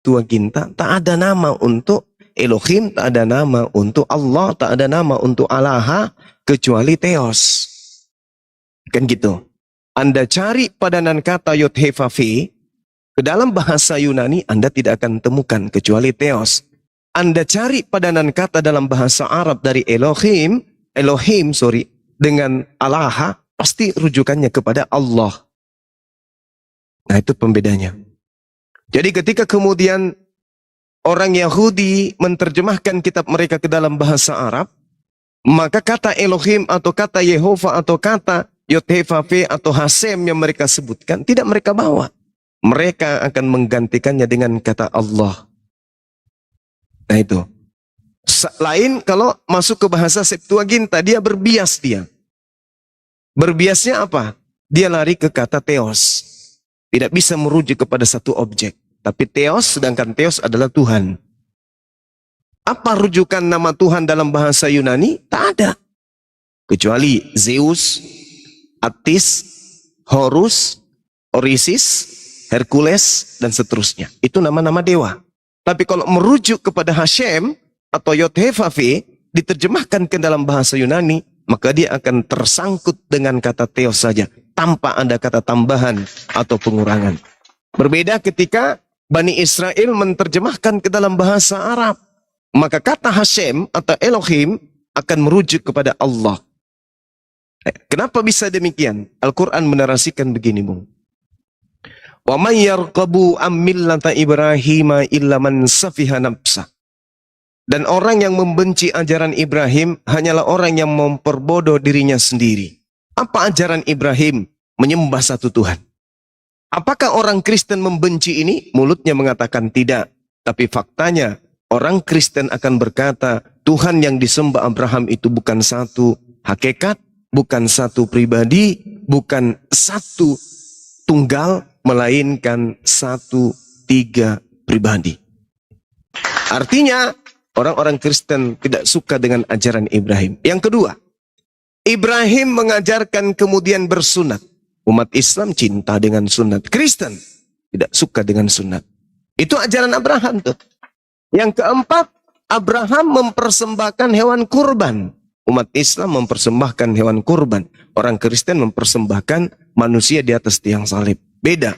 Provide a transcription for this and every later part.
Septuaginta tak ada nama untuk Elohim, tak ada nama untuk Allah, tak ada nama untuk Allah kecuali Theos. Kan gitu. Anda cari padanan kata Yod He Vav He ke dalam bahasa Yunani, Anda tidak akan temukan kecuali Theos. Anda cari padanan kata dalam bahasa Arab dari Elohim, dengan Allah, pasti rujukannya kepada Allah. Nah, itu pembedanya. Jadi ketika kemudian orang Yahudi menerjemahkan kitab mereka ke dalam bahasa Arab, maka kata Elohim atau kata Yehova atau kata Yod He Vav He atau Hasem yang mereka sebutkan tidak mereka bawa. Mereka akan menggantikannya dengan kata Allah. Nah itu. Lain kalau masuk ke bahasa Septuaginta, dia berbias dia. Berbiasnya apa? Dia lari ke kata Theos. Tidak bisa merujuk kepada satu objek. Tapi Theos, sedangkan Theos adalah Tuhan. Apa rujukan nama Tuhan dalam bahasa Yunani? Tak ada. Kecuali Zeus, Attis, Horus, Orisis, Hercules, dan seterusnya. Itu nama-nama dewa. Tapi kalau merujuk kepada Hashem atau Yod He Vav He, diterjemahkan ke dalam bahasa Yunani, maka dia akan tersangkut dengan kata Theos saja, tanpa ada kata tambahan atau pengurangan. Berbeda ketika Bani Israel menerjemahkan ke dalam bahasa Arab, maka kata Hashem atau Elohim akan merujuk kepada Allah. Kenapa bisa demikian? Al-Quran menarasikan begini, Bung. Wa may yarqabu am millata Ibrahim illa man safiha nafsa. Dan orang yang membenci ajaran Ibrahim hanyalah orang yang memperbodoh dirinya sendiri. Apa ajaran Ibrahim? Menyembah satu Tuhan. Apakah orang Kristen membenci ini? Mulutnya mengatakan tidak. Tapi faktanya, orang Kristen akan berkata, Tuhan yang disembah Abraham itu bukan satu hakikat, bukan satu pribadi, bukan satu tunggal, melainkan satu tiga pribadi. Artinya, orang-orang Kristen tidak suka dengan ajaran Ibrahim. Yang kedua, Ibrahim mengajarkan kemudian bersunat. Umat Islam cinta dengan sunat. Kristen tidak suka dengan sunat. Itu ajaran Abraham tuh. Yang keempat, Abraham mempersembahkan hewan kurban. Umat Islam mempersembahkan hewan kurban. Orang Kristen mempersembahkan manusia di atas tiang salib. Beda.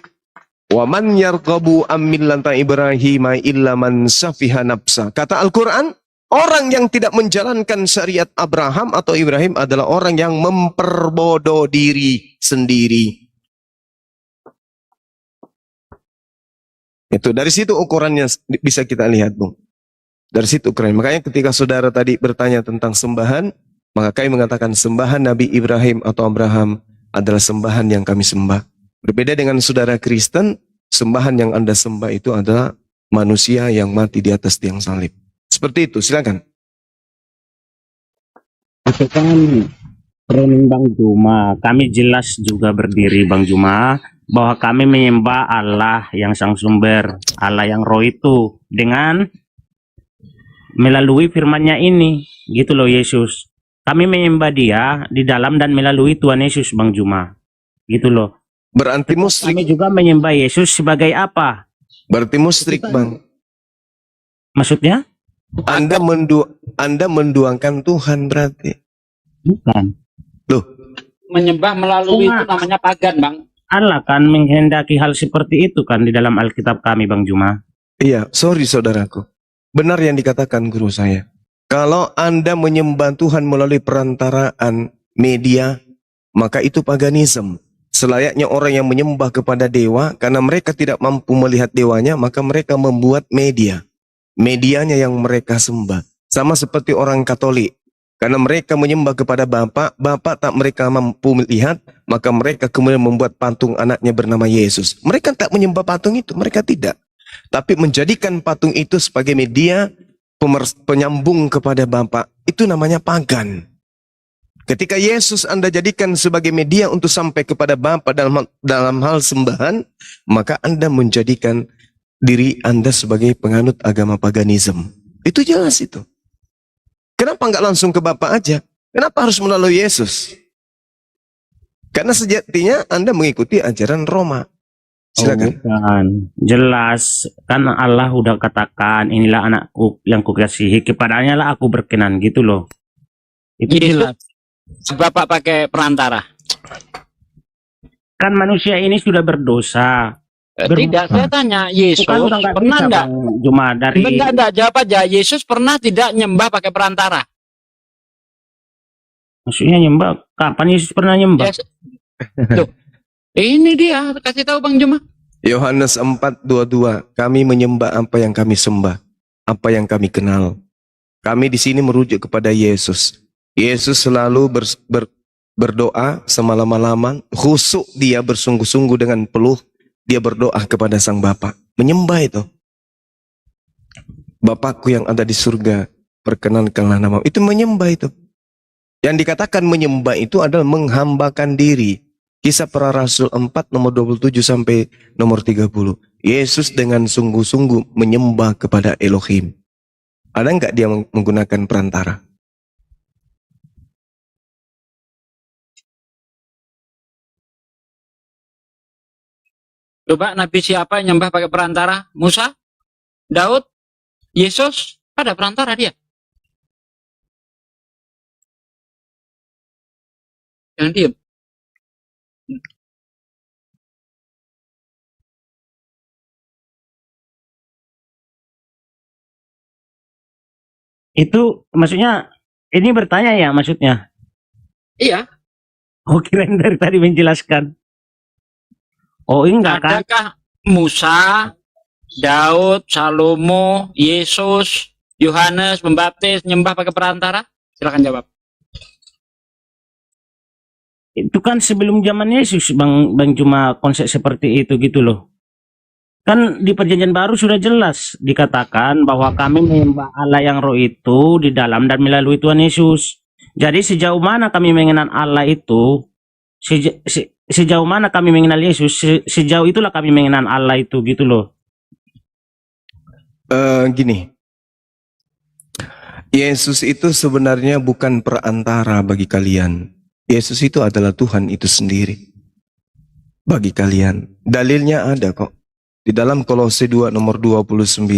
Wa man yarqabu am millata Ibrahim illa man safiha nafsa. Kata Al-Quran, orang yang tidak menjalankan syariat Abraham atau Ibrahim adalah orang yang memperbodoh diri sendiri. Itu dari situ ukurannya bisa kita lihat, Bung. Dari situ ukurannya. Makanya ketika saudara tadi bertanya tentang sembahan, maka kami mengatakan sembahan Nabi Ibrahim atau Abraham adalah sembahan yang kami sembah. Berbeda dengan saudara Kristen, sembahan yang Anda sembah itu adalah manusia yang mati di atas tiang salib. Seperti itu, silakan. Itu kan training Bang Juma. Kami jelas juga berdiri Bang Juma bahwa kami menyembah Allah yang sang sumber, Allah yang roh itu dengan melalui firman-Nya ini, gitu loh Yesus. Kami menyembah Dia di dalam dan melalui Tuhan Yesus Bang Juma. Gitu loh. Berarti musyrik. Kami juga menyembah Yesus sebagai apa? Berarti musyrik, Bang. Maksudnya? Anda menduangkan Tuhan berarti. Bukan. Loh, Menyembah melalui itu namanya pagan, Bang. Allah kan menghendaki hal seperti itu kan di dalam Alkitab kami Bang Juma. iya, sorry saudaraku. Benar yang dikatakan guru saya. Kalau Anda menyembah Tuhan melalui perantaraan media, maka itu paganisme. Selayaknya orang yang menyembah kepada dewa, karena mereka tidak mampu melihat dewanya, maka mereka membuat media. Medianya yang mereka sembah. Sama seperti orang Katolik. Karena mereka menyembah kepada Bapa, Bapa tak mereka mampu melihat, maka mereka kemudian membuat patung anaknya bernama Yesus. Mereka tak menyembah patung itu, mereka tidak. Tapi menjadikan patung itu sebagai media penyambung kepada Bapa, itu namanya pagan. Ketika Yesus Anda jadikan sebagai media untuk sampai kepada Bapa dalam hal sembahan, maka Anda menjadikan diri Anda sebagai penganut agama paganisme. Itu jelas itu. Kenapa nggak langsung ke Bapa aja? Kenapa harus melalui Yesus? Karena sejatinya Anda mengikuti ajaran Roma. Silakan. Bukan. Jelas kan Allah udah katakan inilah anakku yang kukasihi, kepadanya lah aku berkenan gitu loh. Itu Yesus jelas. Bapak pakai perantara. Kan manusia ini sudah berdosa. Tidak, saya tanya Yesus Bukan udah nggak pernah bisa, enggak? Bang Juma, dari Enggak, jawab aja. Yesus pernah tidak nyembah pakai perantara? maksudnya nyembah. Kapan Yesus pernah nyembah? Ya, tuh. Ini dia, kasih tahu Bang Juma. Yohanes 4:22, kami menyembah apa yang kami sembah, apa yang kami kenal. Kami di sini merujuk kepada Yesus. Yesus selalu berdoa semalam-malaman, khusyuk dia bersungguh-sungguh dengan peluh, dia berdoa kepada Sang Bapa. Menyembah itu. Bapakku yang ada di surga, perkenankanlah namamu. Itu menyembah itu. Yang dikatakan menyembah itu adalah menghambakan diri. Kisah Para Rasul 4 nomor 27 sampai nomor 30. Yesus dengan sungguh-sungguh menyembah kepada Elohim. Ada enggak dia menggunakan perantara? Coba Nabi siapa yang nyembah pakai perantara? Musa? Daud? Yesus? Ada perantara dia. Jangan diem. Itu maksudnya ini bertanya ya maksudnya. Iya. Oh, kirain dari tadi menjelaskan. Oh, enggak kan? Adakah Musa, Daud, Salomo, Yesus, Yohanes Pembaptis nyembah pakai perantara? Silakan jawab. Itu kan sebelum zaman Yesus, Bang Cuma konsep seperti itu gitu loh. Kan di Perjanjian Baru sudah jelas dikatakan bahwa kami menyembah Allah yang roh itu di dalam dan melalui Tuhan Yesus. Jadi sejauh mana kami mengenal Allah itu, sejauh mana kami mengenal Yesus, sejauh itulah kami mengenal Allah itu gitu loh. Gini, Yesus itu sebenarnya bukan perantara bagi kalian. Yesus itu adalah Tuhan itu sendiri bagi kalian. Dalilnya ada kok. Di dalam Kolose 2 nomor 29.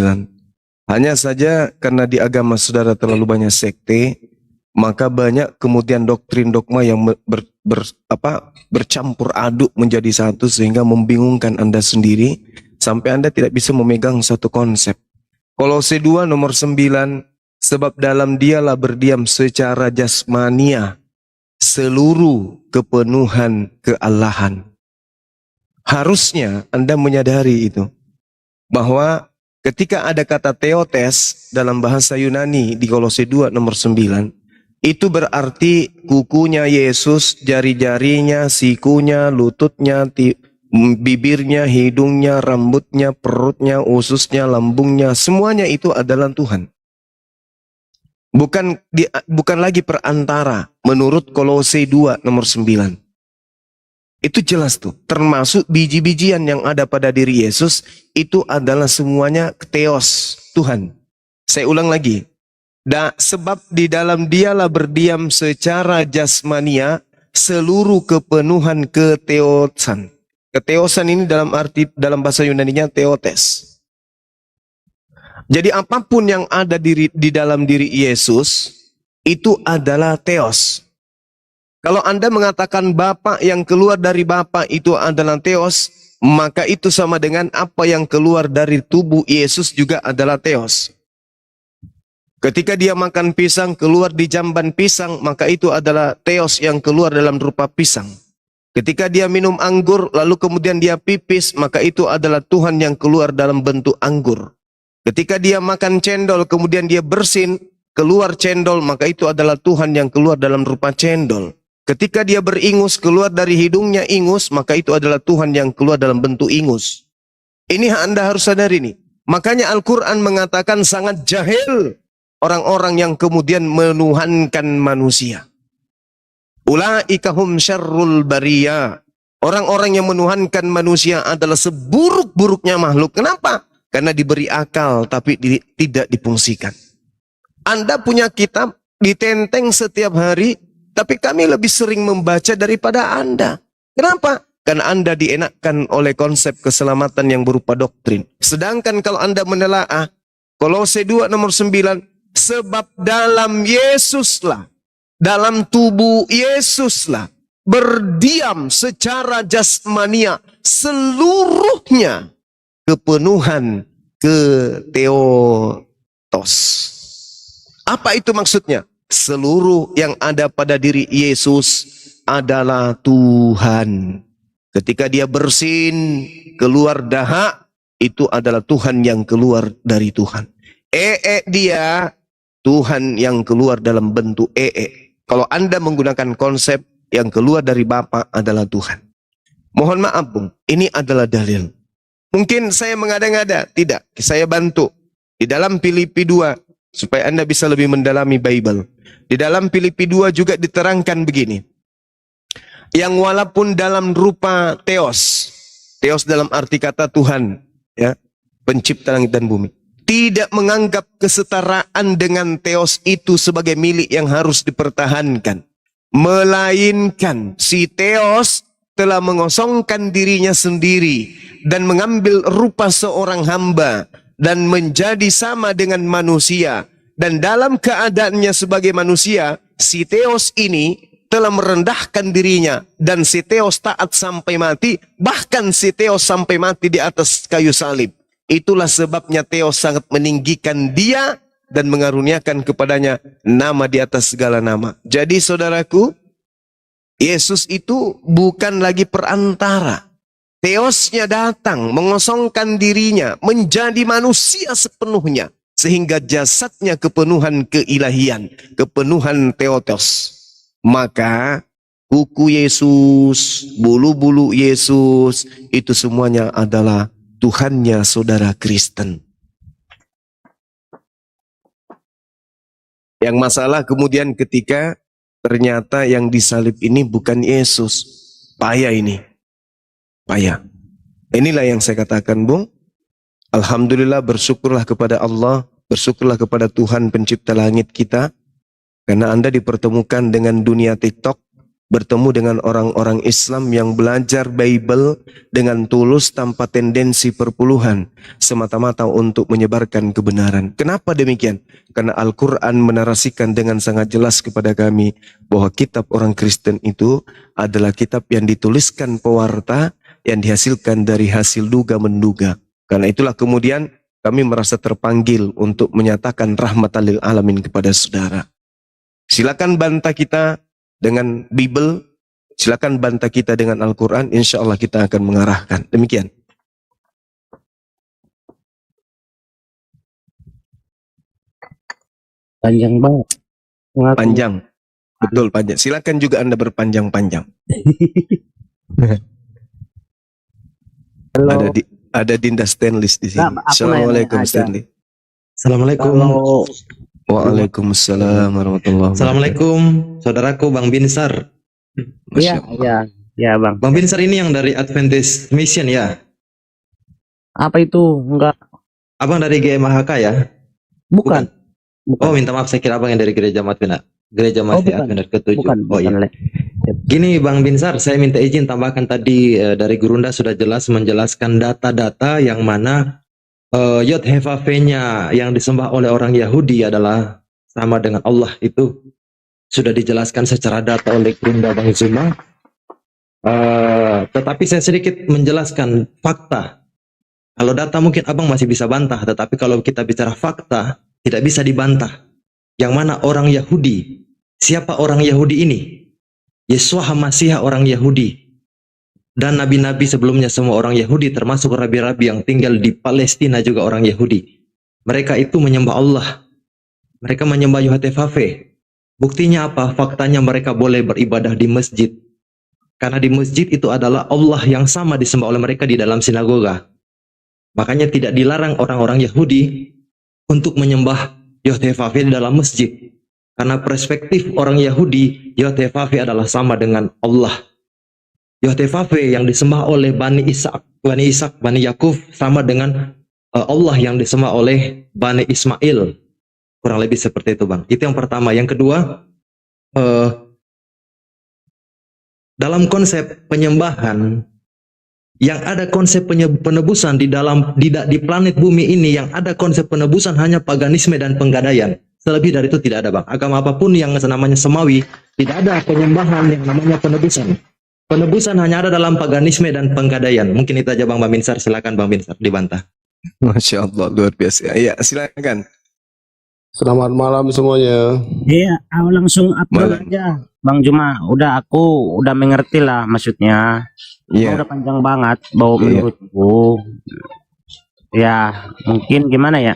Hanya saja karena di agama saudara terlalu banyak sekte, maka banyak kemudian doktrin dogma yang bercampur aduk menjadi satu sehingga membingungkan Anda sendiri sampai Anda tidak bisa memegang satu konsep. Kolose 2 nomor 9, sebab dalam dialah berdiam secara jasmania seluruh kepenuhan keallahan. Harusnya Anda menyadari itu, bahwa ketika ada kata theotes dalam bahasa Yunani di Kolose 2 nomor 9, itu berarti kukunya Yesus, jari-jarinya, sikunya, lututnya, bibirnya, hidungnya, rambutnya, perutnya, ususnya, lambungnya, semuanya itu adalah Tuhan. Bukan lagi perantara menurut Kolose 2 nomor 9. Itu jelas tuh, termasuk biji-bijian yang ada pada diri Yesus, itu adalah semuanya theos, Tuhan. Saya ulang lagi. Sebab di dalam dialah berdiam secara jasmania seluruh kepenuhan ketheosan. Ketheosan ini dalam bahasa Yunaninya theotes. Jadi apapun yang ada di dalam diri Yesus, itu adalah theos. Kalau Anda mengatakan Bapa yang keluar dari Bapa itu adalah theos, maka itu sama dengan apa yang keluar dari tubuh Yesus juga adalah theos. Ketika dia makan pisang, keluar di jamban pisang, maka itu adalah theos yang keluar dalam rupa pisang. Ketika dia minum anggur, lalu kemudian dia pipis, maka itu adalah Tuhan yang keluar dalam bentuk anggur. Ketika dia makan cendol, kemudian dia bersin, keluar cendol, maka itu adalah Tuhan yang keluar dalam rupa cendol. Ketika dia beringus, keluar dari hidungnya ingus, maka itu adalah Tuhan yang keluar dalam bentuk ingus. Ini Anda harus sadari nih. Makanya Al-Quran mengatakan sangat jahil orang-orang yang kemudian menuhankan manusia. Ulaika hum syarrul bariyah. Orang-orang yang menuhankan manusia adalah seburuk-buruknya makhluk. Kenapa? Karena diberi akal tapi tidak difungsikan. Anda punya kitab ditenteng setiap hari, tapi kami lebih sering membaca daripada Anda. Kenapa? Karena Anda dienakkan oleh konsep keselamatan yang berupa doktrin. Sedangkan kalau Anda menelaah Kolose 2 nomor 9, sebab dalam Yesuslah, dalam tubuh Yesuslah berdiam secara jasmania seluruhnya kepenuhan keteotos. Apa itu maksudnya? Seluruh yang ada pada diri Yesus adalah Tuhan. Ketika dia bersin, keluar dahak, itu adalah Tuhan yang keluar dari Tuhan. Dia, Tuhan yang keluar dalam bentuk Kalau Anda menggunakan konsep yang keluar dari Bapa adalah Tuhan. Mohon maaf, Bung, ini adalah dalil. Mungkin saya mengada-ngada, tidak, saya bantu. Di dalam Filipi 2, supaya Anda bisa lebih mendalami Bible. Di dalam Filipi 2 juga diterangkan begini. Yang walaupun dalam rupa Theos dalam arti kata Tuhan, ya, pencipta langit dan bumi, tidak menganggap kesetaraan dengan Theos itu sebagai milik yang harus dipertahankan. Melainkan si Theos telah mengosongkan dirinya sendiri dan mengambil rupa seorang hamba dan menjadi sama dengan manusia. Dan dalam keadaannya sebagai manusia, si Theos ini telah merendahkan dirinya. Dan si Theos taat sampai mati. Bahkan si Theos sampai mati di atas kayu salib. Itulah sebabnya Theos sangat meninggikan dia dan mengaruniakan kepadanya nama di atas segala nama. Jadi saudaraku, Yesus itu bukan lagi perantara. Theosnya datang, mengosongkan dirinya, menjadi manusia sepenuhnya. Sehingga jasadnya kepenuhan keilahian, kepenuhan Theotos. Maka kuku Yesus, bulu-bulu Yesus, itu semuanya adalah Tuhannya saudara Kristen. Yang masalah kemudian ketika ternyata yang disalib ini bukan Yesus. Payah ini. Payah. Inilah yang saya katakan, Bung. Alhamdulillah, bersyukurlah kepada Allah, bersyukurlah kepada Tuhan pencipta langit kita. Karena Anda dipertemukan dengan dunia TikTok, bertemu dengan orang-orang Islam yang belajar Bible dengan tulus tanpa tendensi perpuluhan, semata-mata untuk menyebarkan kebenaran. Kenapa demikian? Karena Al-Quran menarasikan dengan sangat jelas kepada kami bahwa kitab orang Kristen itu adalah kitab yang dituliskan pewarta yang dihasilkan dari hasil duga-menduga. Karena itulah kemudian kami merasa terpanggil untuk menyatakan rahmatan lil alamin kepada saudara. Silakan bantah kita dengan Bible, silakan bantah kita dengan Al-Quran, insya Allah kita akan mengarahkan. Demikian. Panjang banget. Panjang. Betul, panjang. Silakan juga Anda berpanjang-panjang. Ada Dinda Stainless di sini. Assalamualaikum Stanley. Assalamualaikum. Waalaikumsalam warahmatullahi wabarakatuh. Assalamualaikum, saudaraku Bang Binsar. Iya, Bang. Bang Binsar ini yang dari Adventist Mission ya? Apa itu? Enggak. Abang dari GMHK ya? Bukan. Oh, minta maaf, saya kira abang yang dari Gereja Advent. Gereja Masih Advent ke-7. Oh iya. Gini Bang Binsar, saya minta izin tambahkan tadi dari Gurunda sudah jelas menjelaskan data-data yang mana Yod-Heh-Vav-nya yang disembah oleh orang Yahudi adalah sama dengan Allah. Itu sudah dijelaskan secara data oleh Gurunda Bang Zuma. Tetapi saya sedikit menjelaskan fakta. Kalau data mungkin abang masih bisa bantah, tetapi kalau kita bicara fakta tidak bisa dibantah. Yang mana orang Yahudi? Siapa orang Yahudi ini? Yesua HaMasyiah orang Yahudi. Dan nabi-nabi sebelumnya semua orang Yahudi, termasuk rabi-rabi yang tinggal di Palestina juga orang Yahudi. Mereka itu menyembah Allah. Mereka menyembah Yod-Heh-Vav. Buktinya apa? Faktanya mereka boleh beribadah di masjid. Karena di masjid itu adalah Allah yang sama disembah oleh mereka di dalam sinagoga. Makanya tidak dilarang orang-orang Yahudi untuk menyembah Yod-Heh-Vav di dalam masjid. Karena perspektif orang Yahudi, Yod-Heh-Vav adalah sama dengan Allah. Yod-Heh-Vav yang disembah oleh Bani Ishak, Bani Yakub sama dengan Allah yang disembah oleh Bani Ismail. Kurang lebih seperti itu Bang. Itu yang pertama. Yang kedua, dalam konsep penyembahan Yang ada konsep penebusan di planet bumi ini, yang ada konsep penebusan hanya paganisme dan penggadaian. Selebih dari itu tidak ada, Bang. Agama apapun yang namanya semawi, tidak ada penyembahan yang namanya penebusan. Penebusan hanya ada dalam paganisme dan penggadaian. Mungkin itu aja, Bang Binsar. Silakan Bang Binsar dibantah. Masya Allah, luar biasa. Ya, silakan. Selamat malam semuanya. Iya, aku langsung upload Malam. aja. Bang Juma, aku udah mengerti lah maksudnya. Iya. Udah panjang banget bahwa Iya. menurutku. Ya, mungkin gimana ya?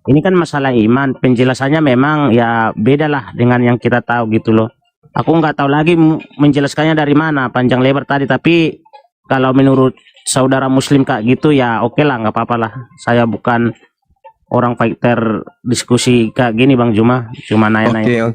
Ini kan masalah iman, penjelasannya memang ya beda lah dengan yang kita tahu gitu loh. Aku nggak tahu lagi menjelaskannya dari mana, panjang lebar tadi. Tapi kalau menurut saudara Muslim kayak gitu ya oke lah, nggak apa-apa lah. Saya bukan orang fighter diskusi kayak gini, Bang Juma. Cuma nanya-nanya.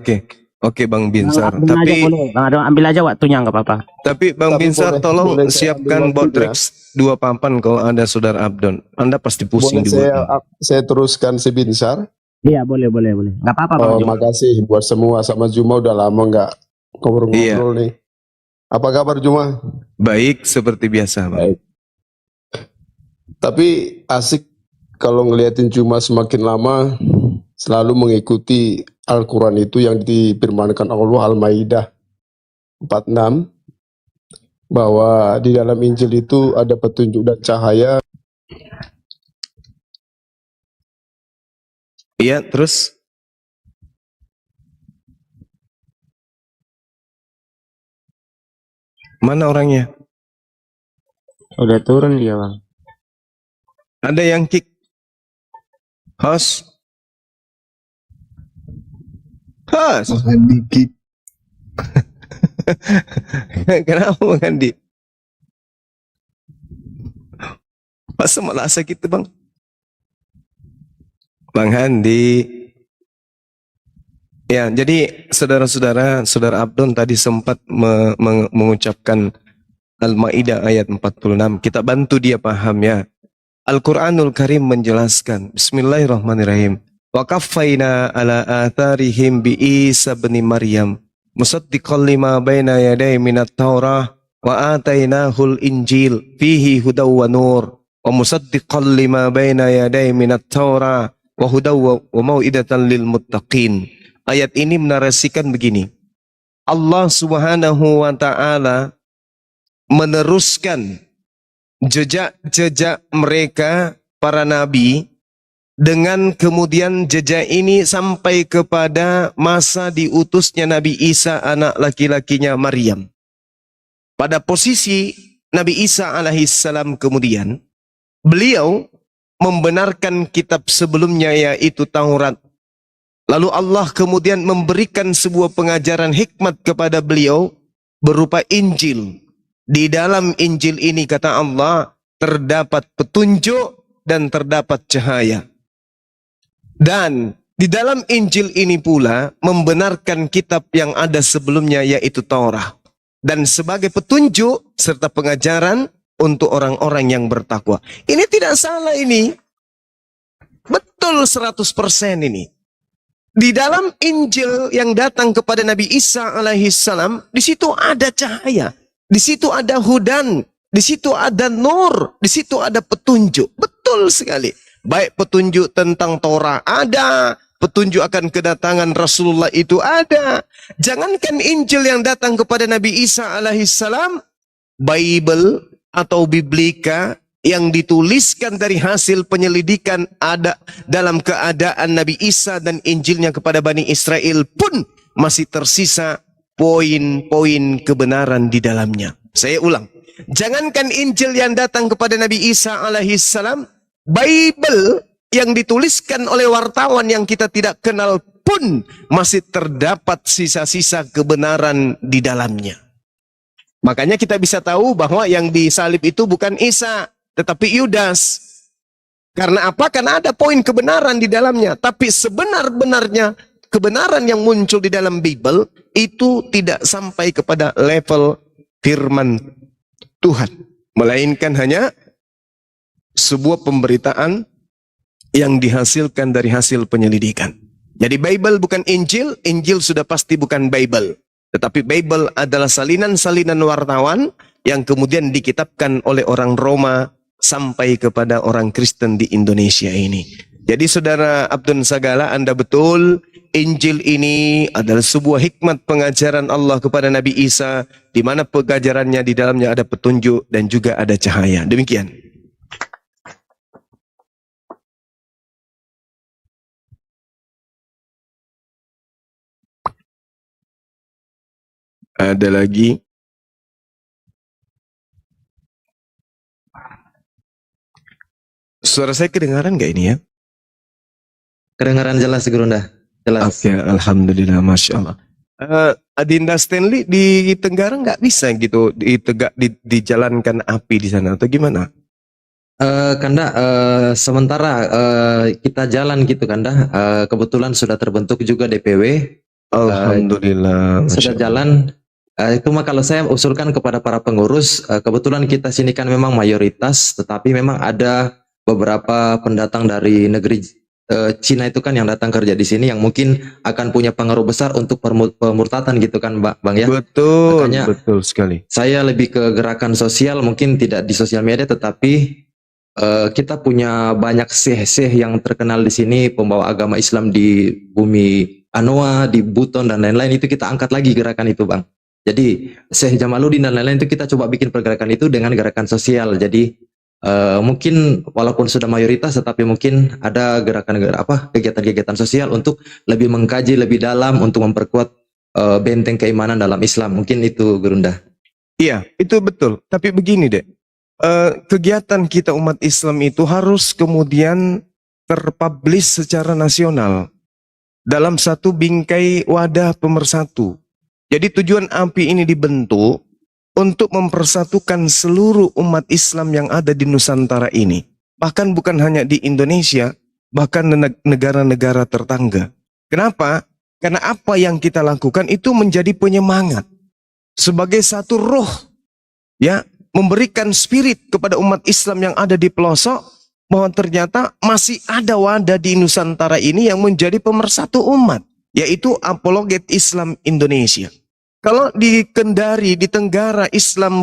Oke, Bang Binsar. Bang Adon aja boleh. Bang Adon ambil aja waktunya, nggak apa-apa. Tapi Bang Tapi Binsar, boleh tolong saya siapkan ambil waktu Botrex 2 papan kalau ada Saudara Abdon. Anda pasti pusing Boleh dibuatnya. saya teruskan si Binsar? Iya, boleh. Nggak apa-apa, Bang Oh, Juma. makasih buat semua, sama Juma udah lama nggak ngobrol-ngobrol nih. Apa kabar Juma? Baik, seperti biasa, Bang. Baik. Tapi asik kalau ngeliatin Juma semakin lama selalu mengikuti Al-Quran itu yang difirmankan Allah Al-Maidah 46 bahwa di dalam Injil itu ada petunjuk dan cahaya. Iya, terus? Mana orangnya? Udah turun dia, Bang. Ada yang kick? Host? Dikit. Kenapa Bang Andi? Masa malah asa gitu, Bang? Bang Handi. Ya, jadi saudara-saudara, Saudara Abdon tadi sempat mengucapkan Al-Maidah ayat 46. Kita bantu dia paham ya. Al-Quranul Karim menjelaskan. Bismillahirrahmanirrahim. Wa kaffaina ala atharihim bi Isa bin Maryam musaddiqan lima baina yaday minat Taurah wa atainahul Injil fihi hudaw wa nur wa musaddiqan lima baina yaday minat Taurah wa hudaw wa mau'idatan lil muttaqin. Ayat ini menarasikan begini. Allah Subhanahu wa taala meneruskan jejak-jejak mereka para nabi dengan kemudian jejak ini sampai kepada masa diutusnya Nabi Isa anak laki-lakinya Maryam. Pada posisi Nabi Isa alaihissalam kemudian beliau membenarkan kitab sebelumnya yaitu Taurat. Lalu Allah kemudian memberikan sebuah pengajaran hikmat kepada beliau berupa Injil. Di dalam Injil ini kata Allah terdapat petunjuk dan terdapat cahaya. Dan di dalam Injil ini pula membenarkan kitab yang ada sebelumnya yaitu Taurat. Dan sebagai petunjuk serta pengajaran untuk orang-orang yang bertakwa. Ini tidak salah ini. Betul 100% ini. Di dalam Injil yang datang kepada Nabi Isa alaihissalam, di situ ada cahaya. Di situ ada hudan. Di situ ada nur. Di situ ada petunjuk. Betul sekali. Baik petunjuk tentang Torah ada, petunjuk akan kedatangan Rasulullah itu ada. Jangankan Injil yang datang kepada Nabi Isa alaihissalam, Bible atau Biblika yang dituliskan dari hasil penyelidikan ada dalam keadaan Nabi Isa dan Injilnya kepada Bani Israel pun masih tersisa poin-poin kebenaran di dalamnya. Saya ulang, jangankan Injil yang datang kepada Nabi Isa alaihissalam, Bible yang dituliskan oleh wartawan yang kita tidak kenal pun masih terdapat sisa-sisa kebenaran di dalamnya. Makanya kita bisa tahu bahwa yang disalib itu bukan Isa, tetapi Yudas. Karena apa? Karena ada poin kebenaran di dalamnya. Tapi sebenar-benarnya kebenaran yang muncul di dalam Bible itu tidak sampai kepada level firman Tuhan. Melainkan hanya sebuah pemberitaan yang dihasilkan dari hasil penyelidikan. Jadi Bible bukan Injil, Injil sudah pasti bukan Bible. Tetapi Bible adalah salinan-salinan wartawan yang kemudian dikitabkan oleh orang Roma sampai kepada orang Kristen di Indonesia ini. Jadi saudara Abdun Sagala, Anda betul, Injil ini adalah sebuah hikmat pengajaran Allah kepada Nabi Isa, di mana pengajarannya di dalamnya ada petunjuk dan juga ada cahaya. Demikian. Ada lagi? Suara saya kedengaran nggak ini ya? Kedengaran jelas Gurunda. Jelas. Oke, alhamdulillah, masya Allah. Adinda Stanley di Tenggara nggak bisa gitu dijalankan api di sana atau gimana? Kanda, sementara kita jalan gitu Kanda, kebetulan sudah terbentuk juga DPW. Alhamdulillah. Sudah jalan. Cuma kalau saya usulkan kepada para pengurus, kebetulan kita sini kan memang mayoritas, tetapi memang ada beberapa pendatang dari negeri Cina itu kan yang datang kerja di sini, yang mungkin akan punya pengaruh besar untuk pemurtatan gitu kan Bang ya. Betul, Makanya betul sekali. saya lebih ke gerakan sosial, mungkin tidak di sosial media, tetapi kita punya banyak syekh-syekh yang terkenal di sini, pembawa agama Islam di bumi Anoa, di Buton dan lain-lain, itu kita angkat lagi gerakan itu Bang. Jadi Syekh Jamaluddin dan lain-lain itu kita coba bikin pergerakan itu dengan gerakan sosial. Jadi mungkin walaupun sudah mayoritas, tetapi mungkin ada kegiatan-kegiatan sosial untuk lebih mengkaji lebih dalam untuk memperkuat benteng keimanan dalam Islam. Mungkin itu Gurunda. Iya, itu betul. Tapi begini deh, kegiatan kita umat Islam itu harus kemudian terpublish secara nasional dalam satu bingkai wadah pemersatu. Jadi tujuan API ini dibentuk untuk mempersatukan seluruh umat Islam yang ada di Nusantara ini. Bahkan bukan hanya di Indonesia, bahkan negara-negara tetangga. Kenapa? Karena apa yang kita lakukan itu menjadi penyemangat. Sebagai satu roh, ya, memberikan spirit kepada umat Islam yang ada di pelosok, bahwa ternyata masih ada wadah di Nusantara ini yang menjadi pemersatu umat, yaitu Apologet Islam Indonesia. Kalau di Kendari, di Tenggara Islam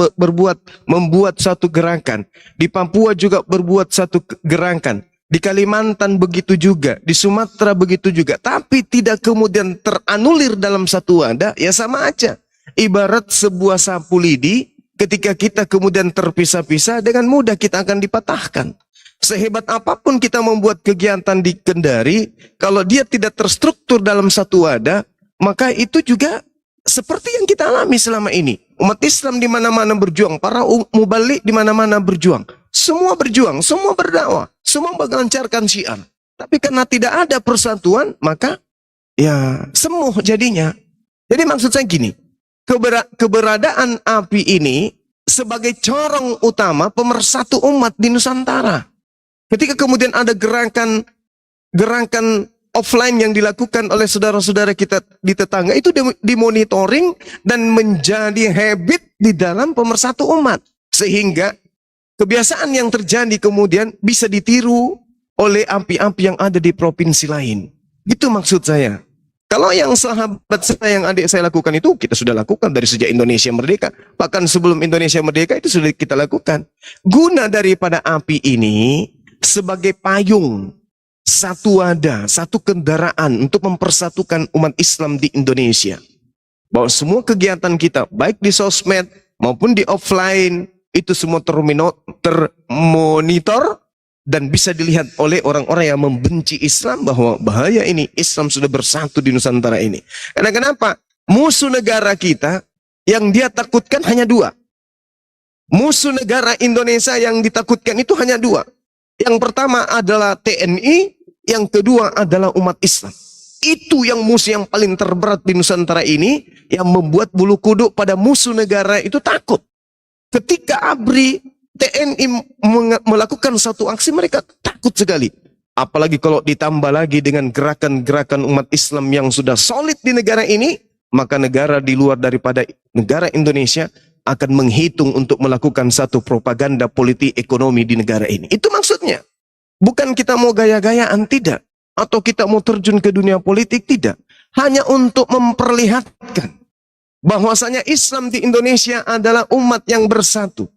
membuat satu gerakan, di Papua juga berbuat satu gerakan, di Kalimantan begitu juga, di Sumatera begitu juga, tapi tidak kemudian teranulir dalam satu wadah, ya sama aja. Ibarat sebuah sapu lidi, ketika kita kemudian terpisah-pisah, dengan mudah kita akan dipatahkan. Sehebat apapun kita membuat kegiatan di Kendari, kalau dia tidak terstruktur dalam satu wadah, maka itu juga seperti yang kita alami selama ini. Umat Islam di mana-mana berjuang, para mubalik di mana-mana berjuang. Semua berjuang, semua berdakwah, semua melancarkan syiar. Tapi karena tidak ada persatuan, maka ya semu jadinya. Jadi maksud saya gini, keberadaan API ini sebagai corong utama pemersatu umat di Nusantara. Ketika kemudian ada gerakan offline yang dilakukan oleh saudara-saudara kita di tetangga, itu dimonitoring dan menjadi habit di dalam pemersatu umat. Sehingga kebiasaan yang terjadi kemudian bisa ditiru oleh api-api yang ada di provinsi lain. Itu maksud saya. Kalau yang sahabat saya, yang adik saya lakukan itu, kita sudah lakukan dari sejak Indonesia merdeka. Bahkan sebelum Indonesia merdeka itu sudah kita lakukan. Guna daripada api ini sebagai payung, satu wadah, satu kendaraan untuk mempersatukan umat Islam di Indonesia. Bahwa semua kegiatan kita, baik di sosmed maupun di offline, itu semua termonitor dan bisa dilihat oleh orang-orang yang membenci Islam, bahwa bahaya ini, Islam sudah bersatu di Nusantara ini. Karena kenapa? Musuh negara kita yang dia takutkan hanya dua. Musuh negara Indonesia yang ditakutkan itu hanya dua. Yang pertama adalah TNI, yang kedua adalah umat Islam. Itu yang musuh yang paling terberat di Nusantara ini, yang membuat bulu kuduk pada musuh negara itu takut. Ketika ABRI, TNI melakukan satu aksi, mereka takut sekali. Apalagi kalau ditambah lagi dengan gerakan-gerakan umat Islam yang sudah solid di negara ini, maka negara di luar daripada negara Indonesia akan menghitung untuk melakukan satu propaganda politik ekonomi di negara ini. Itu maksudnya. Bukan kita mau gaya-gayaan, tidak. Atau kita mau terjun ke dunia politik, tidak. Hanya untuk memperlihatkan bahwasanya Islam di Indonesia adalah umat yang bersatu.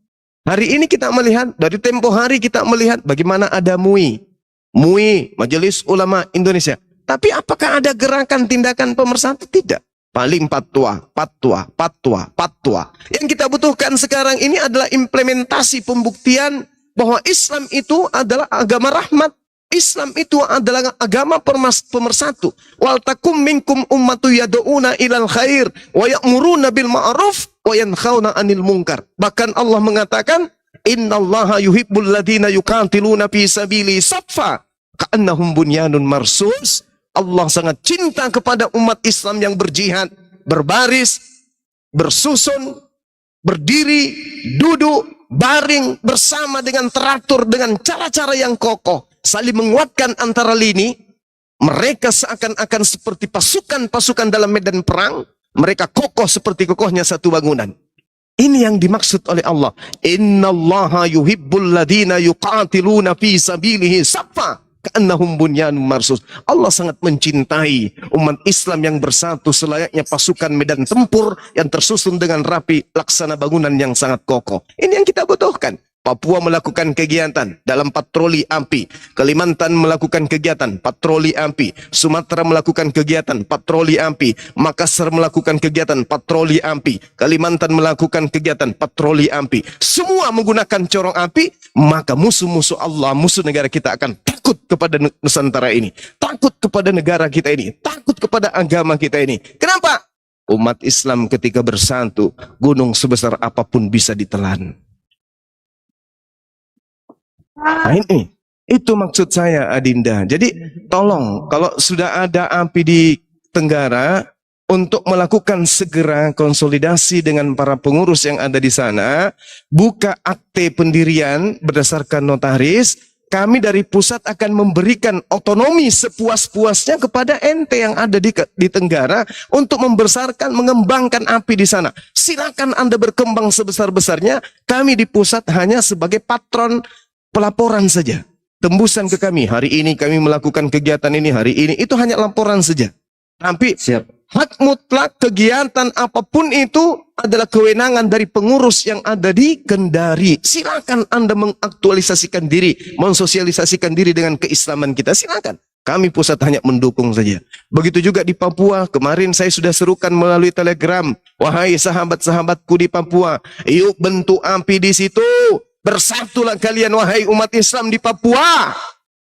Hari ini kita melihat, dari tempo hari kita melihat bagaimana ada MUI, Majelis Ulama Indonesia. Tapi apakah ada gerakan tindakan pemersatu? Tidak. Paling fatwa. Yang kita butuhkan sekarang ini adalah implementasi pembuktian bahwa Islam itu adalah agama rahmat. Islam itu adalah agama pemersatu. Wal takum minkum ummatu yad'una ilal khair wa ya'muruna bil ma'ruf wa yanhauna 'anil munkar. Bahkan Allah mengatakan, "Innallaha yuhibbul ladina yuqatiluna fi sabili saffa ka'annahum bunyanun marsus." Allah sangat cinta kepada umat Islam yang berjihad, berbaris, bersusun, berdiri, duduk, baring bersama dengan teratur, dengan cara-cara yang kokoh, saling menguatkan antara lini. Mereka seakan-akan seperti pasukan-pasukan dalam medan perang. Mereka kokoh seperti kokohnya satu bangunan. Ini yang dimaksud oleh Allah. Innallaha yuhibbul ladina yuqatiluna fi sabilihi saffa ka'annahum bunyanun marsus. Allah sangat mencintai umat Islam yang bersatu selayaknya pasukan medan tempur yang tersusun dengan rapi laksana bangunan yang sangat kokoh. Ini yang kita butuhkan. Papua melakukan kegiatan dalam patroli AMPI. Kalimantan melakukan kegiatan patroli AMPI. Sumatera melakukan kegiatan patroli AMPI. Makassar melakukan kegiatan patroli AMPI. Kalimantan melakukan kegiatan patroli AMPI. Semua menggunakan corong api, maka musuh-musuh Allah, musuh negara kita akan takut kepada Nusantara ini. Takut kepada negara kita ini. Takut kepada agama kita ini. Kenapa? Umat Islam ketika bersatu, gunung sebesar apapun bisa ditelan. Nah ini, itu maksud saya Adinda. Jadi tolong, kalau sudah ada AMPI di Tenggara, untuk melakukan segera konsolidasi dengan para pengurus yang ada di sana, buka akte pendirian berdasarkan notaris. Kami dari pusat akan memberikan otonomi sepuas-puasnya kepada ente yang ada di Tenggara untuk membesarkan, mengembangkan AMPI di sana. Silakan Anda berkembang sebesar-besarnya. Kami di pusat hanya sebagai patron pelaporan saja, tembusan ke kami. Hari ini kami melakukan kegiatan ini, hari ini, itu hanya laporan saja. Tapi hak mutlak kegiatan apapun itu adalah kewenangan dari pengurus yang ada di Kendari. Silakan Anda mengaktualisasikan diri, mensosialisasikan diri dengan keislaman kita, silakan. Kami pusat hanya mendukung saja. Begitu juga di Papua, kemarin saya sudah serukan melalui telegram, wahai sahabat-sahabatku di Papua, yuk bentuk AMPI di situ. Bersatulah kalian wahai umat Islam di Papua.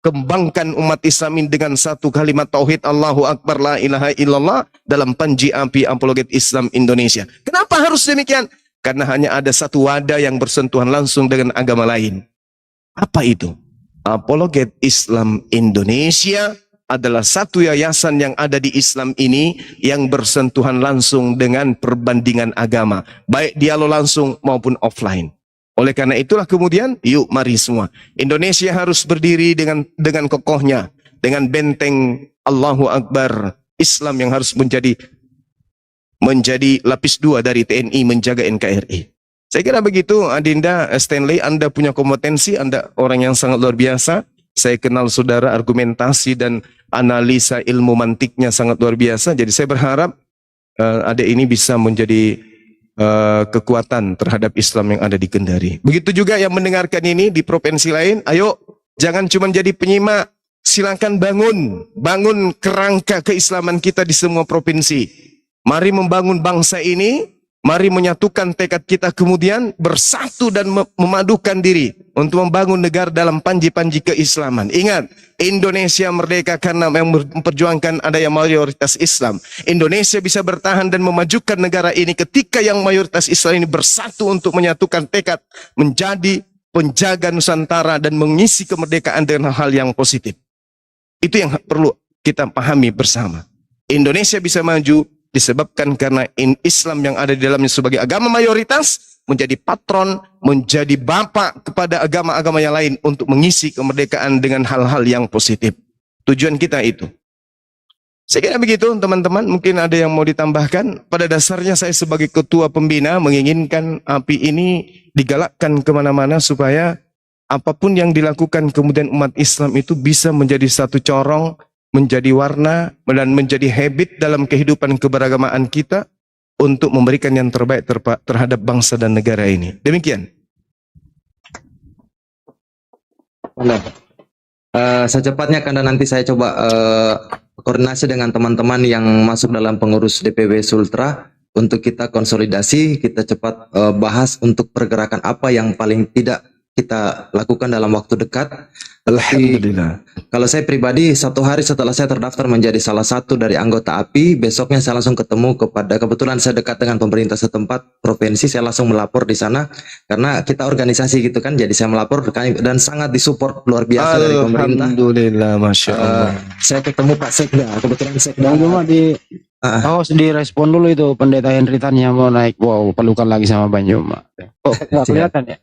Kembangkan umat Islam dengan satu kalimat tauhid Allahu Akbar la ilaha illallah dalam Panji AMPI Apologet Islam Indonesia. Kenapa harus demikian? Karena hanya ada satu wadah yang bersentuhan langsung dengan agama lain. Apa itu? Apologet Islam Indonesia adalah satu yayasan yang ada di Islam ini yang bersentuhan langsung dengan perbandingan agama, baik dialog langsung maupun offline. Oleh karena itulah kemudian, yuk mari semua. Indonesia harus berdiri dengan kokohnya, dengan benteng Allahu Akbar Islam yang harus menjadi lapis dua dari TNI menjaga NKRI. Saya kira begitu, Adinda Stanley, Anda punya kompetensi, Anda orang yang sangat luar biasa. Saya kenal saudara, argumentasi dan analisa ilmu mantiknya sangat luar biasa. Jadi saya berharap adik ini bisa menjadi kekuatan terhadap Islam yang ada di Kendari. Begitu juga yang mendengarkan ini di provinsi lain, ayo jangan cuma jadi penyimak, silakan bangun kerangka keislaman kita di semua provinsi. Mari membangun bangsa ini, mari menyatukan tekad kita kemudian bersatu dan memadukan diri untuk membangun negara dalam panji-panji keislaman. Ingat, Indonesia merdeka karena yang memperjuangkan adanya mayoritas Islam. Indonesia bisa bertahan dan memajukan negara ini ketika yang mayoritas Islam ini bersatu untuk menyatukan tekad menjadi penjaga Nusantara dan mengisi kemerdekaan dengan hal yang positif. Itu yang perlu kita pahami bersama. Indonesia bisa maju disebabkan karena Islam yang ada di dalamnya sebagai agama mayoritas menjadi patron, menjadi bapak kepada agama-agama yang lain untuk mengisi kemerdekaan dengan hal-hal yang positif. Tujuan kita itu. Saya kira begitu teman-teman, mungkin ada yang mau ditambahkan. Pada dasarnya saya sebagai ketua pembina menginginkan AMPI ini digalakkan kemana-mana supaya apapun yang dilakukan kemudian umat Islam itu bisa menjadi satu corong, menjadi warna, dan menjadi habit dalam kehidupan keberagamaan kita. untuk memberikan yang terbaik terhadap bangsa dan negara ini. Demikian. Nah, secepatnya karena nanti saya coba koordinasi dengan teman-teman yang masuk dalam pengurus DPW Sultra untuk kita konsolidasi, kita cepat bahas untuk pergerakan apa yang paling tidak kita lakukan dalam waktu dekat. Alhamdulillah. Kalau saya pribadi, 1 hari setelah saya terdaftar menjadi salah satu dari anggota API, besoknya saya langsung ketemu kebetulan saya dekat dengan pemerintah setempat provinsi, saya langsung melapor di sana karena kita organisasi gitu kan, jadi saya melapor dan sangat disupport luar biasa dari pemerintah. Alhamdulillah, Masya Allah. Saya ketemu Pak Sekda, kebetulan Sekda. Bang cuma direspon dulu itu pendeta Henry Tanya mau naik, wow, pelukan lagi sama Bang Juma. Oh, nggak kelihatan ya?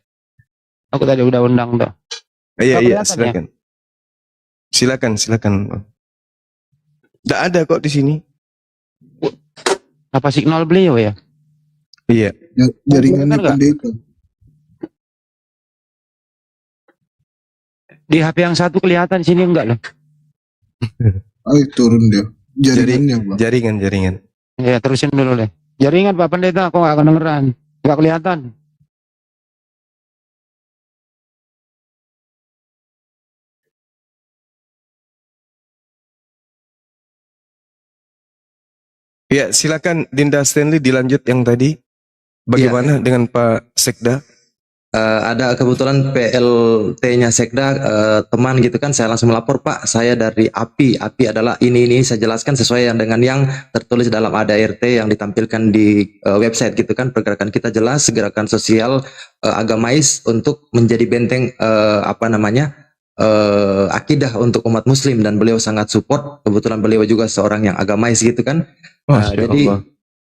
Aku tadi udah undang tuh. Iya, Nggak kelihatan ya? Silakan. Tidak ada kok di sini. Apa signal beliau ya? Iya. Jaringannya Benar nggak? pendeta. Di HP yang satu kelihatan, sini enggak loh. Ayo turun dia. Jaringannya, Bang. Jaringan. Ya terusin dulu deh. Jaringan Pak Pendeta, kok nggak kedengeran? Nggak kelihatan. Ya, silakan Dinda Stanley dilanjut yang tadi. Bagaimana dengan Pak Sekda? Ada kebetulan PLT-nya Sekda teman gitu kan, saya langsung melapor, Pak, saya dari API adalah ini saya jelaskan sesuai dengan yang tertulis dalam ADART yang ditampilkan di website gitu kan, pergerakan kita jelas, gerakan sosial agamais untuk menjadi benteng akidah untuk umat muslim, dan beliau sangat support, kebetulan beliau juga seorang yang agamais gitu kan. Jadi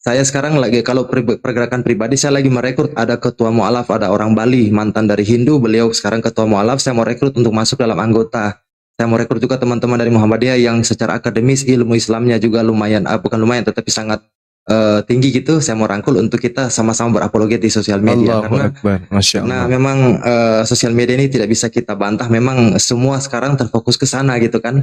saya sekarang lagi, kalau pergerakan pribadi, saya lagi merekrut, ada ketua mualaf, ada orang Bali, mantan dari Hindu, beliau sekarang ketua mualaf, saya mau rekrut untuk masuk dalam anggota. Saya mau rekrut juga teman-teman dari Muhammadiyah yang secara akademis, ilmu Islamnya juga lumayan, bukan lumayan, tetapi sangat tinggi gitu, saya mau rangkul untuk kita sama-sama berapologet di sosial media. Allahu Akbar, Masya Allah. Nah, memang sosial media ini tidak bisa kita bantah, memang semua sekarang terfokus ke sana gitu kan.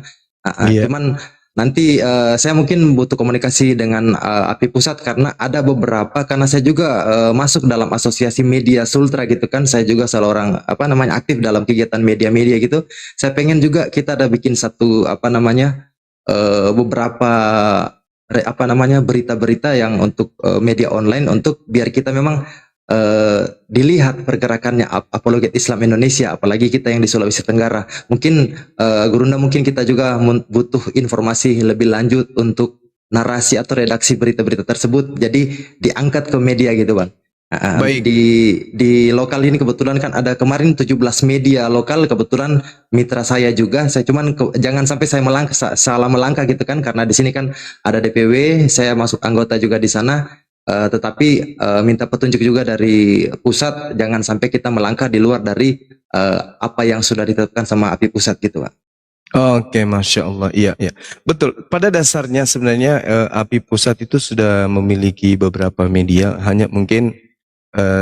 Iya. Cuman nanti saya mungkin butuh komunikasi dengan API Pusat karena ada beberapa, karena saya juga masuk dalam asosiasi media Sultra gitu kan, saya juga seorang aktif dalam kegiatan media-media gitu. Saya pengen juga kita ada bikin satu beberapa berita-berita yang untuk media online, untuk biar kita memang dilihat pergerakannya apologet Islam Indonesia, apalagi kita yang di Sulawesi Tenggara. Mungkin Gurunda, mungkin kita juga butuh informasi lebih lanjut untuk narasi atau redaksi berita-berita tersebut, jadi diangkat ke media gitu Bang. Baik. Di lokal ini kebetulan kan ada kemarin 17 media lokal, kebetulan mitra saya juga. Saya cuman jangan sampai saya salah melangkah gitu kan, karena di sini kan ada DPW, saya masuk anggota juga di sana. Tetapi minta petunjuk juga dari pusat, jangan sampai kita melangkah di luar dari apa yang sudah ditetapkan sama API Pusat gitu Pak. Oke, Masya Allah. Iya. Betul. Pada dasarnya sebenarnya API Pusat itu sudah memiliki beberapa media, hanya mungkin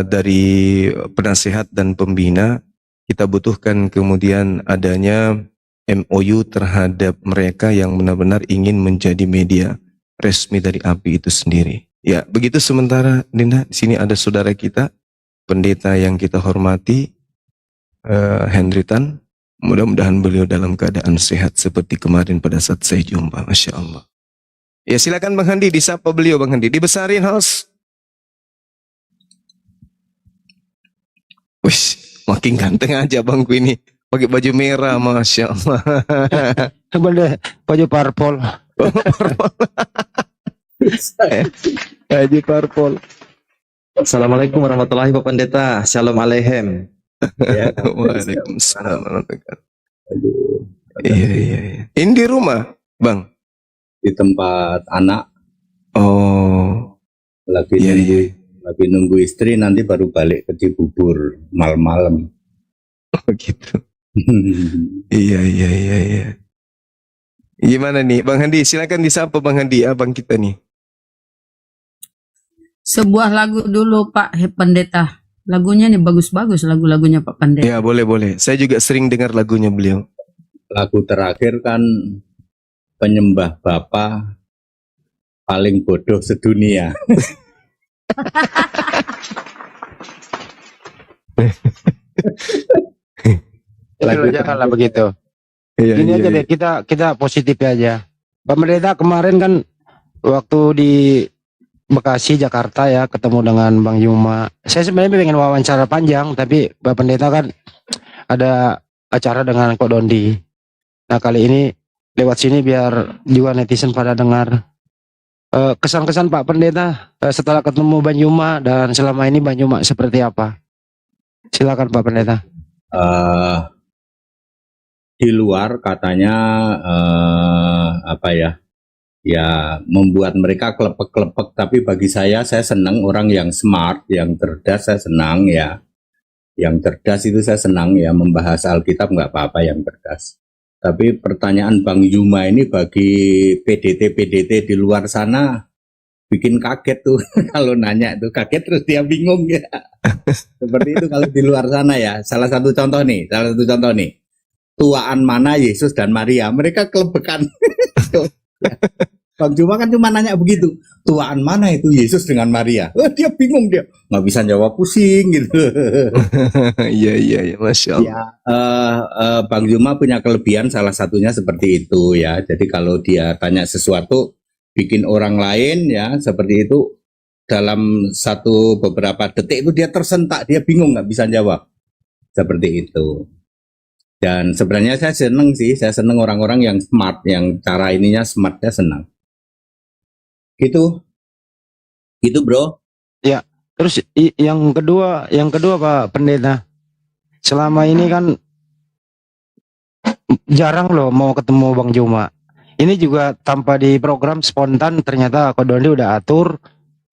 dari penasehat dan pembina kita butuhkan kemudian adanya MOU terhadap mereka yang benar-benar ingin menjadi media resmi dari API itu sendiri. Ya, begitu sementara Dinda. Di sini ada saudara kita, pendeta yang kita hormati, Henry Tan. Mudah-mudahan beliau dalam keadaan sehat seperti kemarin pada saat saya jumpa. Masya Allah. Ya, silakan Bang Handi, disapa beliau Bang Handi. Dibesarin host. Wih, makin ganteng aja bangku ini. Pakai baju merah, Masya Allah. Baju parpol. Baju parpol. Assalamualaikum warahmatullahi wabarakatuh, Pendeta. Shalom aleichem. Ya. Waalaikumsalam warahmatullahi wabarakatuh. Iya. Ini di rumah, Bang? Di tempat anak. Oh. Lagi nunggu istri, nanti baru balik ke Cibubur malam-malam. Oh gitu. Iya. Gimana nih, Bang Handi? Silakan disapa Bang Handi, abang kita nih. Sebuah lagu dulu Pak Pendeta. Lagunya nih bagus-bagus, lagu-lagunya Pak Pendeta. Ya, boleh. Saya juga sering dengar lagunya beliau. Lagu terakhir kan penyembah Bapa paling bodoh sedunia. Itu janganlah begitu. Iya, Gini iya, aja iya. deh, kita positif aja. Pemerintah kemarin kan waktu di Bekasi, Jakarta ya, ketemu dengan Bang Yuma. Saya sebenarnya pengen wawancara panjang, tapi Pak Pendeta kan ada acara dengan Kok Dondi. Nah kali ini lewat sini biar juga netizen pada dengar. Kesan-kesan Pak Pendeta setelah ketemu Bang Yuma dan selama ini Bang Yuma seperti apa? Silakan Pak Pendeta. Di luar katanya apa ya? Ya membuat mereka klepek-klepek, tapi bagi saya senang orang yang smart, yang cerdas, saya senang ya. Yang cerdas itu saya senang ya, membahas Alkitab nggak apa-apa yang cerdas. Tapi pertanyaan Bang Yuma ini bagi PDT di luar sana bikin kaget tuh. Kalau nanya itu kaget terus dia bingung ya. Seperti itu kalau di luar sana ya. Salah satu contoh nih. Tuaan mana Yesus dan Maria? Mereka kelebekan. Bang Yuma kan cuma nanya begitu, tuaan mana itu Yesus dengan Maria? Dia bingung, dia nggak bisa jawab, pusing gitu. Iya, Masya Allah. Ya, Bang Yuma punya kelebihan salah satunya seperti itu ya. Jadi kalau dia tanya sesuatu, bikin orang lain ya seperti itu dalam beberapa detik itu dia tersentak, dia bingung nggak bisa jawab. Seperti itu. Dan sebenarnya saya seneng orang-orang yang smart, yang cara ininya smartnya senang. Gitu bro. Ya, terus yang kedua Pak Pendeta, selama ini kan jarang loh mau ketemu Bang Yuma. Ini juga tanpa di program spontan, ternyata Kok Dondi udah atur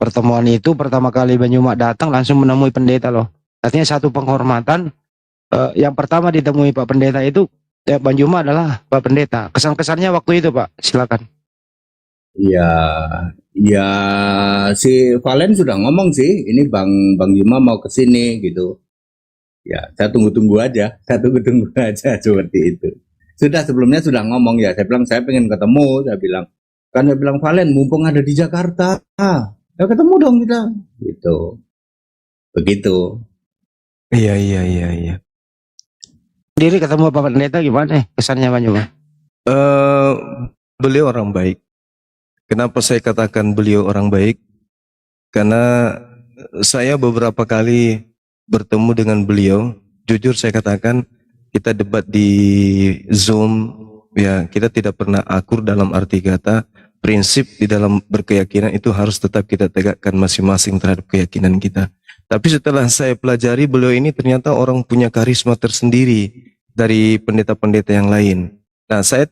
pertemuan itu. Pertama kali Bang Yuma datang langsung menemui pendeta loh. Artinya satu penghormatan. Yang pertama ditemui Pak Pendeta itu ya, Bang Yuma adalah Pak Pendeta. Kesan-kesannya waktu itu Pak, silakan. Ya si Valen sudah ngomong sih, ini Bang Yuma mau ke sini gitu. Ya, saya tunggu aja seperti itu. Sebelumnya sudah ngomong ya, saya bilang saya pengen ketemu, saya bilang Valen mumpung ada di Jakarta, ya ketemu dong kita, gitu. Begitu. Iya. Diri ketemu Pak Pendeta gimana kesannya Bang Yuma? Beliau orang baik. Kenapa saya katakan beliau orang baik? Karena saya beberapa kali bertemu dengan beliau. Jujur saya katakan, kita debat di Zoom, ya kita tidak pernah akur dalam arti kata. Prinsip di dalam berkeyakinan itu harus tetap kita tegakkan masing-masing terhadap keyakinan kita. Tapi setelah saya pelajari, beliau ini ternyata orang punya karisma tersendiri dari pendeta-pendeta yang lain. Nah, saya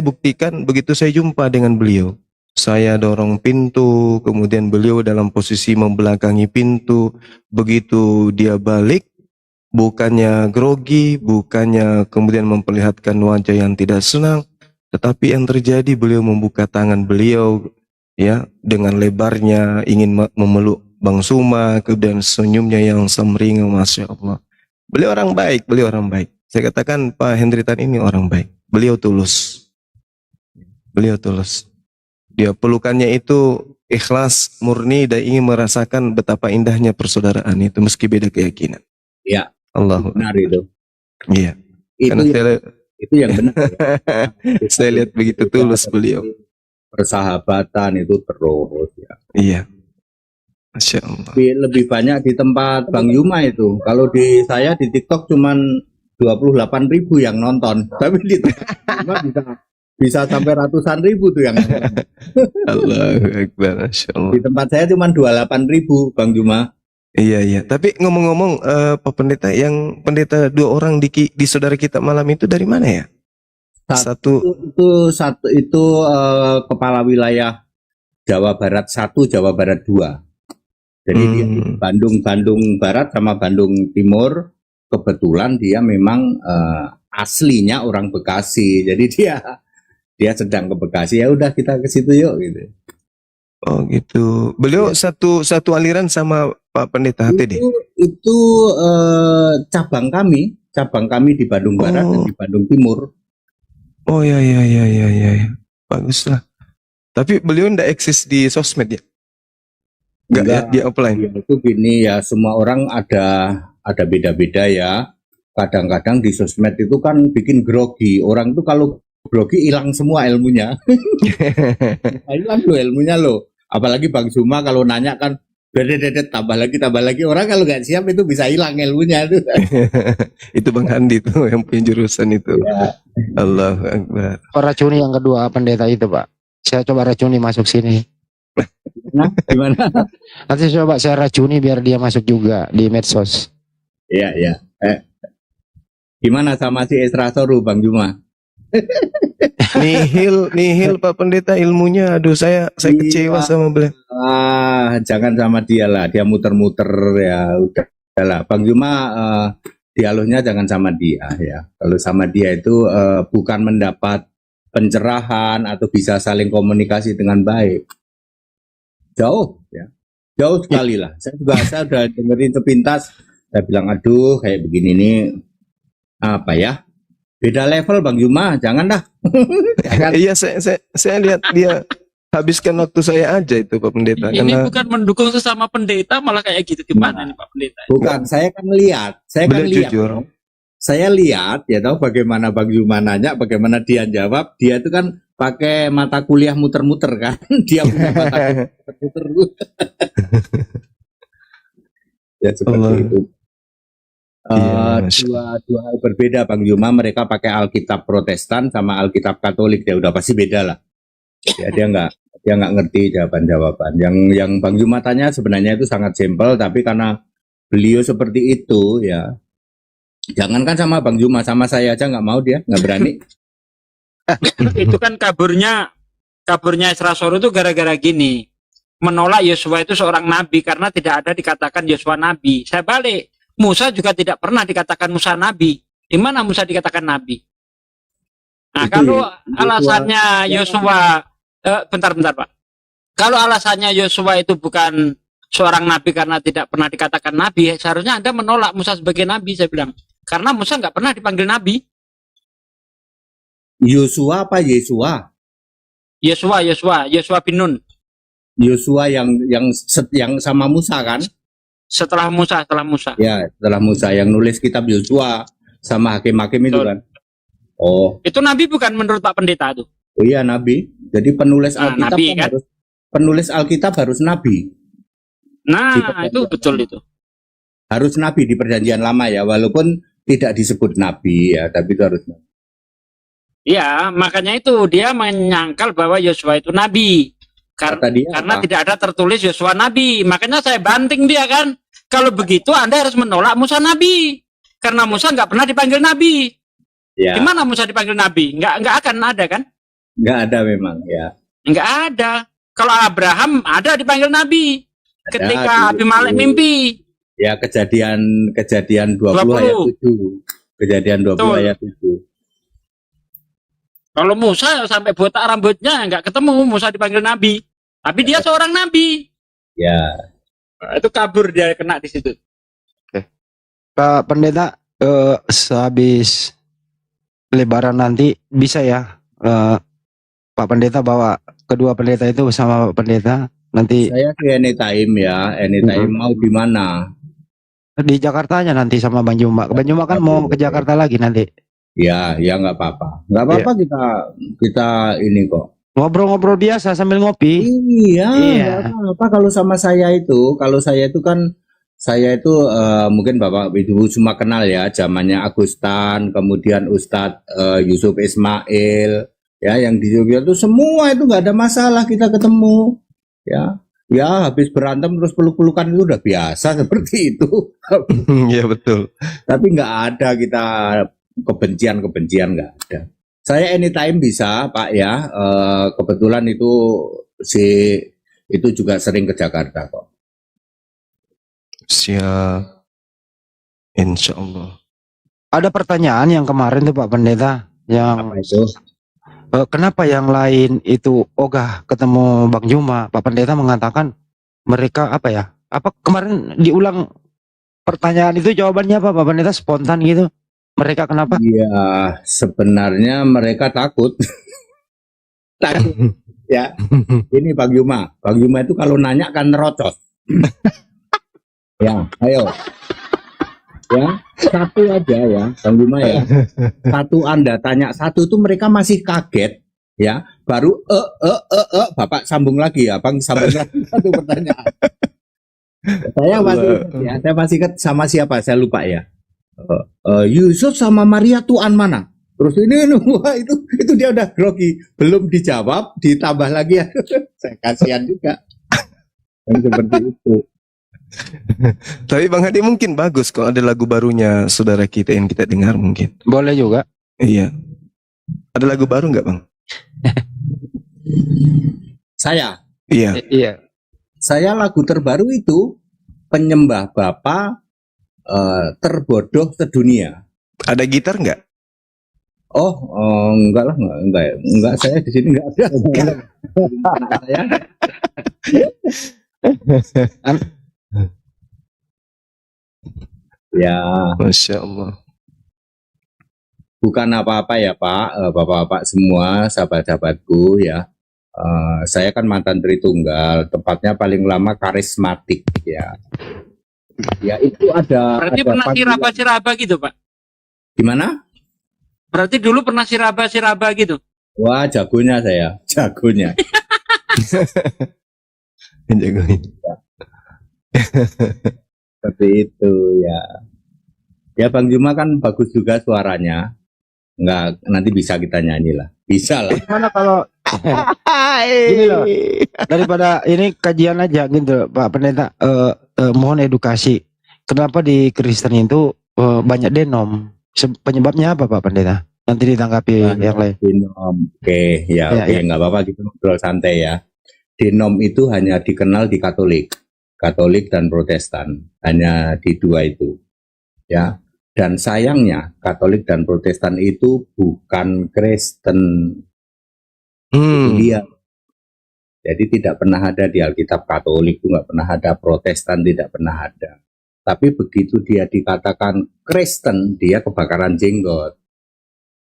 buktikan begitu saya jumpa dengan beliau. Saya dorong pintu, kemudian beliau dalam posisi membelakangi pintu. Begitu dia balik, bukannya grogi, bukannya kemudian memperlihatkan wajah yang tidak senang, tetapi yang terjadi beliau membuka tangan beliau ya dengan lebarnya ingin memeluk Bang Suma, kemudian senyumnya yang semringah, Masya Allah. Beliau orang baik. Saya katakan Pak Hendritan ini orang baik. Beliau tulus. Dia pelukannya itu ikhlas, murni, dan ingin merasakan betapa indahnya persaudaraan itu meski beda keyakinan. Ya, Allah. benar itu. Iya. Itu yang benar. Ya. Saya lihat begitu tulus beliau. Persahabatan itu terus ya. Iya. Masya Allah. Lebih banyak di tempat Bang Yuma itu. Kalau di saya di TikTok cuman 28.000 yang nonton, tapi di tempat Yuma bisa sampai ratusan ribu tuh yang nonton. Allahu Akbar, Masya Allah. Di tempat saya cuman 28.000 Bang Yuma. Iya. Tapi ngomong-ngomong, Pak Pendeta, yang pendeta 2 orang di saudara kita malam itu dari mana ya? Satu itu kepala wilayah Jawa Barat 1, Jawa Barat 2. Jadi dia di Bandung Barat sama Bandung Timur. Kebetulan dia memang aslinya orang Bekasi. Jadi dia sedang ke Bekasi, ya udah kita ke situ yuk gitu. Oh gitu. Beliau satu aliran sama Pak Pendeta HTD. Itu cabang kami di Bandung Barat dan di Bandung Timur. Oh iya. Baguslah. Tapi beliau ndak eksis di sosmed ya? Enggak ya, Enggak, dia offline. ya itu gini ya, semua orang ada beda-beda ya. Kadang-kadang di sosmed itu kan bikin grogi. Orang itu kalau grogi hilang semua ilmunya. Hilang loh ilmunya loh. Apalagi Bang Zuma kalau nanya kan dedet tambah lagi. Orang kalau nggak siap itu bisa hilang ilmunya itu. Itu Bang Handi tuh yang punya jurusan itu. Ya. Allahu Akbar. Racuni yang kedua pendeta itu Pak. Saya coba racuni masuk sini. Nah, gimana? Nanti coba saya racuni biar dia masuk juga di medsos. Iya, iya. Gimana sama si Esra Soru, Bang Juma? Nihil Pak Pendeta ilmunya. Aduh, saya kecewa Iya. sama beliau. Jangan sama dia lah. Dia muter-muter ya. Udah lah. Bang Juma, dialognya jangan sama dia ya. Kalau sama dia itu bukan mendapat pencerahan atau bisa saling komunikasi dengan baik. Jauh ya. Jauh sekali lah. Saya udah dengerin sepintas. Saya bilang, aduh kayak begini nih. Apa ya? Beda level Bang Juma, jangan dah. Jangan. Iya, saya lihat dia habiskan waktu saya aja itu Pak Pendeta. Ini Karena bukan mendukung sesama pendeta, malah kayak gitu. Gimana nih Pak Pendeta? Bukan, saya kan lihat. beliau jujur. Saya lihat, ya tahu bagaimana Bang Juma nanya, bagaimana dia jawab. Dia itu kan pakai mata kuliah muter-muter kan. Dia punya mata kuliah muter-muter. Ya seperti Allah. itu. Iya, Masya Dua hal berbeda Bang Juma. Mereka pakai Alkitab Protestan sama Alkitab Katolik. Dia udah pasti beda lah. Ya, dia nggak ngerti jawaban-jawaban. Yang Bang Juma tanya sebenarnya itu sangat simpel, tapi karena beliau seperti itu ya. Jangankan sama Bang Juma, sama saya aja nggak mau, dia nggak berani. Itu kan kaburnya Esra Soru itu gara-gara gini. Menolak Yosua itu seorang nabi karena tidak ada dikatakan Yosua nabi. Saya balik. Musa juga tidak pernah dikatakan Musa nabi. Di mana Musa dikatakan nabi? Nah, Itu kalau Yosua. alasannya Yosua, bentar Pak. Kalau alasannya Yosua itu bukan seorang nabi karena tidak pernah dikatakan nabi, seharusnya Anda menolak Musa sebagai nabi, saya bilang. Karena Musa nggak pernah dipanggil nabi. Yosua apa Yesua? Yosua bin Nun. Yosua yang sama Musa kan? Setelah Musa. Ya, setelah Musa yang nulis kitab Yosua sama hakim-hakim itu Betul. kan. Oh, Itu nabi bukan menurut Pak Pendeta itu. iya nabi. Jadi penulis Nah, Alkitab nabi, kan kan? penulis Alkitab harus nabi. Nah, itu betul itu. Harus nabi di Perjanjian Lama ya, walaupun tidak disebut nabi ya, tapi itu harus nabi. Iya, makanya itu dia menyangkal bahwa Yosua itu nabi. Kata dia Karena apa? tidak ada tertulis Yosua nabi. Makanya saya banting dia kan. Kalau begitu Anda harus menolak Musa nabi. Karena Musa nggak pernah dipanggil nabi. Ya, Gimana Musa dipanggil nabi? Nggak akan ada kan? nggak ada memang ya. Nggak ada. Kalau Abraham ada dipanggil nabi. Ada, Ketika dulu. Abimelek mimpi. Ya, kejadian 20 ayat 7. Kejadian 20 Betul. ayat 7. Kalau Musa sampai botak rambutnya nggak ketemu Musa dipanggil nabi. Tapi dia seorang nabi. Ya, Nah, itu kabur dia kena di situ. Pak Pendeta, sehabis Lebaran nanti bisa ya Pak Pendeta bawa kedua pendeta itu bersama Pak Pendeta nanti saya ke anytime ya. Anytime mau di mana? di Jakarta aja nanti sama Bang Juma. Bang Juma kan mau ke Jakarta lagi nanti. Ya, ya nggak apa-apa. Nggak apa-apa kita ini kok. Ngobrol-ngobrol biasa sambil ngopi. Iya, Iya. nggak apa-apa kalau sama saya itu. Kalau saya itu kan mungkin Bapak Ibu semua kenal ya, zamannya Agustan, kemudian Ustadz Yusuf Ismail, ya yang di Jogja itu semua itu nggak ada masalah kita ketemu, ya. Ya habis berantem terus peluk-pelukan itu udah biasa seperti itu. Iya betul. Tapi nggak ada kita kebencian nggak ada. Saya anytime bisa Pak ya. Kebetulan itu juga sering ke Jakarta kok. Siap. Insya Allah. Ada pertanyaan yang kemarin tuh Pak Pendeta yang Apa itu? kenapa yang lain itu ogah ketemu Bang Juma? Pak Pendeta mengatakan mereka apa ya? Apa kemarin diulang pertanyaan itu jawabannya apa Pak Pendeta spontan gitu? Mereka kenapa? Ya sebenarnya mereka takut. Takut ya. Ini Bang Juma itu kalau nanya kan nerocos. Ya, ayo. Ya, satu aja ya, Bang Bima ya. Satu Anda tanya satu itu mereka masih kaget ya. Baru Bapak sambung lagi ya, Bang sambung lagi satu pertanyaan. Saya masih ingat ya, saya masih ingat sama siapa, saya lupa ya. Yusuf sama Maria Tuan mana? Terus ini wah, itu dia udah grogi, belum dijawab, ditambah lagi ya. Saya kasihan juga. Yang seperti itu. Tapi Bang Hadi mungkin bagus kalau ada lagu barunya saudara kita yang kita dengar mungkin. Boleh juga. Iya. Ada lagu baru nggak Bang? Saya Iya. Iya. Saya lagu terbaru itu Penyembah Bapa Terbodoh Sedunia. Ada gitar nggak? Enggak lah, enggak, saya di sini enggak ada. Saya ya Masya Allah. bukan apa-apa ya Pak, Bapak-bapak semua, sahabat-sahabatku ya. Saya kan mantan Tritunggal, tepatnya paling lama karismatik ya. Ya itu ada. Berarti ada pernah panggilan. siraba-siraba gitu, Pak? Gimana? Berarti dulu pernah siraba-siraba gitu? Wah jagonya saya, jagonya. Jagoin. Seperti itu ya. Ya Bang Juma kan bagus juga suaranya. Enggak, nanti bisa kita nyanyi lah. Bisa lah. Gimana kalau gini loh, daripada ini kajian aja gitu Pak Pendeta, mohon edukasi. Kenapa di Kristen itu banyak denom? Penyebabnya apa Pak Pendeta? Nanti ditanggapi yang lain. Denom. Oke, ya, Ya, oke, ya. nggak apa-apa gitu ngobrol santai ya. Denom itu hanya dikenal di Katolik dan Protestan, hanya di dua itu. Ya. Dan sayangnya Katolik dan Protestan itu bukan Kristen. Itu dia. Jadi tidak pernah ada di Alkitab Katolik, itu nggak pernah ada, Protestan tidak pernah ada. Tapi begitu dia dikatakan Kristen, dia kebakaran jenggot.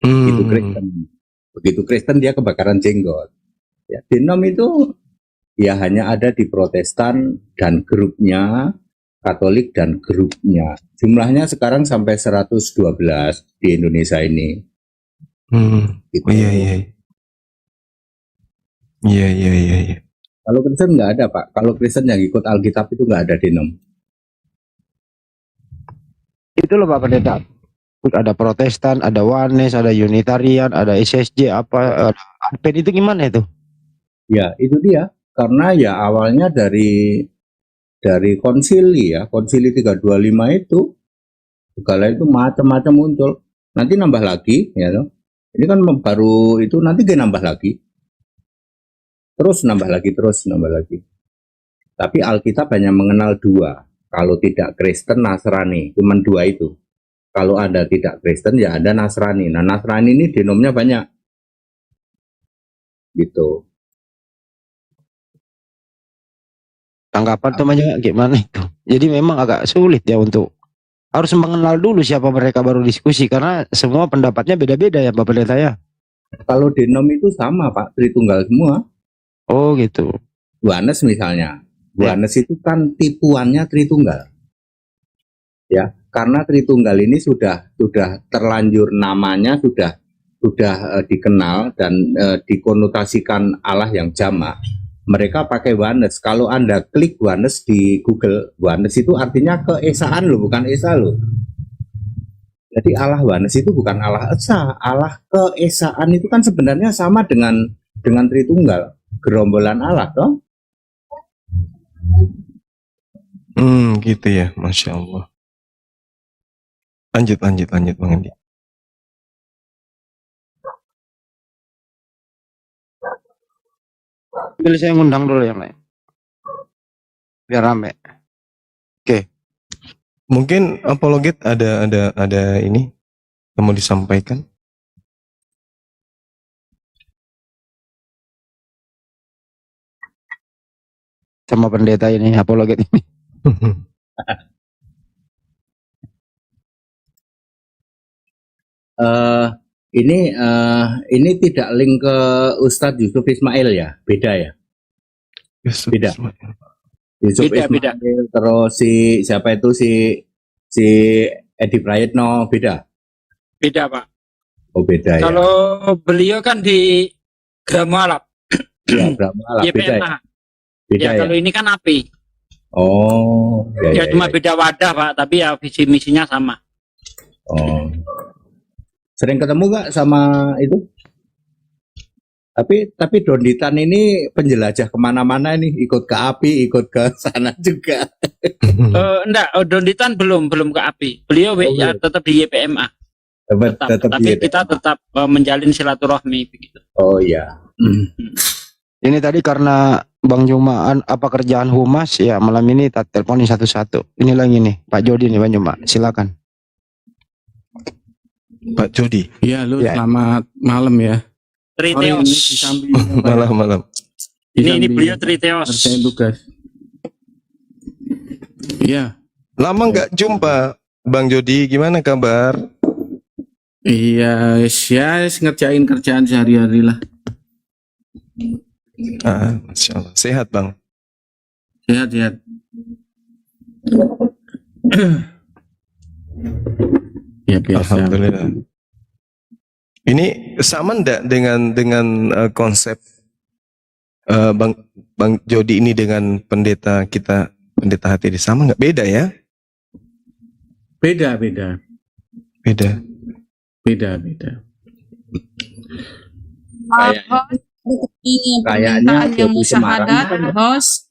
Begitu Kristen. Begitu Kristen dia kebakaran jenggot. Ya, denom itu ya hanya ada di Protestan dan grupnya, Katolik dan grupnya. Jumlahnya sekarang sampai 112 di Indonesia ini. Gitu. Iya, iya. Iya, iya, iya, iya. Kalau Kristen nggak ada Pak. Kalau Kristen yang ikut Alkitab itu nggak ada denom. Itu loh Pak Pendeta. Ada Protestan, ada Wanes, ada Unitarian, ada SSJ, apa ada Advent, itu gimana itu? Ya itu dia. Karena ya awalnya dari konsili ya, konsili 325 itu segala itu macam-macam muncul. Nanti nambah lagi, ya toh. Ini kan baru itu, nanti dia nambah lagi. Terus nambah lagi, terus nambah lagi. Tapi Alkitab hanya mengenal dua. Kalau tidak Kristen, Nasrani, cuman dua itu. Kalau Anda tidak Kristen, ya Anda Nasrani. Nah, Nasrani ini denomnya banyak. Gitu. Tanggapan temannya gimana itu? Jadi memang agak sulit ya untuk harus mengenal dulu siapa mereka baru diskusi, karena semua pendapatnya beda-beda ya Pak Pendeta ya. Kalau denom itu sama Pak, Tritunggal semua. Oh gitu. Wanes misalnya. Wanes itu kan tipuannya Tritunggal. Ya, karena Tritunggal ini sudah terlanjur namanya sudah dikenal dan dikonotasikan Allah yang jamak. Mereka pakai Wanes. Kalau Anda klik Wanes di Google, Wanes itu artinya keesaan loh, bukan esa loh. Jadi Allah Wanes itu bukan Allah esa, Allah keesaan itu kan sebenarnya sama dengan Tritunggal, gerombolan Allah toh. Gitu ya, Masya Allah. Lanjut Bang Andi. Pilih saya ngundang dulu yang lain. Biar rame. Oke. Mungkin apologet ada ini yang mau disampaikan. Sama pendeta ini, apologet ini. Ini tidak link ke Ustadz Yusuf Ismail ya, beda ya. Yusuf Beda. Ismail. Yusuf Beda, beda. Ismail, terus si siapa itu si Edi Prayitno, beda. Beda, Pak. Oh beda ya. Kalau beliau kan di Gramualap, Ya, Brahma lah, beda ya. YPMA. Beda Ya, ya. kalau ini kan API. Oh, Ya, cuma beda wadah, Pak, tapi ya visi misinya sama. Oh. Sering ketemu nggak sama itu? Tapi Donditan ini penjelajah kemana-mana ini, ikut ke API, ikut ke sana juga. Enggak, Donditan belum ke API. Beliau ya, tetap di YPMA. Tetap Tapi dia. kita tetap menjalin silaturahmi begitu. Oh iya. Ini tadi karena Bang Jumaan apa kerjaan humas ya, malam ini tak teleponin satu-satu. Ini lagi nih Pak Jody nih Bang Juma, silakan. Pak Jody. Iya, lu Ya. selamat malam ya. Triteos. Malam-malam. Ini beliau Triteos. Kerjain tugas. Iya. Lama nggak jumpa, Bang Jody. Gimana kabar? Iya, ya ngerjain kerjaan sehari-hari lah. Masya Allah. Sehat, Bang. Sehat-sehat. Ya biasa. Alhamdulillah. Ini sama ndak dengan konsep Bang Jody ini dengan pendeta kita, pendeta HTD, sama nggak? Beda ya? Beda. Beda. Kayaknya Permintaan yang Jody Semarang musyahadat, bukan ya? host.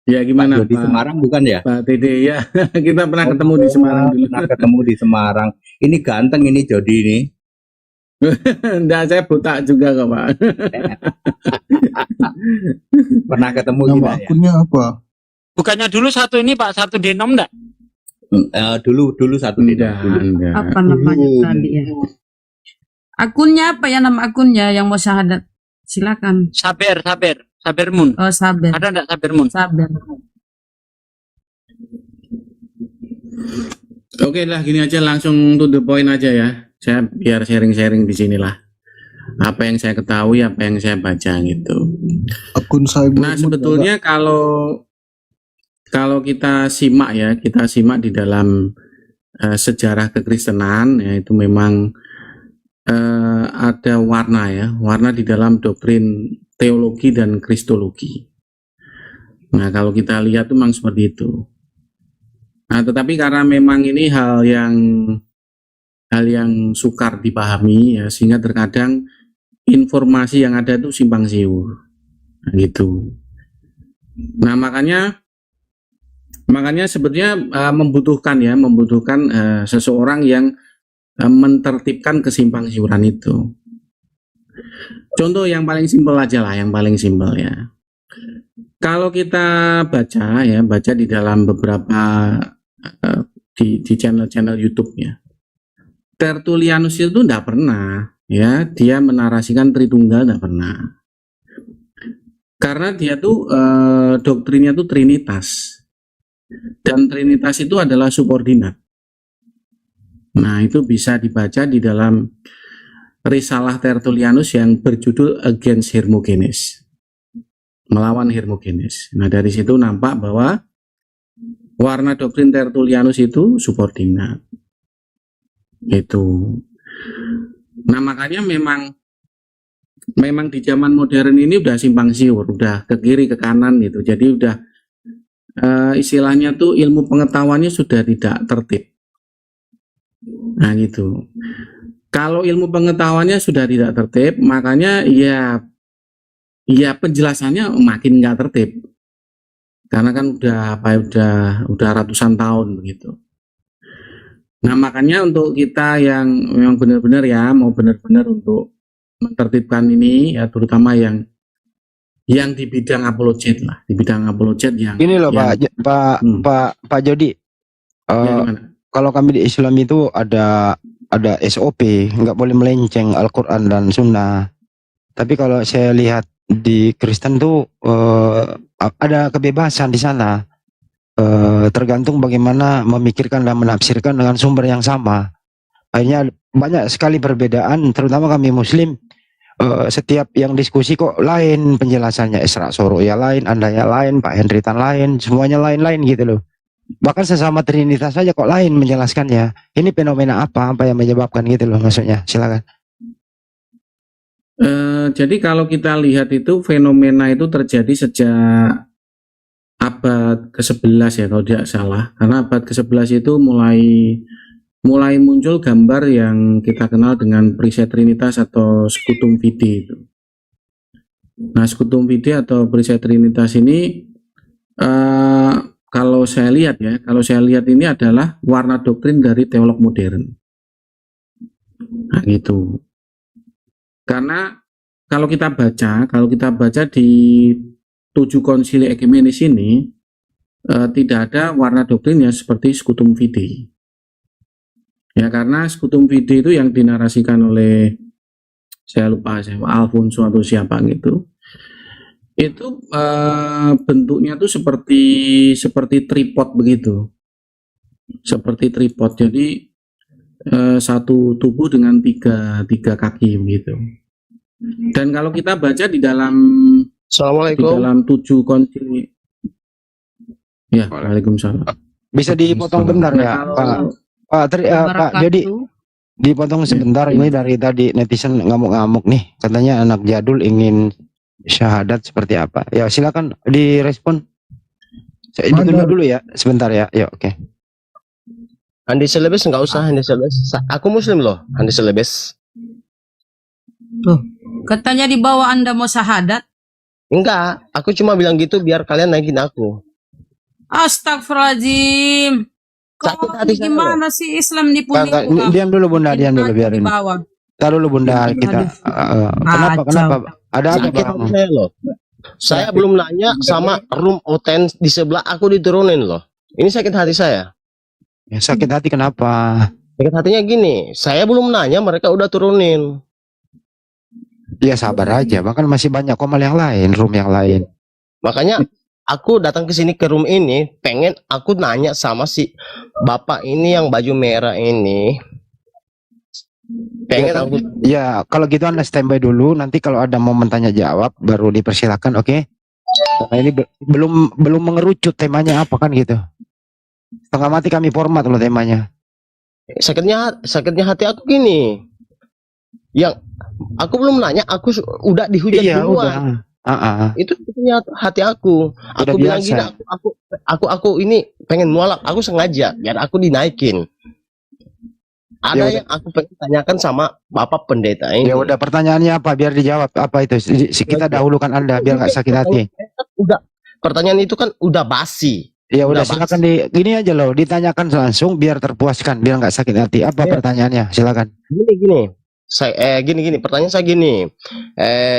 Ya gimana Jody Pak? Semarang bukan ya? Pak Tede ya. Kita pernah ketemu di Semarang dulu. Pernah ketemu di Semarang. Ini ganteng ini Jody ini. Enggak, saya buta juga kok Pak. Pernah ketemu Nama kita ya? akunnya apa? Bukannya dulu satu ini Pak, satu denom enggak? Dulu satu Enggak, dulu. enggak. Apa namanya tadi ya? Akunnya apa ya, nama akunnya yang mau syahadat? Silakan. Saber Moon. Oh, Saber. Ada enggak Saber Moon? Saber. Oke lah, gini aja langsung to the point aja ya. Saya biar sharing-sharing di sinilah. Apa yang saya ketahui, apa yang saya baca gitu. Akun saya. Nah, sebetulnya kalau kita simak ya, kita simak di dalam sejarah kekristenan ya, itu memang ada warna ya, warna di dalam doktrin teologi dan kristologi. Nah, kalau kita lihat itu memang seperti itu. Nah, tetapi karena memang ini hal yang sukar dipahami ya, sehingga terkadang informasi yang ada itu simpang siur. Nah, gitu. Nah, makanya sebetulnya membutuhkan seseorang yang mentertibkan kesimpang siuran itu. Contoh yang paling simpel aja lah, yang paling simpel ya. Kalau kita baca di dalam beberapa di channel-channel YouTube ya, Tertullianus itu tidak pernah ya dia menarasikan Tritunggal, tidak pernah, karena dia tuh doktrinnya tuh Trinitas, dan Trinitas itu adalah subordinat. Nah, itu bisa dibaca di dalam risalah Tertullianus yang berjudul Against Hermogenes, melawan Hermogenes. Nah, dari situ nampak bahwa warna doktrin Tertullianus itu subordinat. Itu. Nah, makanya memang di zaman modern ini udah simpang siur, udah ke kiri ke kanan gitu. Jadi udah istilahnya tuh ilmu pengetahuannya sudah tidak tertib. Nah, gitu. Kalau ilmu pengetahuannya sudah tidak tertib, makanya ya penjelasannya makin nggak tertib. Karena kan udah ratusan tahun begitu. Nah, makanya untuk kita yang memang benar-benar ya mau benar-benar untuk menertibkan ini ya, terutama yang di bidang apologet lah, di bidang apologet yang Ini loh yang, Pak Jody. ya, gimana? Kalau kami di Islam itu ada SOP, nggak boleh melenceng Al-Quran dan Sunnah. Tapi kalau saya lihat di Kristen tuh ada kebebasan di sana. Tergantung bagaimana memikirkan dan menafsirkan dengan sumber yang sama. Akhirnya banyak sekali perbedaan, terutama kami Muslim setiap yang diskusi kok lain penjelasannya, Isra Soro ya lain, Anda ya lain, Pak Henritan lain, semuanya lain-lain gitu loh. Bahkan sesama Trinitas saja kok lain menjelaskannya. Ini fenomena apa yang menyebabkan gitu loh maksudnya. Silakan. Jadi kalau kita lihat itu fenomena itu terjadi sejak abad ke-11 ya kalau tidak salah. Karena abad ke-11 itu mulai muncul gambar yang kita kenal dengan perisai Trinitas atau Scutum Fide itu. Nah, Scutum Fide atau perisai Trinitas ini kalau saya lihat ini adalah warna doktrin dari teolog modern. Nah, gitu. Karena kalau kita baca di 7 konsili ekumenis ini tidak ada warna doktrinnya seperti Scutum Fide. Ya, karena Scutum Fide itu yang dinarasikan oleh saya lupa Alfonso atau siapa gitu. Itu bentuknya tuh seperti tripod begitu. Seperti tripod. Jadi satu tubuh dengan tiga kaki gitu. Dan kalau kita baca di dalam Assalamualaikum. 7 konsili. Ya, waalaikumsalam. Bisa dipotong bentar ya, Pak. Jadi dipotong sebentar ini dari tadi netizen ngamuk-ngamuk nih. Katanya anak jadul ingin syahadat seperti apa? Ya silakan direspon. Saya dulu ya, sebentar ya. Ya oke. Andi Selebes nggak usah, Andi Selebes. Aku muslim loh, Andi Selebes. Tuh, katanya di bawah Anda mau syahadat. Enggak, aku cuma bilang gitu biar kalian naikin aku. Astagfirullahaladzim. Sakit Kok hati saya gimana sih Islam nipu? Diam dulu Bunda, diam dulu biarin. Di bawah. Taruh dulu Bunda kita. Kenapa? Ada apa Sakit Bang? hati saya loh. Saya belum nanya sama room oten di sebelah aku diturunin loh. Ini sakit hati saya. Ya, sakit hati kenapa? Sakit hatinya gini, saya belum nanya mereka udah turunin. Ya sabar aja, bahkan masih banyak komal yang lain, room yang lain. Makanya aku datang ke sini ke room ini pengen aku nanya sama si bapak ini yang baju merah ini. Pengen aku Ya, kalau gitu Anda standby dulu, nanti kalau ada momen tanya jawab baru dipersilakan, oke? Karena ini belum mengerucut temanya apa kan gitu. Setengah mati kami format loh temanya. sakitnya hati aku gini. Yang aku belum nanya, aku udah dihujat Iya, duluan. udah. Itu sakitnya hati aku. Aku bilang biasa. gini, aku ini pengen nolak, aku sengaja biar aku dinaikin. Ada Ya yang aku pengen tanyakan sama Bapak Pendeta ini. Ya udah, pertanyaannya apa biar dijawab, apa itu? Kita dahulukan Anda biar nggak sakit hati. Udah, pertanyaan itu kan udah basi. Ya udah, basi. silakan gini aja loh, ditanyakan langsung biar terpuaskan, biar nggak sakit hati. Apa pertanyaannya? Silakan. Gini. Gini, pertanyaan saya gini.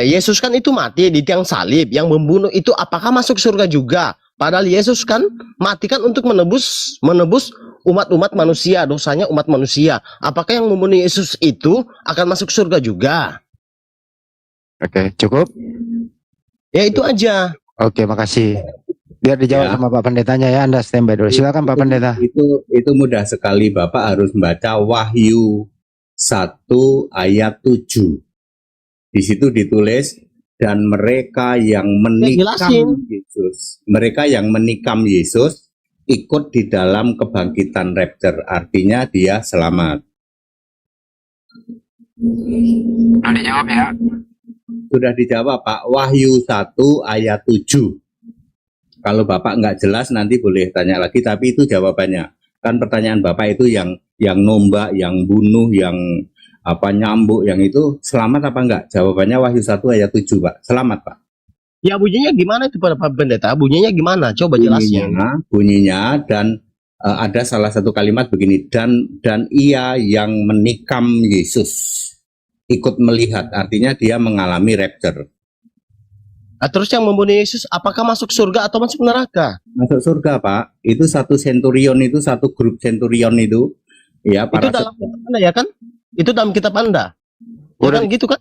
Yesus kan itu mati di tiang salib, yang membunuh itu apakah masuk surga juga? Padahal Yesus kan mati kan untuk menebus umat-umat manusia, dosanya umat manusia. Apakah yang membunuh Yesus itu akan masuk surga juga? Oke, cukup. Ya itu aja. Oke, makasih. Biar dijawab sama Pak Pendetanya ya, Anda standby dulu. Silakan Pak Pendeta. Itu mudah sekali, Bapak harus membaca Wahyu 1 ayat 7. Di situ ditulis, dan mereka yang menikam Yesus ikut di dalam kebangkitan rapture, artinya dia selamat. Sudah dijawab ya? Sudah dijawab Pak, Wahyu 1 ayat 7. Kalau Bapak nggak jelas nanti boleh tanya lagi, tapi itu jawabannya. Kan pertanyaan Bapak itu yang nombak, yang bunuh, yang nyambuk, yang itu selamat apa enggak? Jawabannya Wahyu 1 ayat 7 Pak, selamat Pak. Ya bunyinya gimana itu Pak Pendeta? Bunyinya gimana? Coba jelasin. Bunyinya dan ada salah satu kalimat begini, dan ia yang menikam Yesus ikut melihat, artinya dia mengalami rapture. Terus yang membunuh Yesus apakah masuk surga atau masuk neraka? Masuk surga Pak. Itu satu centurion, itu satu grup centurion itu. Ya, itu dalam kitab Anda ya kan? Itu dalam kitab Anda. Udah kan gitu kan?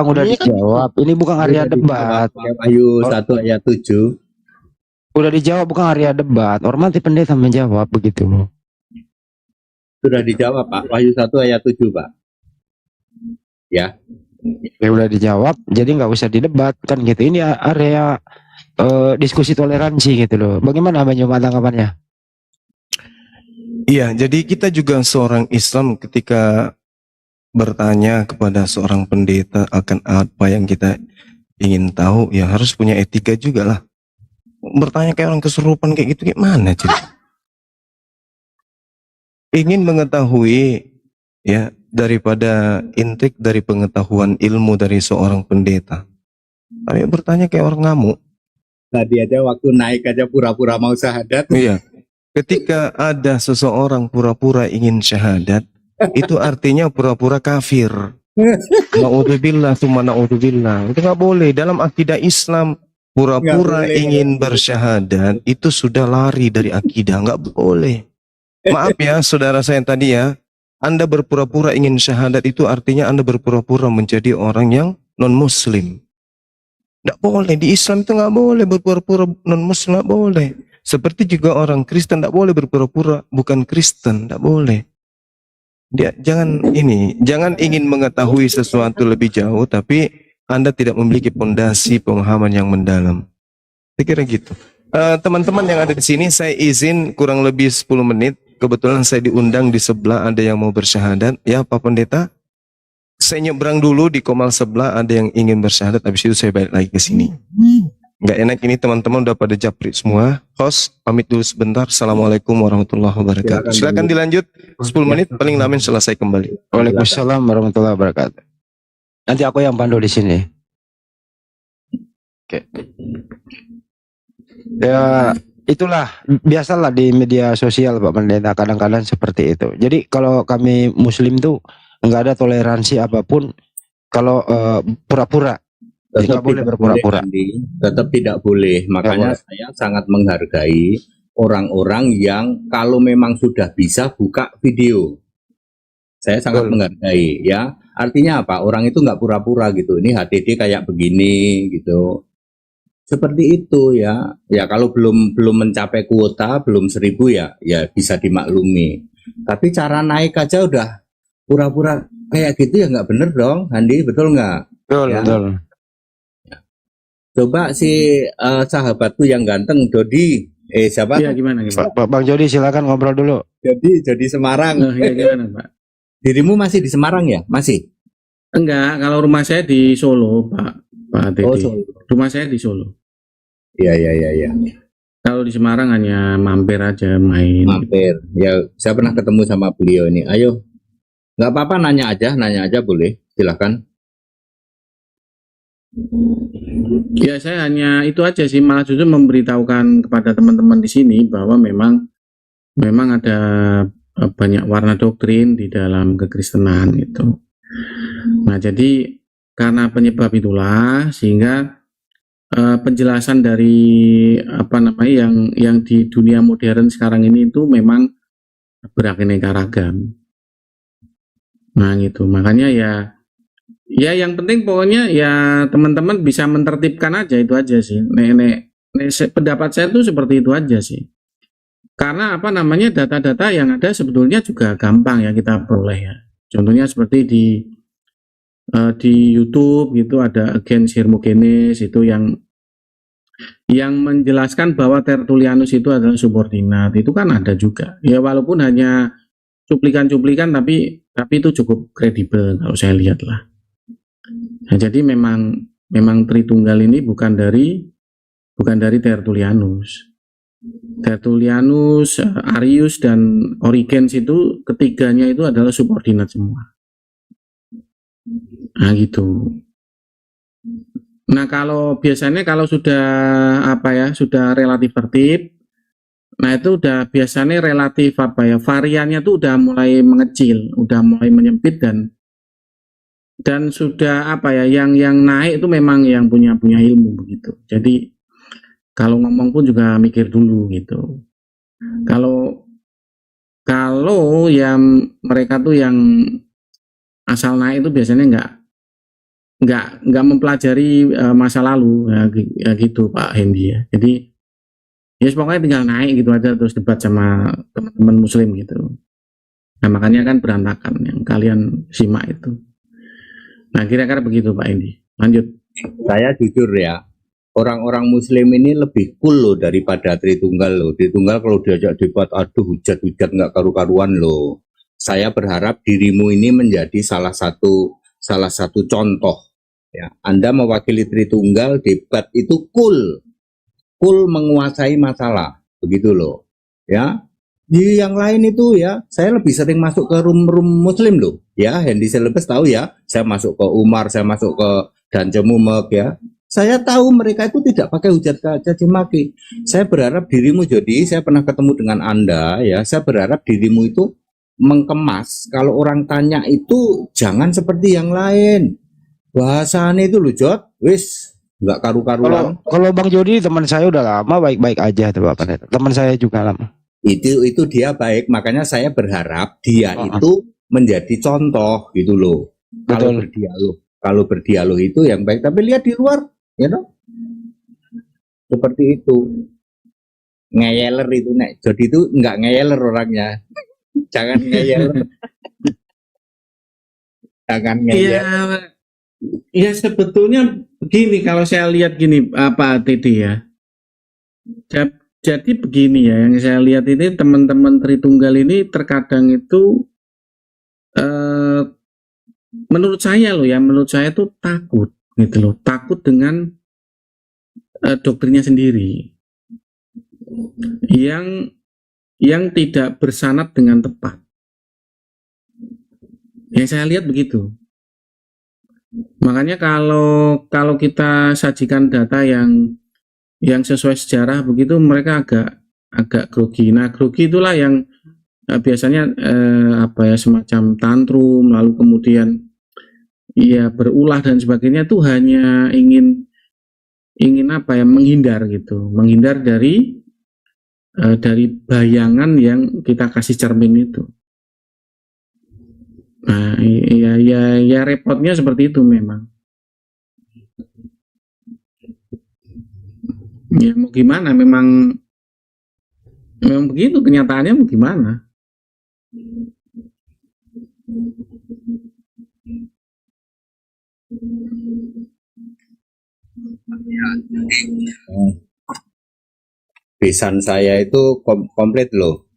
Udah dijawab. Ini bukan area debat. Wahyu 1 ayat 7. Udah dijawab, bukan area debat. Hormati pendeta menjawab begitu. Sudah dijawab Pak. Wahyu 1 ayat 7 Pak. Ya. Ya udah dijawab, jadi nggak usah didebat kan gitu. Ini area diskusi toleransi gitu loh. Bagaimana Bang Yuma tanggapannya? Iya, jadi kita juga seorang Islam ketika bertanya kepada seorang pendeta akan apa yang kita ingin tahu, ya harus punya etika juga lah. Bertanya kayak orang kesurupan kayak gitu gimana cerita? Ingin mengetahui ya daripada intrik dari pengetahuan ilmu dari seorang pendeta. Tapi bertanya kayak orang ngamuk. Tadi aja waktu naik aja pura-pura mau syahadat. Iya. Ketika ada seseorang pura-pura ingin syahadat, itu artinya pura-pura kafir. Na'udzubillah, summa na'udzubillah. Itu nggak boleh. Dalam akidah Islam, pura-pura Nggak boleh, ingin nggak boleh. bersyahadat, itu sudah lari dari akidah. Nggak boleh. Maaf ya, saudara saya tadi ya. Anda berpura-pura ingin syahadat itu artinya Anda berpura-pura menjadi orang yang non-muslim. Nggak boleh. Di Islam itu nggak boleh berpura-pura non-muslim, nggak boleh. Seperti juga orang Kristen tidak boleh berpura-pura bukan Kristen, tidak boleh. Dia jangan ingin mengetahui sesuatu lebih jauh, tapi Anda tidak memiliki pondasi pemahaman yang mendalam. Saya kira gitu. Teman-teman yang ada di sini, saya izin kurang lebih 10 menit. Kebetulan saya diundang di sebelah ada yang mau bersyahadat. Ya Pak Pendeta, saya nyebrang dulu di Komal sebelah ada yang ingin bersyahadat. Habis itu saya balik lagi ke sini. Nggak enak ini teman-teman udah pada japri semua. Host, pamit dulu sebentar. Assalamualaikum warahmatullahi wabarakatuh. Silakan dilanjut 10 menit paling lama selesai kembali. Waalaikumsalam warahmatullahi wabarakatuh. Nanti aku yang pandu di sini. Oke. Ya itulah biasalah di media sosial Pak Pendeta kadang-kadang seperti itu. Jadi kalau kami Muslim tuh nggak ada toleransi apapun kalau pura-pura. Tidak boleh berpura-pura. Tetap tidak boleh. Makanya saya sangat menghargai orang-orang yang kalau memang sudah bisa buka video. Saya sangat menghargai ya. Artinya apa? Orang itu nggak pura-pura gitu. Ini HDD kayak begini gitu. Seperti itu ya. Ya kalau belum mencapai kuota, belum 1000 ya bisa dimaklumi. Tapi cara naik aja udah pura-pura kayak gitu ya nggak bener dong, Handi, betul nggak? Betul, ya? betul. Coba si sahabatku yang ganteng Dodi, siapa? Iya gimana? Bang Jody silakan ngobrol dulu. Jadi Semarang. Iya gimana Pak? Dirimu masih di Semarang ya? Masih? Enggak, kalau rumah saya di Solo Pak Teddy. Oh, Solo. Rumah saya di Solo. Iya. Kalau di Semarang hanya mampir aja main. Mampir. Ya, saya pernah ketemu sama beliau ini. Ayo, nggak apa-apa nanya aja boleh. Silahkan. Ya saya hanya itu aja sih, malah justru memberitahukan kepada teman-teman di sini bahwa memang ada banyak warna doktrin di dalam kekristenan itu. Nah jadi karena penyebab itulah sehingga penjelasan dari yang di dunia modern sekarang ini itu memang beraneka ragam. Nah gitu, makanya ya yang penting pokoknya ya teman-teman bisa menertibkan aja, itu aja sih. Pendapat saya tuh seperti itu aja sih. Karena data-data yang ada sebetulnya juga gampang ya kita peroleh ya. Contohnya seperti di YouTube gitu ada Against Hermogenes itu yang menjelaskan bahwa Tertullianus itu adalah subordinat, itu kan ada juga. Ya walaupun hanya cuplikan-cuplikan tapi itu cukup kredibel kalau saya lihat lah. Nah, jadi memang Tritunggal ini bukan dari Tertullianus. Tertullianus, Arius dan Origenes itu ketiganya itu adalah subordinat semua. Nah gitu. Nah kalau biasanya kalau sudah sudah relatif tertib, nah itu udah biasanya relatif variannya tuh udah mulai mengecil, udah mulai menyempit dan sudah yang naik itu memang yang punya ilmu begitu. Jadi kalau ngomong pun juga mikir dulu gitu. Kalau yang mereka tuh yang asal naik itu biasanya nggak mempelajari masa lalu ya gitu Pak Hendy ya. Jadi ya pokoknya tinggal naik gitu aja terus debat sama teman-teman Muslim gitu. Nah makanya kan berantakan yang kalian simak itu. Nah, kira-kira begitu Pak Indi. Lanjut. Saya jujur ya, orang-orang Muslim ini lebih cool loh daripada Tritunggal loh. Tritunggal kalau diajak debat, aduh hujat-hujat nggak karu-karuan loh. Saya berharap dirimu ini menjadi salah satu contoh. Ya, Anda mewakili Tritunggal, debat itu cool menguasai masalah, begitu loh. Ya, di yang lain itu ya, saya lebih sering masuk ke room Muslim loh. Ya, Hendy Celebes tahu ya, saya masuk ke Umar, saya masuk ke Dance Mumek ya. Saya tahu mereka itu tidak pakai hujat caci maki. Saya berharap dirimu, Jody, saya pernah ketemu dengan Anda ya, saya berharap dirimu itu mengemas. Kalau orang tanya itu jangan seperti yang lain. Bahasanya itu loh, Jod, wis nggak karu-karuan. Kalau Bang Jody teman saya udah lama baik-baik aja tuh Pak Pendeta. Teman saya juga lama. Itu dia baik, makanya saya berharap dia itu menjadi contoh gitu loh. Kalau berdialog itu yang baik, tapi lihat di luar ya know? Seperti itu. Ngeyeler itu nek jadi itu nggak ngeyeler orangnya. Jangan ngeyeler. Jangan ngeyeler. Ya sebetulnya begini, kalau saya lihat gini Pak Teddy ya. Jadi begini ya, yang saya lihat ini teman-teman Tritunggal ini terkadang itu menurut saya itu takut gitu loh, takut dengan doktrinnya sendiri yang tidak bersanad dengan tepat. Yang saya lihat begitu. Makanya kalau kita sajikan data yang sesuai sejarah begitu, mereka agak grogi. Nah, grogi itulah yang biasanya semacam tantrum, lalu kemudian ya berulah dan sebagainya, itu hanya ingin menghindar gitu, menghindar dari bayangan yang kita kasih cermin itu. Nah, ya repotnya seperti itu memang. Ya mau gimana, memang begitu kenyataannya, mau gimana. Besan saya itu komplit loh.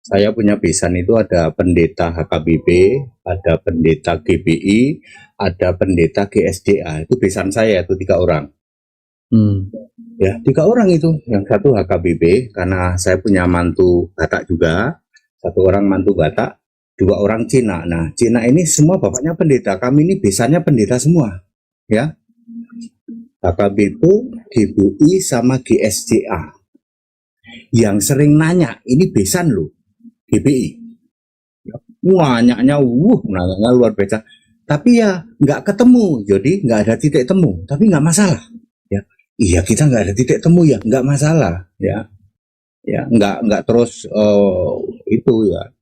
Saya punya besan itu ada pendeta HKBP, ada pendeta GBI, ada pendeta GSDA. Itu besan saya itu 3 orang. Ya, 3 orang itu. Yang satu HKBP karena saya punya mantu Batak juga, 1 orang mantu Batak, 2 orang Cina. Nah, Cina ini semua bapaknya pendeta. Kami ini besannya pendeta semua, ya. HKBP, GBI sama GSDA. Yang sering nanya, ini besan loh. GBI, nanyanya luar biasa, tapi ya nggak ketemu, jadi nggak ada titik temu, tapi nggak masalah, ya, iya kita nggak ada titik temu ya, nggak masalah, ya, nggak terus itu ya,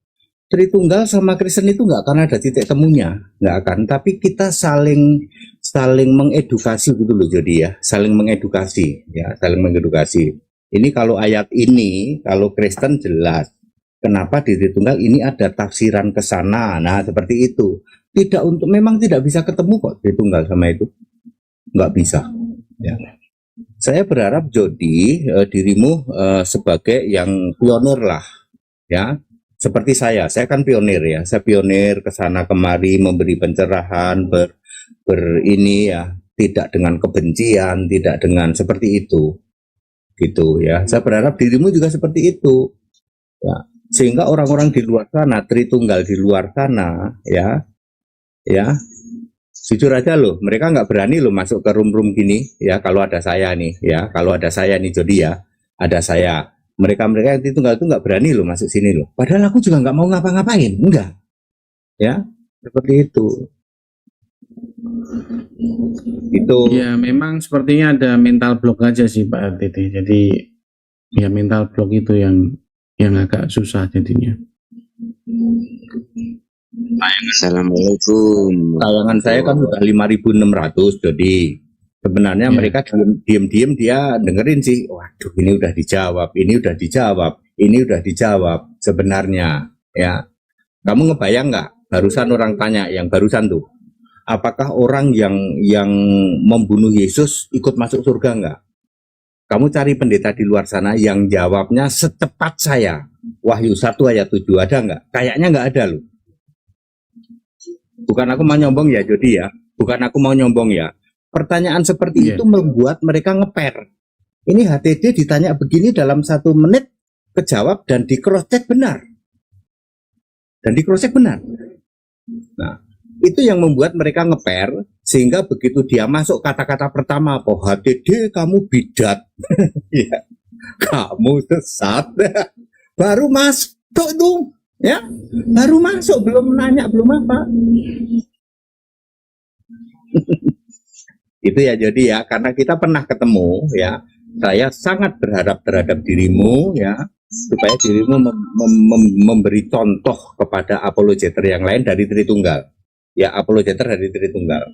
Tritunggal sama Kristen itu nggak akan ada titik temunya, nggak akan, tapi kita saling mengedukasi gitu loh, jadi ya, saling mengedukasi. Ini kalau ayat ini, kalau Kristen jelas. Kenapa di Tritunggal ini ada tafsiran ke sana? Nah, seperti itu. Memang tidak bisa ketemu kok Tritunggal sama itu. Nggak bisa. Ya. Saya berharap Jody, dirimu sebagai yang pionir lah. Ya. Seperti saya kan pionir ya. Saya pionir ke sana kemari memberi pencerahan, ini ya, tidak dengan kebencian, tidak dengan seperti itu. Gitu ya. Saya berharap dirimu juga seperti itu. Ya. Sehingga orang-orang di luar sana, Tritunggal di luar sana, ya, jujur aja loh, mereka nggak berani loh masuk ke room gini, ya, kalau ada saya nih, jadi ya, ada saya, mereka yang Tritunggal itu nggak berani loh masuk sini loh, padahal aku juga nggak mau ngapa-ngapain, enggak, ya, seperti itu. Itu. Ya, memang sepertinya ada mental block aja sih Pak Titi, jadi ya mental block itu yang agak susah jadinya. Assalamualaikum. Tayangan saya kan udah 5.600, jadi sebenarnya mereka diem dia dengerin sih. Waduh, ini udah dijawab sebenarnya, ya. Kamu ngebayang nggak? Barusan orang tanya yang barusan tuh, apakah orang yang membunuh Yesus ikut masuk surga enggak? Kamu cari pendeta di luar sana yang jawabnya secepat saya. Wahyu 1 ayat 7 ada enggak? Kayaknya enggak ada loh. Bukan aku mau nyombong ya, Jody ya. Bukan aku mau nyombong ya. Pertanyaan seperti itu membuat mereka ngeper. Ini HTD ditanya begini dalam 1 menit, kejawab dan di cross check benar. Nah, itu yang membuat mereka ngeper, sehingga begitu dia masuk kata-kata pertama apa, HTD kamu bidat. Ya, kamu sesat. Baru masuk tuh, ya. Baru masuk, belum nanya, belum apa. Itu ya, jadi ya, karena kita pernah ketemu ya, saya sangat berharap terhadap dirimu ya, supaya dirimu memberi contoh kepada apologeter yang lain dari Tritunggal. Ya, apologeter dari Tritunggal.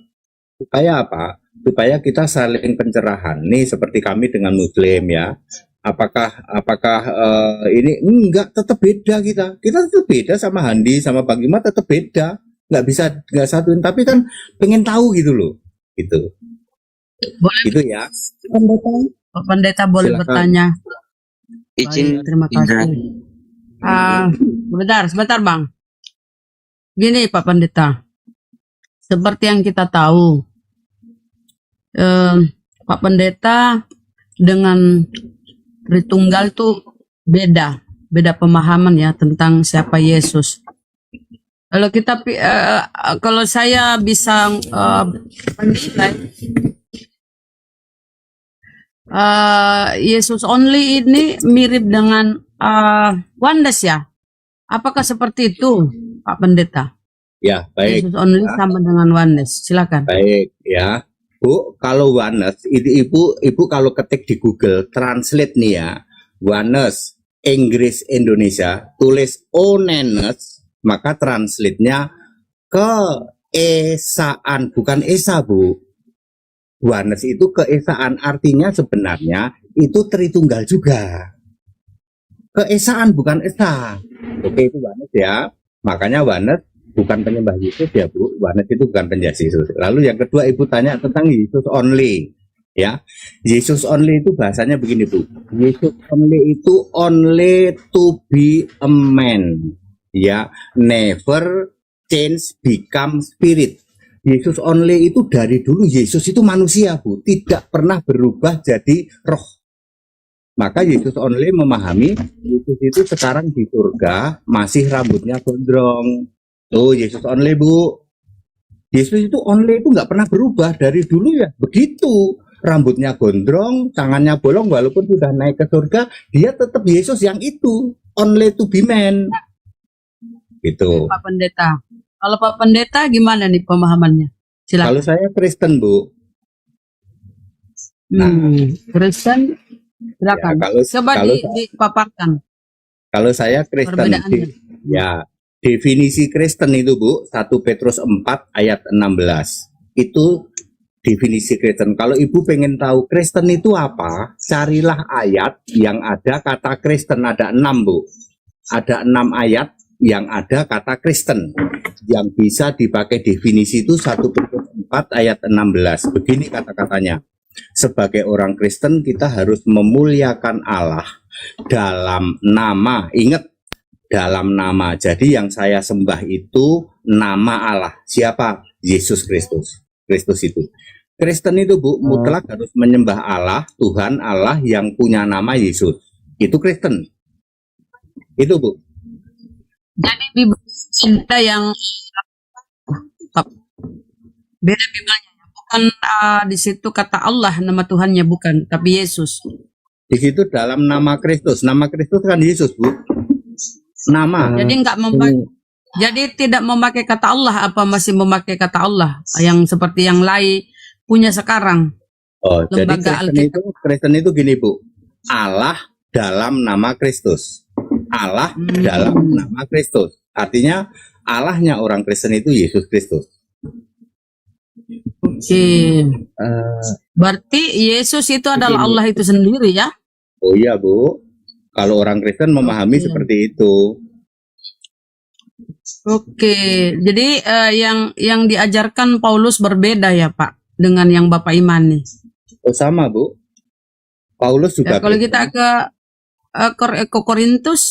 Supaya apa? Supaya kita saling pencerahan. Nih seperti kami dengan Muslim ya. Apakah ini enggak, tetap beda kita. Kita tetap beda sama Handi, sama Bang Yuma tetap beda. Nggak satuin, tapi kan pengen tahu gitu loh. Gitu. Boleh. Gitu ya. Pak Pendeta boleh Silakan. bertanya. Izin Baik, terima kasih. Sebentar Bang. Gini Pak Pendeta, seperti yang kita tahu, Pak Pendeta dengan Tritunggal tuh beda pemahaman ya tentang siapa Yesus. Kalau kita, kalau saya bisa menilai, Yesus only ini mirip dengan oneness ya. Apakah seperti itu, Pak Pendeta? Ya, baik. Yesus only sama dengan oneness. Silakan. Baik, ya. Bu, kalau oneness, ibu kalau ketik di Google Translate nih ya, oneness, Inggris Indonesia, tulis oneness, maka translate-nya keesaan, bukan esa, Bu. Oneness itu keesaan, artinya sebenarnya itu Tritunggal juga. Keesaan bukan esa. Oke, itu oneness ya. Makanya oneness bukan penyembah Yesus ya, Bu. Oneness itu bukan penyembah Yesus. Lalu yang kedua ibu tanya tentang Yesus only. Ya. Yesus only itu bahasanya begini, Bu. Yesus only itu only to be a man. Ya, never change become spirit. Yesus only itu dari dulu Yesus itu manusia, Bu, tidak pernah berubah jadi roh. Maka Yesus only memahami Yesus itu sekarang di surga masih rambutnya gondrong. Tuh Yesus only, Bu. Yesus itu only itu nggak pernah berubah dari dulu ya begitu. Rambutnya gondrong, tangannya bolong, walaupun sudah naik ke surga, dia tetap Yesus yang itu, only to be man. Gitu. Pak Pendeta. Kalau Pak Pendeta gimana nih pemahamannya? Silakan. Kalau saya Kristen, Bu. Kristen, silakan. Ya, Coba dipaparkan. Kalau saya Kristen, Perbedaannya. ya definisi Kristen itu, Bu, 1 Petrus 4 ayat 16. Itu definisi Kristen. Kalau Ibu pengen tahu Kristen itu apa, carilah ayat yang ada kata Kristen. Ada 6, Bu. Ada 6 ayat yang ada kata Kristen yang bisa dipakai definisi itu 1 Petrus 4 ayat 16. Begini kata-katanya. Sebagai orang Kristen kita harus memuliakan Allah dalam nama. Ingat, dalam nama. Jadi yang saya sembah itu nama Allah. Siapa? Yesus Kristus. Kristus itu. Kristen itu, Bu, mutlak harus menyembah Allah, Tuhan Allah yang punya nama Yesus. Itu Kristen. Itu, Bu. Jadi Bibel cinta yang beda Bibelnya, bukan di situ kata Allah nama Tuhannya bukan, tapi Yesus. Di situ dalam nama Kristus. Nama Kristus kan Yesus, Bu. Nama. Jadi enggak memakai, jadi tidak memakai kata Allah, apa masih memakai kata Allah yang seperti yang lain punya sekarang? Oh, jadi Lembaga Kristen itu gini, Bu. Allah dalam nama Kristus. Allah dalam nama Kristus. Artinya Allahnya orang Kristen itu Yesus Kristus. Oke. Berarti Yesus itu adalah Allah itu sendiri ya? Oh iya, Bu. Kalau orang Kristen memahami seperti itu. Oke, jadi yang diajarkan Paulus berbeda ya Pak dengan yang Bapak imani. Oh, sama Bu. Paulus juga Kalau beda. kita ke Korintus,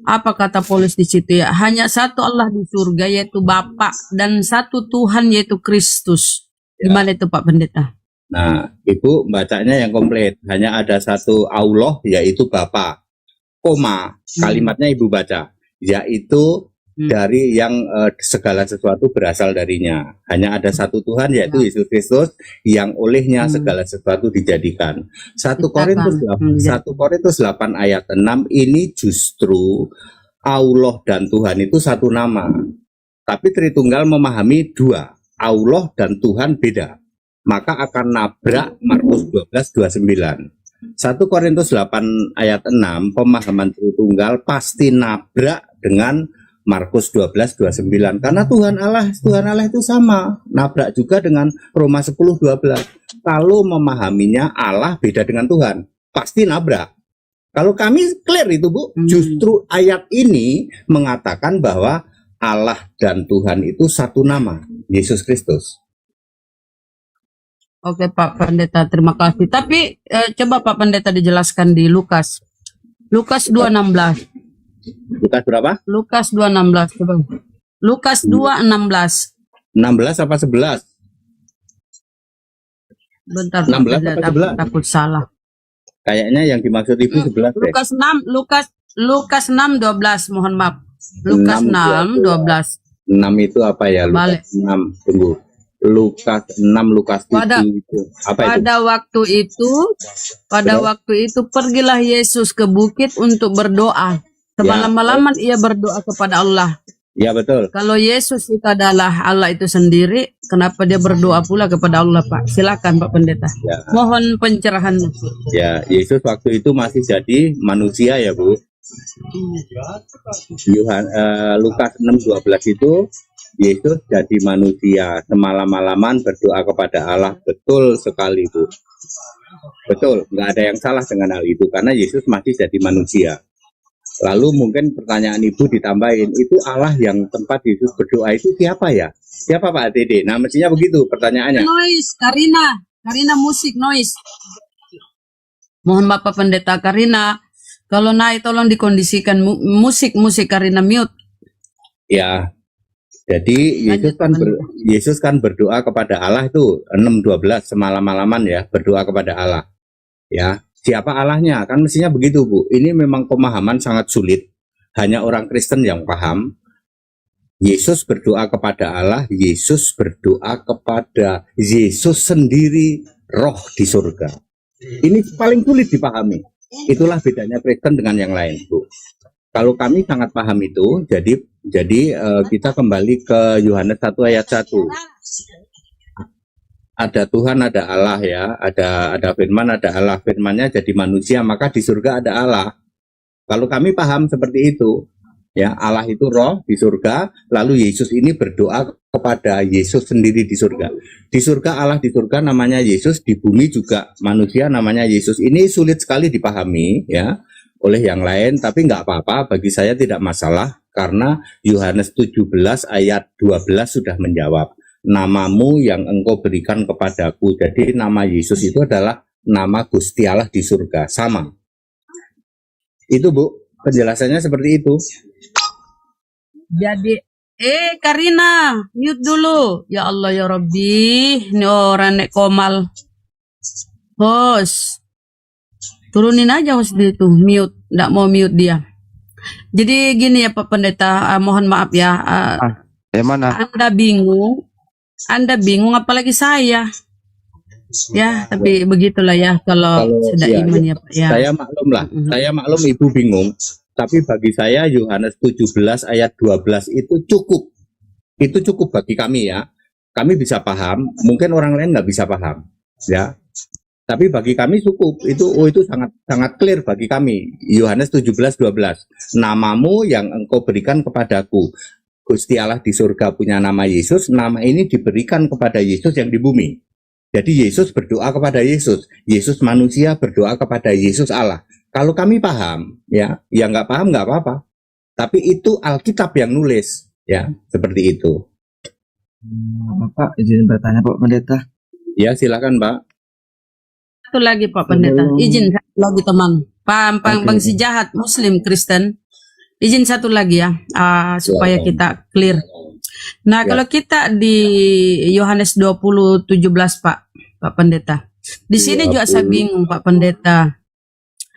apa kata Paulus di situ ya? Hanya satu Allah di surga yaitu Bapa dan satu Tuhan yaitu Kristus. Gimana itu Pak Pendeta? Nah, Ibu bacanya yang komplit. Hanya ada satu Allah, yaitu Bapa. Koma, kalimatnya Ibu baca. Yaitu dari yang segala sesuatu berasal darinya. Hanya ada satu Tuhan, yaitu Yesus Kristus, yang olehnya segala sesuatu dijadikan. 1 Korintus 8 ayat 6 ini justru Allah dan Tuhan itu satu nama. Tapi Tritunggal memahami dua. Allah dan Tuhan beda. Maka akan nabrak Markus 12:29. 1 Korintus 8 ayat 6 pemahaman Tritunggal pasti nabrak dengan Markus 12:29 karena Tuhan Allah itu sama, nabrak juga dengan Roma 10:12. Kalau memahaminya Allah beda dengan Tuhan, pasti nabrak. Kalau kami clear itu Bu, justru ayat ini mengatakan bahwa Allah dan Tuhan itu satu nama, Yesus Kristus. Oke Pak Pendeta, terima kasih. Tapi coba Pak Pendeta dijelaskan di Lukas 2:16. Lukas berapa? Lukas 2:16 coba. Lukas 2:16. 16 apa 11? Bentar 16 Pak, apa 11? takut salah. Kayaknya yang dimaksud Ibu 11 deh. Lukas 6:12, mohon maaf. Lukas 6:12. 6 itu apa ya? Lukas 6, tunggu. Lukas 6, Lukas 7 itu. Apa itu? Pada waktu itu pergilah Yesus ke bukit untuk berdoa. Semalam-malaman ia berdoa kepada Allah. Ya betul. Kalau Yesus itu adalah Allah itu sendiri, kenapa dia berdoa pula kepada Allah Pak? Silakan Pak Pendeta. Ya. Mohon pencerahan. Ya, Yesus waktu itu masih jadi manusia ya Bu. Lukas 6:12 itu Yesus jadi manusia, semalam-malaman berdoa kepada Allah. Betul sekali Bu. Betul, nggak ada yang salah dengan hal itu karena Yesus masih jadi manusia. Lalu mungkin pertanyaan Ibu ditambahin, itu Allah yang tempat Yesus berdoa itu siapa ya? Siapa Pak Dede? Nah mestinya begitu pertanyaannya. Noise, Karina musik noise. Mohon maaf Pak Pendeta, Karina, kalau naik tolong dikondisikan musik Karina mute. Ya, jadi Yesus kan berdoa kepada Allah itu 6:12 semalam-malaman ya, berdoa kepada Allah. Ya, siapa Allahnya? Kan mestinya begitu Bu. Ini memang pemahaman sangat sulit. Hanya orang Kristen yang paham. Yesus berdoa kepada Allah, Yesus berdoa kepada Yesus sendiri, roh di surga. Ini paling sulit dipahami. Itulah bedanya Kristen dengan yang lain Bu. Kalau kami sangat paham itu, jadi kita kembali ke Yohanes 1 ayat 1. Ada Tuhan, ada Allah ya, ada firman, ada Allah. Firmannya jadi manusia, maka di surga ada Allah. Kalau kami paham seperti itu, ya Allah itu roh di surga, lalu Yesus ini berdoa kepada Yesus sendiri di surga. Di surga Allah di surga namanya Yesus, di bumi juga manusia namanya Yesus. Ini sulit sekali dipahami ya oleh yang lain, tapi nggak apa-apa, bagi saya tidak masalah karena Yohanes 17 ayat 12 sudah menjawab. Namamu yang engkau berikan kepadaku. Jadi nama Yesus itu adalah nama Gusti Allah di surga, sama. Itu Bu, penjelasannya seperti itu. Jadi Karina mute dulu. Ya Allah ya Rabbi, ini orang nek komal. Host, turunin aja host dia tuh mute, nggak mau mute dia. Jadi gini ya Pak Pendeta, mohon maaf ya. Yang mana? Anda bingung apalagi saya. Ya, tapi begitulah ya kalau sudah ya, iman ya Pak ya. Saya maklum lah. Saya maklum Ibu bingung. Tapi bagi saya Yohanes 17 ayat 12 itu cukup. Itu cukup bagi kami ya. Kami bisa paham, mungkin orang lain nggak bisa paham. Ya. Tapi bagi kami cukup. Itu sangat clear bagi kami. Yohanes 17:12. Namamu yang engkau berikan kepadaku. Gusti Allah di surga punya nama Yesus, nama ini diberikan kepada Yesus yang di bumi. Jadi Yesus berdoa kepada Yesus, Yesus manusia berdoa kepada Yesus Allah. Kalau kami paham, ya nggak paham nggak apa-apa. Tapi itu Alkitab yang nulis, ya, seperti itu. Bapak izin bertanya Pak Pendeta. Ya, silakan, Pak. Satu lagi Pak Pendeta, izin satu lagi teman. Bang si jahat Muslim Kristen. Izin satu lagi ya, supaya kita clear. Nah, kalau kita di Yohanes 20:17 Pak Pendeta. Di sini juga saya bingung Pak Pendeta.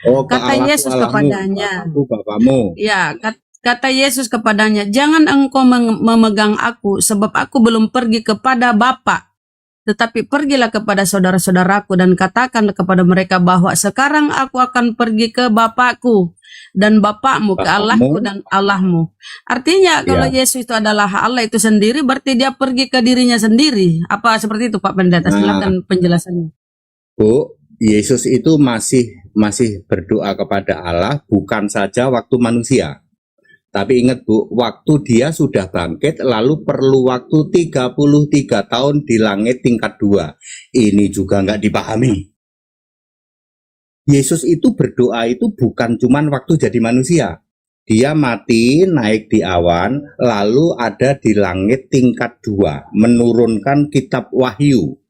Oh, Kata Yesus kepadanya. Bapakmu. Ya, kata Yesus kepadanya, jangan engkau memegang aku, sebab aku belum pergi kepada Bapa. Tetapi pergilah kepada saudara-saudaraku dan katakanlah kepada mereka bahwa sekarang aku akan pergi ke Bapakku dan Bapakmu, ke Allahku dan Allahmu. Artinya kalau Yesus itu adalah Allah itu sendiri, berarti dia pergi ke dirinya sendiri. Apa seperti itu Pak Pendeta? Silakan penjelasannya. Bu, Yesus itu masih berdoa kepada Allah, bukan saja waktu manusia. Tapi ingat Bu, waktu dia sudah bangkit lalu perlu waktu 33 tahun di langit tingkat 2. Ini juga nggak dipahami. Yesus itu berdoa itu bukan cuman waktu jadi manusia. Dia mati, naik di awan, lalu ada di langit tingkat 2, menurunkan kitab Wahyu.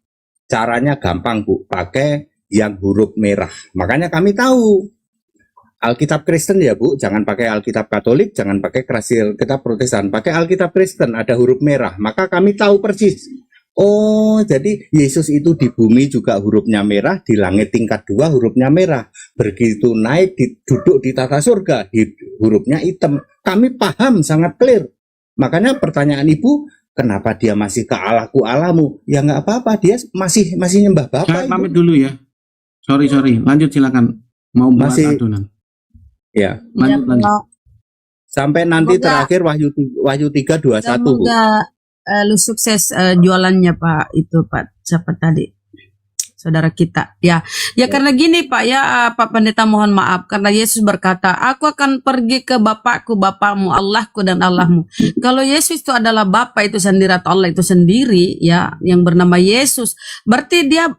Caranya gampang Bu, pakai yang huruf merah. Makanya kami tahu Alkitab Kristen ya Bu, jangan pakai Alkitab Katolik, jangan pakai Alkitab Protestan, pakai Alkitab Kristen, ada huruf merah. Maka kami tahu persis. Oh, jadi Yesus itu di bumi juga hurufnya merah, di langit tingkat 2 hurufnya merah. Begitu naik, duduk di tata surga, hurufnya hitam. Kami paham, sangat clear. Makanya pertanyaan Ibu, kenapa dia masih ke Allahku Allahmu? Ya nggak apa-apa, dia masih nyembah Bapa. Saya pamit dulu ya. Sorry, lanjut silakan. Mau buat adunan. Ya, lanjut. Sampai nanti terakhir Wahyu 3:21 Bu. Semoga lu sukses jualannya Pak, itu Pak siapa tadi? Saudara kita. Ya, karena gini Pak ya, Pak Pendeta mohon maaf karena Yesus berkata, "Aku akan pergi ke Bapakku, Bapakmu, Allahku dan Allahmu." Kalau Yesus itu adalah Bapa itu sendiri atau Allah itu sendiri ya, yang bernama Yesus, berarti dia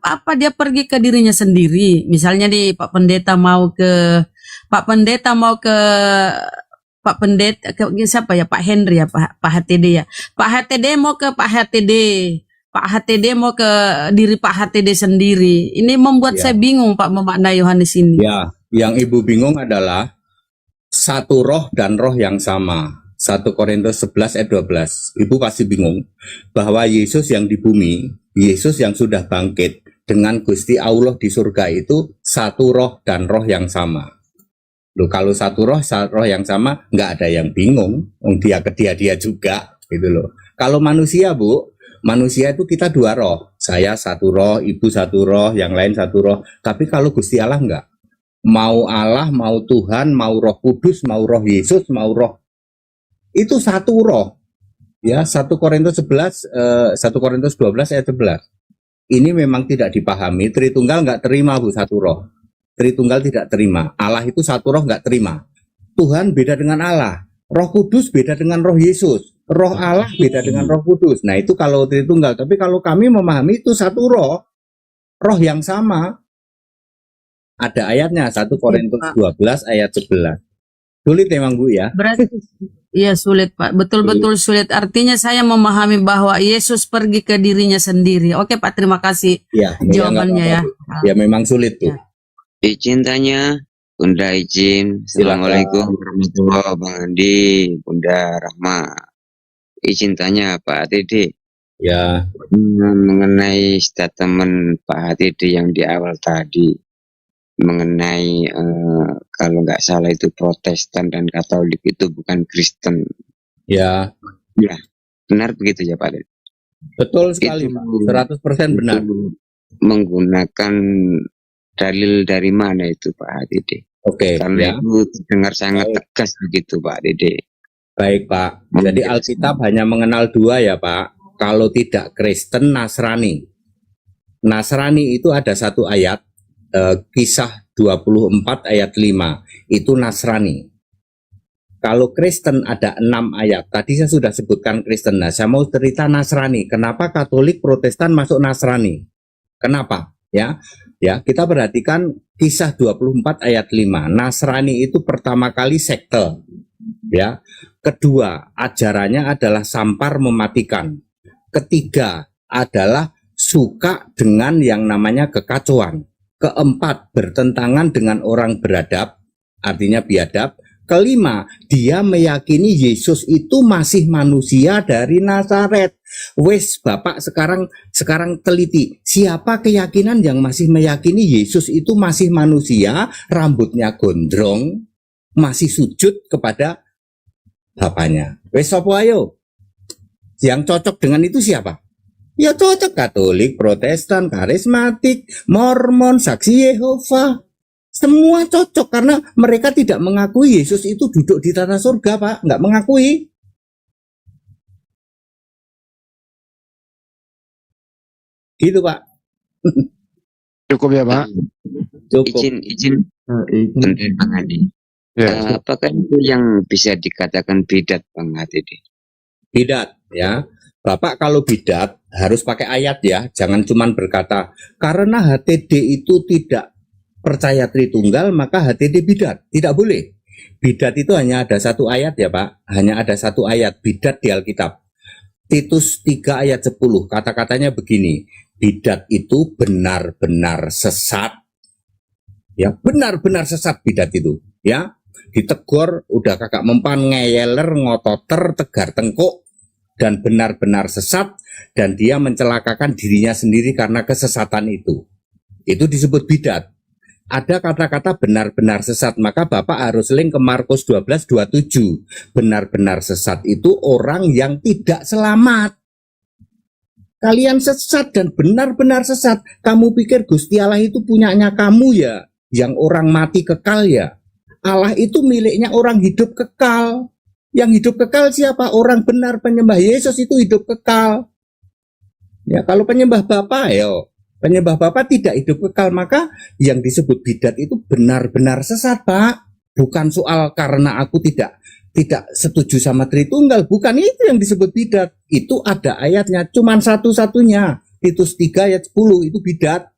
pergi ke dirinya sendiri. Misalnya nih Pak Pendeta mau ke siapa ya, Pak Henry ya, Pak HTD ya. Pak HTD mau ke Pak HTD. Pak HTD mau ke diri Pak HTD sendiri. Ini membuat saya bingung Pak memaknai Yohanes ini. Ya, yang Ibu bingung adalah satu roh dan roh yang sama. 1 Korintus 11 ayat 12. Ibu pasti bingung bahwa Yesus yang di bumi, Yesus yang sudah bangkit dengan Gusti Allah di surga itu satu roh dan roh yang sama. Loh, kalau satu roh yang sama, nggak ada yang bingung. Dia ke dia juga, gitu loh. Kalau manusia Bu, manusia itu kita dua roh. Saya satu roh, Ibu satu roh, yang lain satu roh. Tapi kalau Gusti Allah nggak. Mau Allah, mau Tuhan, mau Roh Kudus, mau Roh Yesus, mau roh. Itu satu roh. Ya, 1 Korintus 12 ayat 11. Ini memang tidak dipahami. Tritunggal nggak terima Bu satu roh. Tritunggal tidak terima. Allah itu satu roh nggak terima. Tuhan beda dengan Allah. Roh Kudus beda dengan Roh Yesus. Roh Allah beda dengan Roh Kudus. Nah itu kalau Tritunggal. Tapi kalau kami memahami itu satu roh. Roh yang sama. Ada ayatnya 1 Korintus 12 ayat 11. Sulit memang Bu ya. Berarti iya sulit Pak. Betul-betul sulit. Artinya saya memahami bahwa Yesus pergi ke dirinya sendiri. Oke Pak, terima kasih jawabannya ya. Ya memang sulit Bu. Izin tanya, Bunda izin. Assalamualaikum warahmatullahi wabarakatuh, Bang Andi, Bunda Rahma. Izin tanya Pak HTD. Ya. Mengenai statement Pak HTD yang di awal tadi. Mengenai kalau nggak salah itu Protestan dan Katolik itu bukan Kristen. Ya. Ya, benar begitu ya Pak? Betul sekali Pak, 100% benar. Menggunakan dalil dari mana itu Pak HTD? Oke, karena itu dengar sangat tegas begitu Pak Dede. Baik Pak, jadi Alkitab hanya mengenal dua ya Pak. Kalau tidak Kristen, Nasrani. Nasrani itu ada satu ayat, Kisah 24 ayat 5, itu Nasrani. Kalau Kristen ada 6 ayat. Tadi saya sudah sebutkan Kristen. Nah, saya mau cerita Nasrani. Kenapa Katolik Protestan masuk Nasrani? Kenapa? Ya, kita perhatikan Kisah 24 ayat 5. Nasrani itu pertama kali sekte. Ya. Kedua, ajarannya adalah sampar mematikan. Ketiga, adalah suka dengan yang namanya kekacauan. Keempat, bertentangan dengan orang beradab, artinya biadab. Kelima, dia meyakini Yesus itu masih manusia dari Nazaret. Wes, Bapak sekarang teliti, siapa keyakinan yang masih meyakini Yesus itu masih manusia, rambutnya gondrong, masih sujud kepada Bapaknya. Wes, sopo ayo? Yang cocok dengan itu siapa? Ya cocok Katolik, Protestan, Karismatik, Mormon, Saksi Yehova. Semua cocok karena mereka tidak mengakui Yesus itu duduk di tanah surga, Pak. Nggak mengakui. Gitu, Pak. Cukup ya, Pak? Cukup. Izin Bang Adi. Ya. Apakah itu yang bisa dikatakan bidat, Bang Adi? Bidat, ya. Bapak kalau bidat harus pakai ayat ya. Jangan cuman berkata, karena HTD itu tidak percaya Tritunggal, maka HTD bidat. Tidak boleh. Bidat itu hanya ada satu ayat ya Pak. Hanya ada satu ayat bidat di Alkitab. Titus 3 ayat 10. Kata-katanya begini. Bidat itu benar-benar sesat. Ya, benar-benar sesat bidat itu. Ya, ditegur udah kagak mempan, ngeyeler, ngototer, tegar tengkuk, dan benar-benar sesat, dan dia mencelakakan dirinya sendiri karena kesesatan itu. Itu disebut bidat. Ada kata-kata benar-benar sesat, maka Bapak harus link ke Markus 12:27. Benar-benar sesat itu orang yang tidak selamat. Kalian sesat dan benar-benar sesat. Kamu pikir Gusti Allah itu punyanya kamu ya, yang orang mati kekal ya? Allah itu miliknya orang hidup kekal. Yang hidup kekal siapa? Orang benar penyembah Yesus itu hidup kekal. Ya, kalau penyembah Bapa ya, penyembah Bapa tidak hidup kekal, maka yang disebut bidat itu benar-benar sesat, Pak. Bukan soal karena aku tidak setuju sama Tritunggal, bukan itu yang disebut bidat. Itu ada ayatnya, cuman satu-satunya. Titus 3 ayat 10 itu bidat.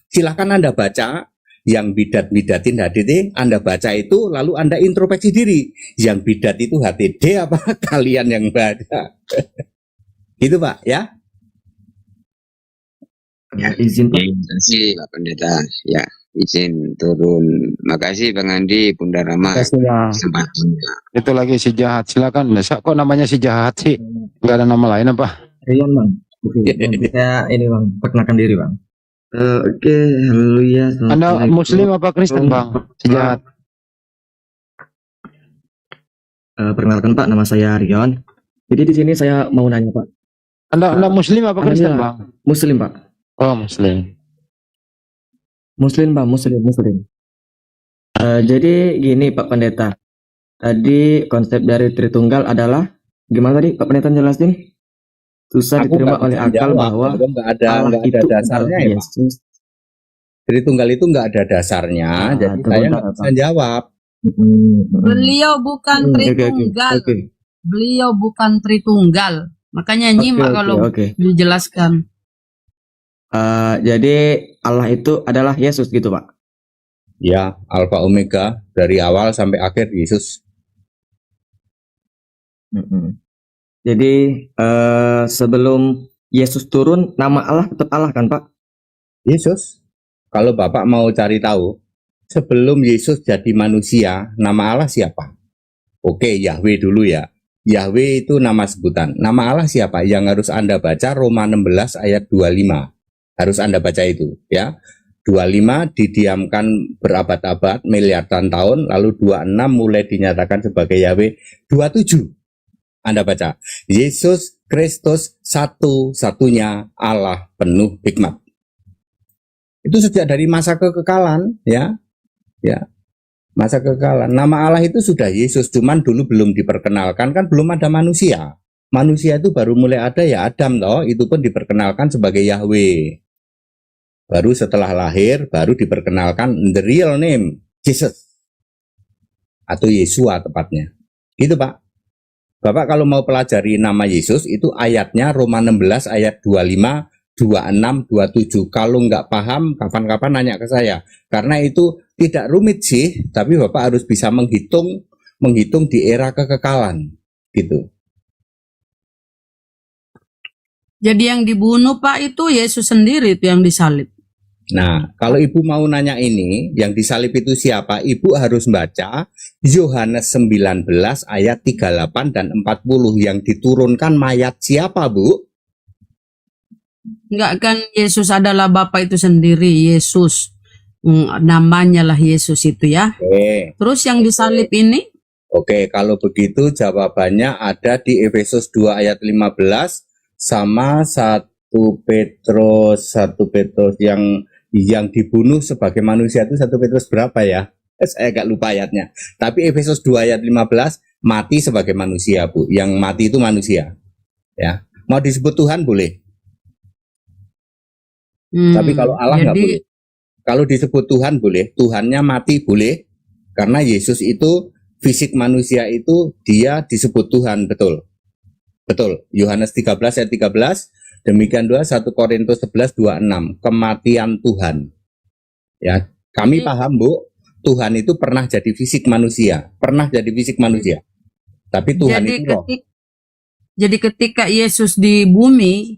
Silahkan Anda baca. Yang bidat-bidatin HTD, Anda baca itu, lalu Anda introspeksi diri. Yang bidat itu HTD apa kalian yang baca? Gitu Pak, ya? Ya, izin Pak. Terima kasih Pak Pendeta. Ya, izin turun. Makasih Bang Andi, Bunda Rama. Kesempatannya. Itu lagi si jahat, silakan. Masa kok namanya si jahat sih? Enggak ada nama lain apa? Rian Bang. Oke, saya ini Bang, perkenalkan diri Bang. Oke, haleluya. Anda Muslim apa Kristen Bang? Si jahat. Perkenalkan Pak, nama saya Rion. Jadi di sini saya mau nanya Pak. Anda Muslim apa Kristen Bang? Muslim Pak. Oh Muslim. Muslim Bang, Muslim. Jadi gini Pak Pendeta. Tadi konsep dari Tritunggal adalah gimana tadi Pak Pendeta jelasin? Susah diterima oleh akal bahwa nggak ada dasarnya ya Pak. Tritunggal itu nggak ada dasarnya, jadi saya nggak bisa jawab. Beliau bukan Tritunggal. Beliau bukan Tritunggal. Makanya nyimak kalau dijelaskan. Jadi Allah itu adalah Yesus gitu Pak? Ya, Alfa Omega dari awal sampai akhir Yesus. Jadi sebelum Yesus turun, nama Allah tetap Allah kan Pak? Yesus. Kalau Bapak mau cari tahu, sebelum Yesus jadi manusia, nama Allah siapa? Oke, Yahweh dulu ya. Yahweh itu nama sebutan. Nama Allah siapa? Yang harus Anda baca Roma 16 ayat 25. Harus Anda baca itu ya. 25 didiamkan berabad-abad, miliaran tahun, lalu 26 mulai dinyatakan sebagai Yahweh. 27 Anda baca, Yesus Kristus satu-satunya Allah penuh hikmat. Itu sejak dari masa kekekalan, ya, masa kekekalan. Nama Allah itu sudah Yesus, cuman dulu belum diperkenalkan, kan belum ada manusia. Manusia itu baru mulai ada ya Adam toh, itu pun diperkenalkan sebagai Yahweh. Baru setelah lahir, baru diperkenalkan the real name Jesus atau Yesua tepatnya. Gitu Pak. Bapak kalau mau pelajari nama Yesus itu ayatnya Roma 16 ayat 25, 26, 27. Kalau nggak paham kapan-kapan nanya ke saya. Karena itu tidak rumit sih, tapi Bapak harus bisa menghitung menghitung di era kekekalan gitu. Jadi yang dibunuh Pak itu Yesus sendiri itu yang disalib. Nah, kalau ibu mau nanya ini, yang disalib itu siapa? Ibu harus baca Yohanes 19 ayat 38 dan 40 yang diturunkan mayat siapa, Bu? Enggak kan Yesus adalah Bapa itu sendiri, Yesus. Namanya lah Yesus itu ya. Oke. Terus yang disalib ini? Oke, kalau begitu jawabannya ada di Efesus 2 ayat 15 sama 1 Petrus yang dibunuh sebagai manusia itu 1 Petrus berapa ya? Saya agak lupa ayatnya. Tapi Efesus 2 ayat 15 mati sebagai manusia, Bu. Yang mati itu manusia. Ya. Mau disebut Tuhan boleh. Tapi kalau Allah nggak boleh. Kalau disebut Tuhan boleh, Tuhannya mati boleh. Karena Yesus itu fisik manusia itu dia disebut Tuhan, betul. Betul. Yohanes 13 ayat 13. Demikian juga 1 Korintus 11 26, kematian Tuhan. Ya, kami paham, Bu, Tuhan itu pernah jadi fisik manusia, Tapi Tuhan itu roh. Jadi ketika Yesus di bumi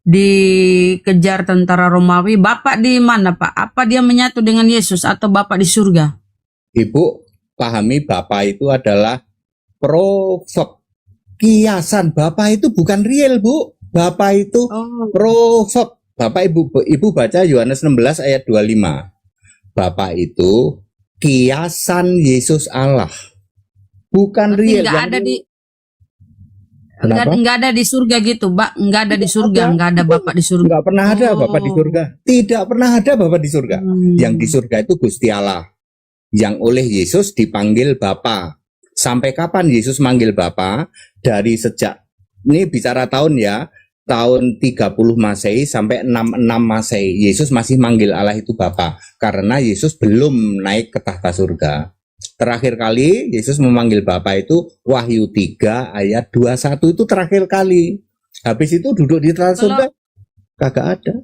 dikejar tentara Romawi, Bapak di mana, Pak? Apa dia menyatu dengan Yesus atau Bapak di surga? Ibu pahami Bapak itu adalah profek. Kiasan Bapak itu bukan real, Bu. Bapak itu profek. Bapak ibu baca Yohanes 16 ayat 25. Bapak itu kiasan Yesus Allah. Bukan real. Enggak ada di surga gitu, Mbak. Enggak ada di surga, enggak ada Bapak di surga. Enggak pernah ada Bapak di surga. Tidak pernah ada Bapak di surga. Yang di surga itu Gusti Allah. Yang oleh Yesus dipanggil Bapa. Sampai kapan Yesus manggil Bapa? Dari sejak, ini bicara tahun ya, tahun 30 Masehi sampai 66 Masehi. Yesus masih manggil Allah itu Bapa. Karena Yesus belum naik ke tahta surga. Terakhir kali Yesus memanggil Bapa itu Wahyu 3 ayat 21 itu terakhir kali. Habis itu duduk di tahta surga kagak ada.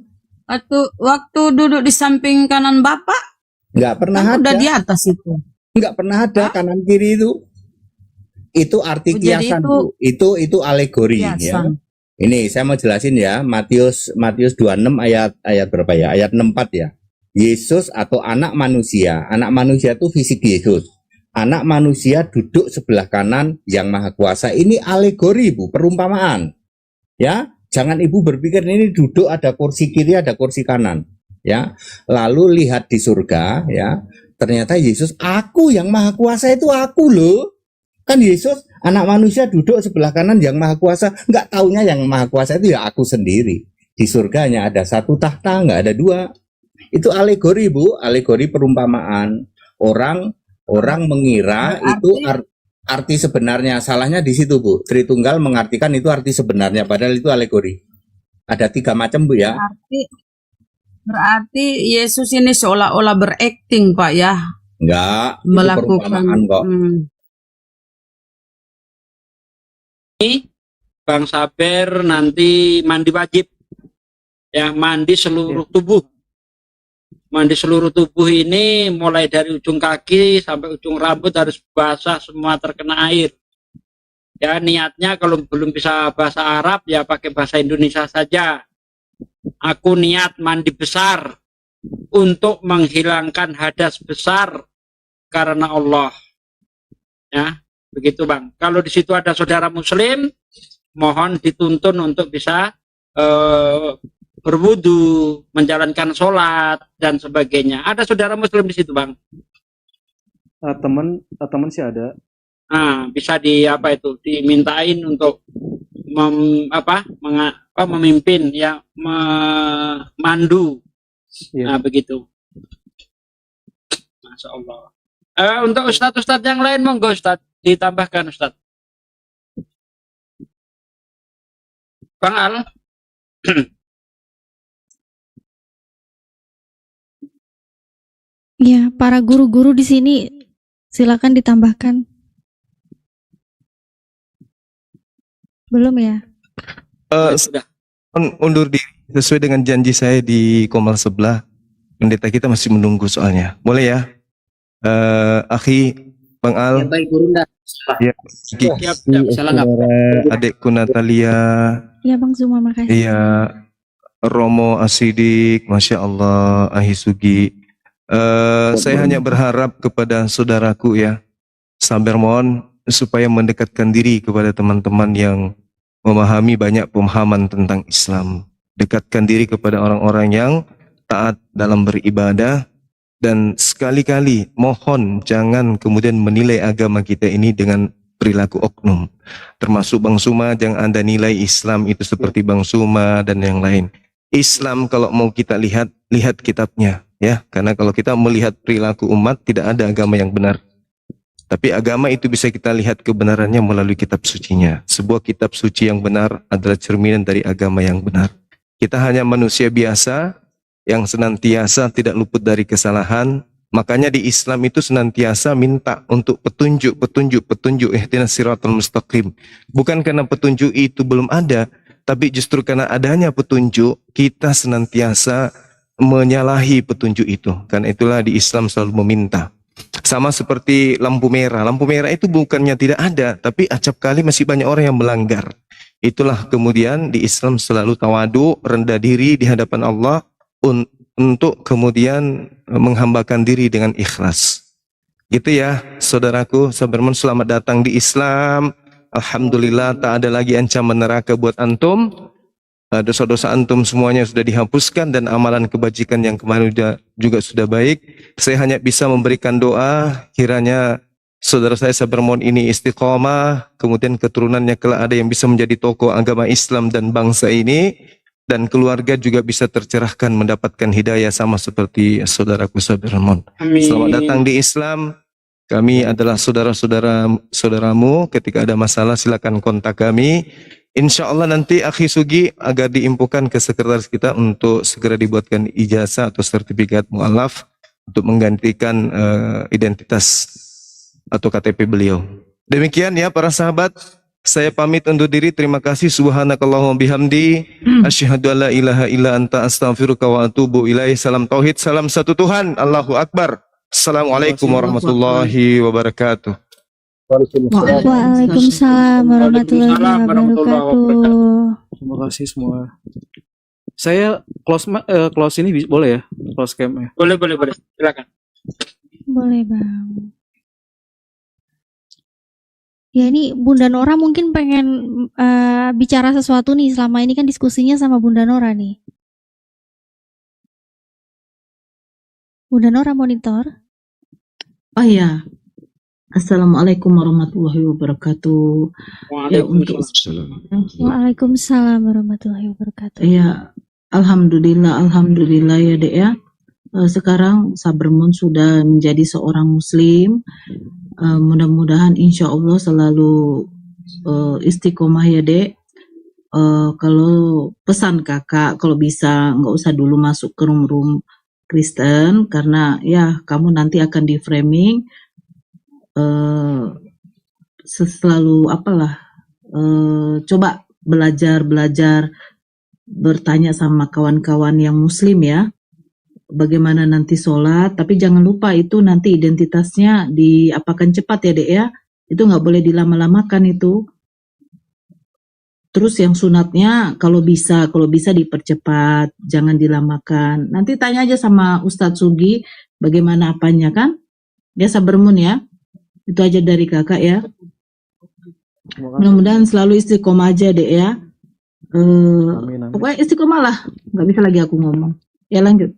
Waktu duduk di samping kanan Bapak? Nggak pernah kan ada. Udah di atas itu. Nggak pernah ada kanan kiri itu. Itu arti kiasan, Bu. Itu alegori ya. Ini saya mau jelasin ya, Matius 26 ayat berapa ya? Ayat 64 ya. Yesus atau anak manusia itu fisik Yesus. Anak manusia duduk sebelah kanan yang maha kuasa. Ini alegori, Bu, perumpamaan. Ya, jangan Ibu berpikir ini duduk ada kursi kiri, ada kursi kanan, ya. Lalu lihat di surga, ya. Ternyata Yesus, aku yang maha kuasa itu aku loh. Kan Yesus anak manusia duduk sebelah kanan yang maha kuasa, nggak taunya yang maha kuasa itu ya aku sendiri. Di surganya ada satu tahta, nggak ada dua. Itu alegori, Bu, alegori perumpamaan. Orang mengira itu arti sebenarnya, salahnya di situ, Bu. Tritunggal mengartikan itu arti sebenarnya, padahal itu alegori. Ada 3 macam, Bu, ya. Berarti Yesus ini seolah-olah berakting, Pak, ya? Enggak, melakukan itu perumpamaan kok. Bang Saber nanti mandi wajib ya, mandi seluruh tubuh. Mandi seluruh tubuh ini mulai dari ujung kaki sampai ujung rambut harus basah semua, terkena air. Ya, niatnya kalau belum bisa bahasa Arab ya pakai bahasa Indonesia saja. Aku niat mandi besar untuk menghilangkan hadas besar karena Allah. Ya. Begitu, Bang. Kalau di situ ada saudara muslim, mohon dituntun untuk bisa berwudu, menjalankan sholat dan sebagainya. Ada saudara muslim di situ, Bang? Teman sih ada. Nah, bisa dimintain untuk memimpin ya, memandu. Nah, begitu. Masya Allah. Untuk ustadz yang lain, monggo Ustadz ditambahkan, Ustadz. Bang Al. Ya, para guru-guru di sini silakan ditambahkan. Belum ya? Sudah. Undur diri sesuai dengan janji saya di Komal sebelah. Pendeta kita masih menunggu soalnya. Boleh ya? Akhi Bang Al. baik Gurunda. Ya, Siap, siap. Salah nggak? adikku Natalia. Ya Bang Zuma, makasih. Iya, Romo Asidik, Masya Allah, Ahisugi. Saya hanya berharap kepada saudaraku ya, sabar mohon supaya mendekatkan diri kepada teman-teman yang memahami banyak pemahaman tentang Islam. Dekatkan diri kepada orang-orang yang taat dalam beribadah, dan sekali-kali mohon jangan kemudian menilai agama kita ini dengan perilaku oknum. Termasuk Bang Suma, jangan Anda nilai Islam itu seperti Bang Suma dan yang lain. Islam kalau mau kita lihat kitabnya ya, karena kalau kita melihat perilaku umat tidak ada agama yang benar. Tapi agama itu bisa kita lihat kebenarannya melalui kitab sucinya. Sebuah kitab suci yang benar adalah cerminan dari agama yang benar. Kita hanya manusia biasa yang senantiasa tidak luput dari kesalahan. Makanya di Islam itu senantiasa minta untuk petunjuk, ihdinas siratal mustaqim. Bukan karena petunjuk itu belum ada, tapi justru karena adanya petunjuk, kita senantiasa menyalahi petunjuk itu. Karena itulah di Islam selalu meminta. Sama seperti lampu merah. Lampu merah itu bukannya tidak ada, tapi acap kali masih banyak orang yang melanggar. Itulah kemudian di Islam selalu tawadu, rendah diri di hadapan Allah untuk kemudian menghambakan diri dengan ikhlas. Gitu ya, saudaraku, sabarman, selamat datang di Islam. Alhamdulillah tak ada lagi ancaman neraka buat antum. Dosa-dosa antum semuanya sudah dihapuskan dan amalan kebajikan yang kemarin juga sudah baik. Saya hanya bisa memberikan doa kiranya saudara saya sabarman ini istiqomah, kemudian keturunannya kelak ada yang bisa menjadi tokoh agama Islam dan bangsa ini. Dan keluarga juga bisa tercerahkan mendapatkan hidayah sama seperti saudaraku Sabirmon. Selamat datang di Islam. Kami adalah saudaramu. Ketika ada masalah silakan kontak kami. Insya Allah nanti Akhi Sugi agar diinfokan ke sekretaris kita untuk segera dibuatkan ijazah atau sertifikat mu'alaf untuk menggantikan identitas atau KTP beliau. Demikian ya para sahabat. Saya pamit undur diri. Terima kasih. Subhanakallahumma bihamdi. Asyhadu an la ilaha illa anta astaghfiruka wa atubu ilaih. Salam tauhid, salam satu Tuhan. Allahu Akbar. Assalamualaikum warahmatullahi wabarakatuh. Waalaikumsalam warahmatullahi wabarakatuh. Terima kasih semua. Saya close ini boleh ya? Close cam ya? Boleh. Silakan. Boleh Bang. Ya ini Bunda Nora mungkin pengen bicara sesuatu nih, selama ini kan diskusinya sama Bunda Nora nih. Bunda Nora monitor. Oh ya, Assalamualaikum warahmatullahi wabarakatuh. Waalaikumsalam warahmatullahi wabarakatuh. Ya, alhamdulillah ya Dek ya. Sekarang Sabermun sudah menjadi seorang muslim. Mudah-mudahan insya Allah selalu istiqomah ya Dek. Kalau pesan kakak, kalau bisa nggak usah dulu masuk ke room Kristen, karena ya kamu nanti akan di framing selalu coba belajar bertanya sama kawan-kawan yang muslim ya, bagaimana nanti sholat, tapi jangan lupa itu nanti identitasnya diapakan cepat ya Dek ya, itu nggak boleh dilama-lamakan itu. Terus yang sunatnya kalau bisa dipercepat, jangan dilamakan. Nanti tanya aja sama Ustadz Sugi bagaimana apanya kan. Ya Sabermun ya. Itu aja dari kakak ya. Mudah-mudahan selalu istiqomah aja Dek ya. Pokoknya istiqomah lah. Nggak bisa lagi aku ngomong. Ya lanjut.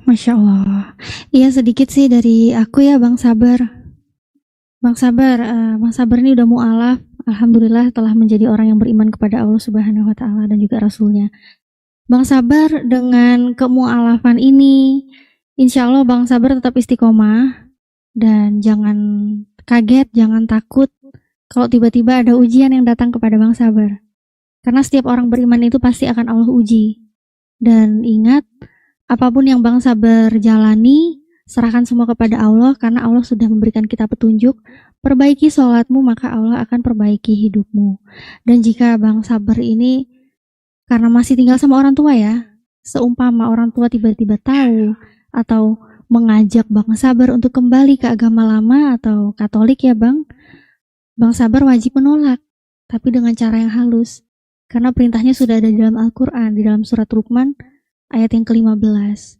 Masya Allah. Iya sedikit sih dari aku ya Bang Sabar. Bang Sabar ini udah mu'alaf, alhamdulillah telah menjadi orang yang beriman kepada Allah Subhanahu wa taala dan juga Rasulnya. Bang Sabar dengan kemu'alafan ini, insya Allah Bang Sabar tetap istiqomah dan jangan kaget, jangan takut kalau tiba-tiba ada ujian yang datang kepada Bang Sabar. Karena setiap orang beriman itu pasti akan Allah uji. Dan ingat, apapun yang Bang Sabar jalani, serahkan semua kepada Allah karena Allah sudah memberikan kita petunjuk. Perbaiki sholatmu maka Allah akan perbaiki hidupmu. Dan jika Bang Sabar ini karena masih tinggal sama orang tua ya, seumpama orang tua tiba-tiba tahu atau mengajak Bang Sabar untuk kembali ke agama lama atau Katolik ya Bang, Bang Sabar wajib menolak, tapi dengan cara yang halus. Karena perintahnya sudah ada di dalam Al-Quran, di dalam surat Luqman ayat yang ke-15.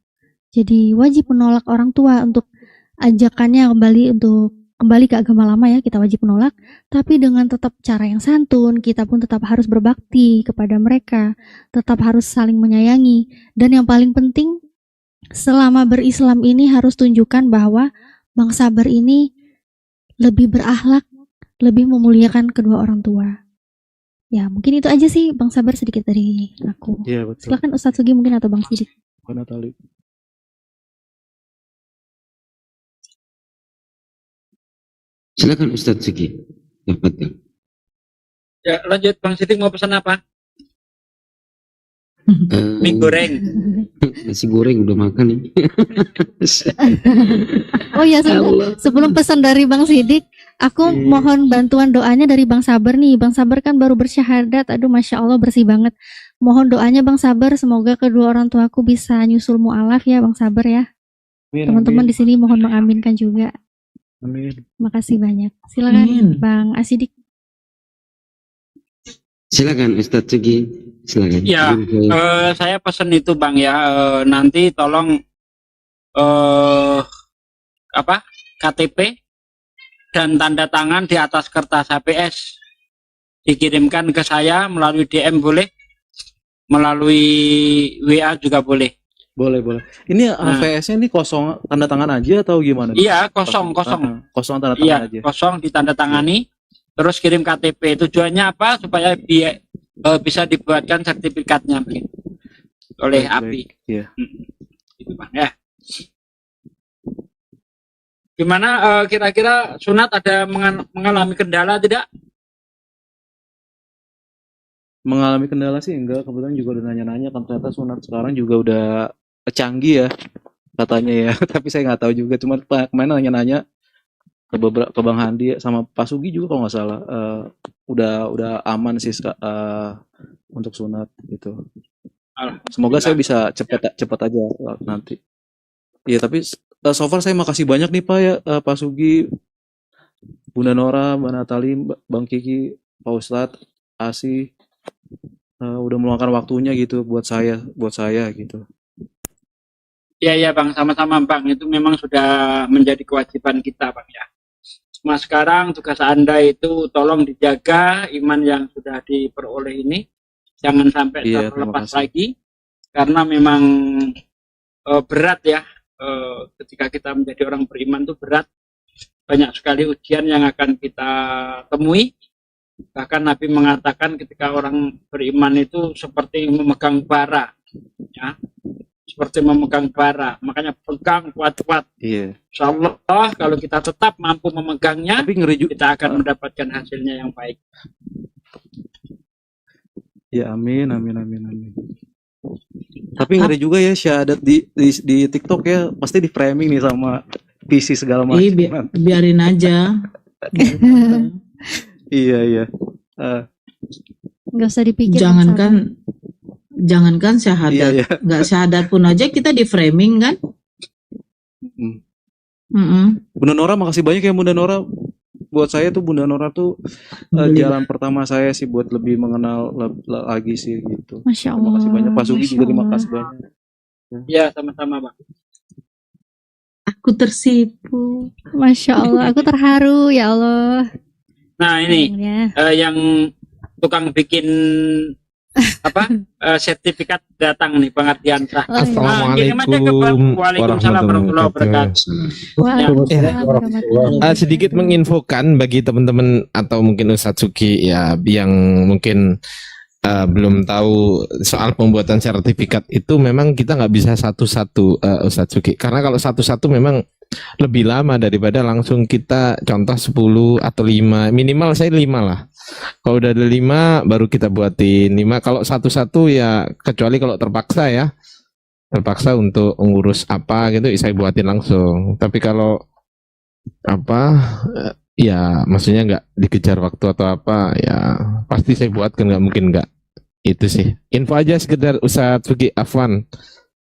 Jadi wajib menolak orang tua untuk ajakannya kembali ke agama lama ya, kita wajib menolak, tapi dengan tetap cara yang santun, kita pun tetap harus berbakti kepada mereka, tetap harus saling menyayangi, dan yang paling penting, selama berislam ini harus tunjukkan bahwa Bang Sabar ini lebih berakhlak, lebih memuliakan kedua orang tua. Ya, mungkin itu aja sih Bang Sabar sedikit dari aku. Iya, betul. Silakan Ustadz Sugi mungkin atau Bang Sidik. Bang Natali. Silakan Ustadz Sugi. Dapatkan. Ya, lanjut Bang Sidik mau pesan apa? Mie goreng. Nasi goreng udah makan nih. Oh ya, sebelum pesan dari Bang Sidik, aku mohon bantuan doanya dari Bang Sabar nih. Bang Sabar kan baru bersyahadat, aduh Masya Allah bersih banget. Mohon doanya Bang Sabar, semoga kedua orang tuaku bisa nyusul mu'alaf ya Bang Sabar ya. Teman-teman di sini mohon mengaminkan juga. Amin. Makasih banyak. Silakan Bang Asidik. Silakan Ustadz Sugi. Silakan. Ya, saya pesen itu Bang ya, nanti tolong KTP dan tanda tangan di atas kertas HPS dikirimkan ke saya melalui DM boleh, melalui WA juga boleh. Boleh. Ini HPS-nya ini kosong tanda tangan aja atau gimana? Iya, kosong. Kosong tanda tangan Iya, aja. kosong ditanda-tangani, terus kirim KTP. Tujuannya apa? Supaya bisa dibuatkan sertifikatnya oleh API. Iya. Itu Bang ya. Gimana kira-kira sunat ada mengalami kendala tidak? Mengalami kendala sih enggak, kebetulan juga udah nanya-nanya kan, ternyata sunat sekarang juga udah canggih ya katanya ya. Tapi saya nggak tahu juga, cuma kemarin nanya-nanya ke Bang Handi sama Pak Sugi juga kalau nggak salah, udah aman sih untuk sunat gitu. Semoga saya bisa cepat aja nanti. Iya, tapi so far saya makasih banyak nih Pak ya, Pak Sugi, Bunda Nora, Mbak Natali, Bang Kiki, Pak Ustadz, Asi, udah meluangkan waktunya gitu buat saya gitu. Iya Bang, sama-sama Bang. Itu memang sudah menjadi kewajiban kita Bang ya. Cuma sekarang tugas Anda itu tolong dijaga iman yang sudah diperoleh ini, jangan sampai terlepas lagi, karena memang berat ya. Ketika kita menjadi orang beriman itu berat, banyak sekali ujian yang akan kita temui. Bahkan Nabi mengatakan ketika orang beriman itu seperti memegang bara, ya, seperti memegang bara, makanya pegang kuat-kuat. Iya. Insyaallah kalau kita tetap mampu memegangnya, kita akan mendapatkan hasilnya yang baik. Ya amin. Tapi ngeri juga ya syahadat di TikTok ya, pasti di framing nih sama PC segala macam. Biarin aja. Iya. Nggak usah dipikir. Jangankan syahadat, nggak syahadat pun aja kita di framing kan. Bunda Nora, makasih banyak ya Bunda Nora. Buat saya tuh Bunda Nora tuh jalan pertama saya sih buat lebih mengenal lagi sih gitu. Masya Allah. Terima kasih banyak. Pak Sugi juga terima kasih banyak. Ya, sama-sama Bang. Aku tersipu. Masya Allah, aku terharu ya Allah. Nah ini yang tukang bikin sertifikat datang nih, pengertian sah. Assalamualaikum warahmatullahi wabarakatuh. Sedikit menginfokan bagi teman-teman atau mungkin Ustadz Sugi ya yang mungkin belum tahu soal pembuatan sertifikat itu, memang kita nggak bisa satu-satu Ustadz Sugi, karena kalau satu-satu memang lebih lama daripada langsung kita contoh 10 atau 5, minimal saya 5 lah. Kalau udah ada 5 baru kita buatin 5. Kalau satu-satu ya kecuali kalau terpaksa untuk ngurus apa gitu saya buatin langsung. Tapi kalau ya maksudnya nggak dikejar waktu atau apa ya pasti saya buatkan, nggak mungkin nggak. Itu sih info aja sekedar Ustadz Sugi, afwan.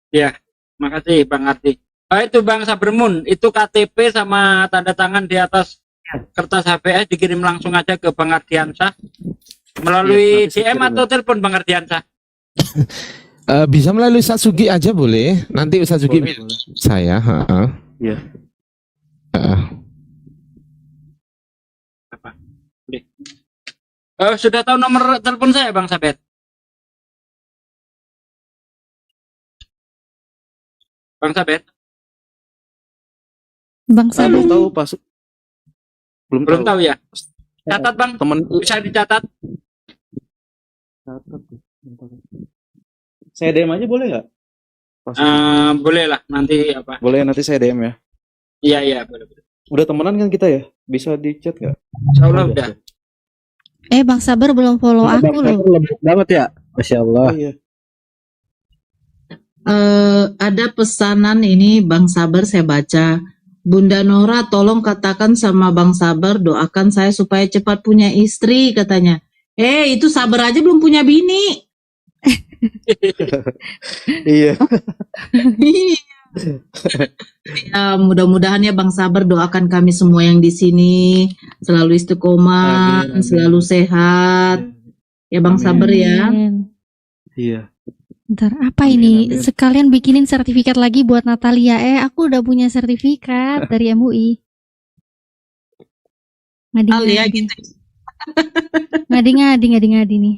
Ya, makasih Bang Ardi. Itu Bang Sabermun, itu KTP sama tanda tangan di atas kertas HVS dikirim langsung aja ke Bang Ardiansah melalui DM atau telepon Bang Ardiansah. Bisa melalui Ustaz Sugi aja boleh. Nanti Ustaz Sugi saya. Iya. Sudah tahu nomor telepon saya Bang Sabet? Bang Sabet? Bang Saya Saber. belum tahu pas. Belum tahu ya? Catat Bang, Temen bisa dicatat. catat. Saya DM aja boleh nggak? Boleh lah, nanti apa? Boleh, nanti saya DM ya. Iya, boleh. Udah temenan kan kita ya? Bisa di chat nggak? Insya Allah udah. Bang Sabar belum follow aku loh. Lembut banget ya, Masya Allah. Iya. Ada pesanan ini Bang Sabar saya baca. Bunda Nora tolong katakan sama Bang Sabar doakan saya supaya cepat punya istri katanya. Itu Sabar aja belum punya bini. Iya. Ya, mudah-mudahan ya Bang Sabar doakan kami semua yang di sini selalu istiqomah, Amin. selalu sehat. Ya Bang Sabar ya. Iya. Ntar apa ini? Sekalian bikinin sertifikat lagi buat Natalia. Aku udah punya sertifikat dari MUI. Ngadi-ngadi. Ngadi-ngadi nih.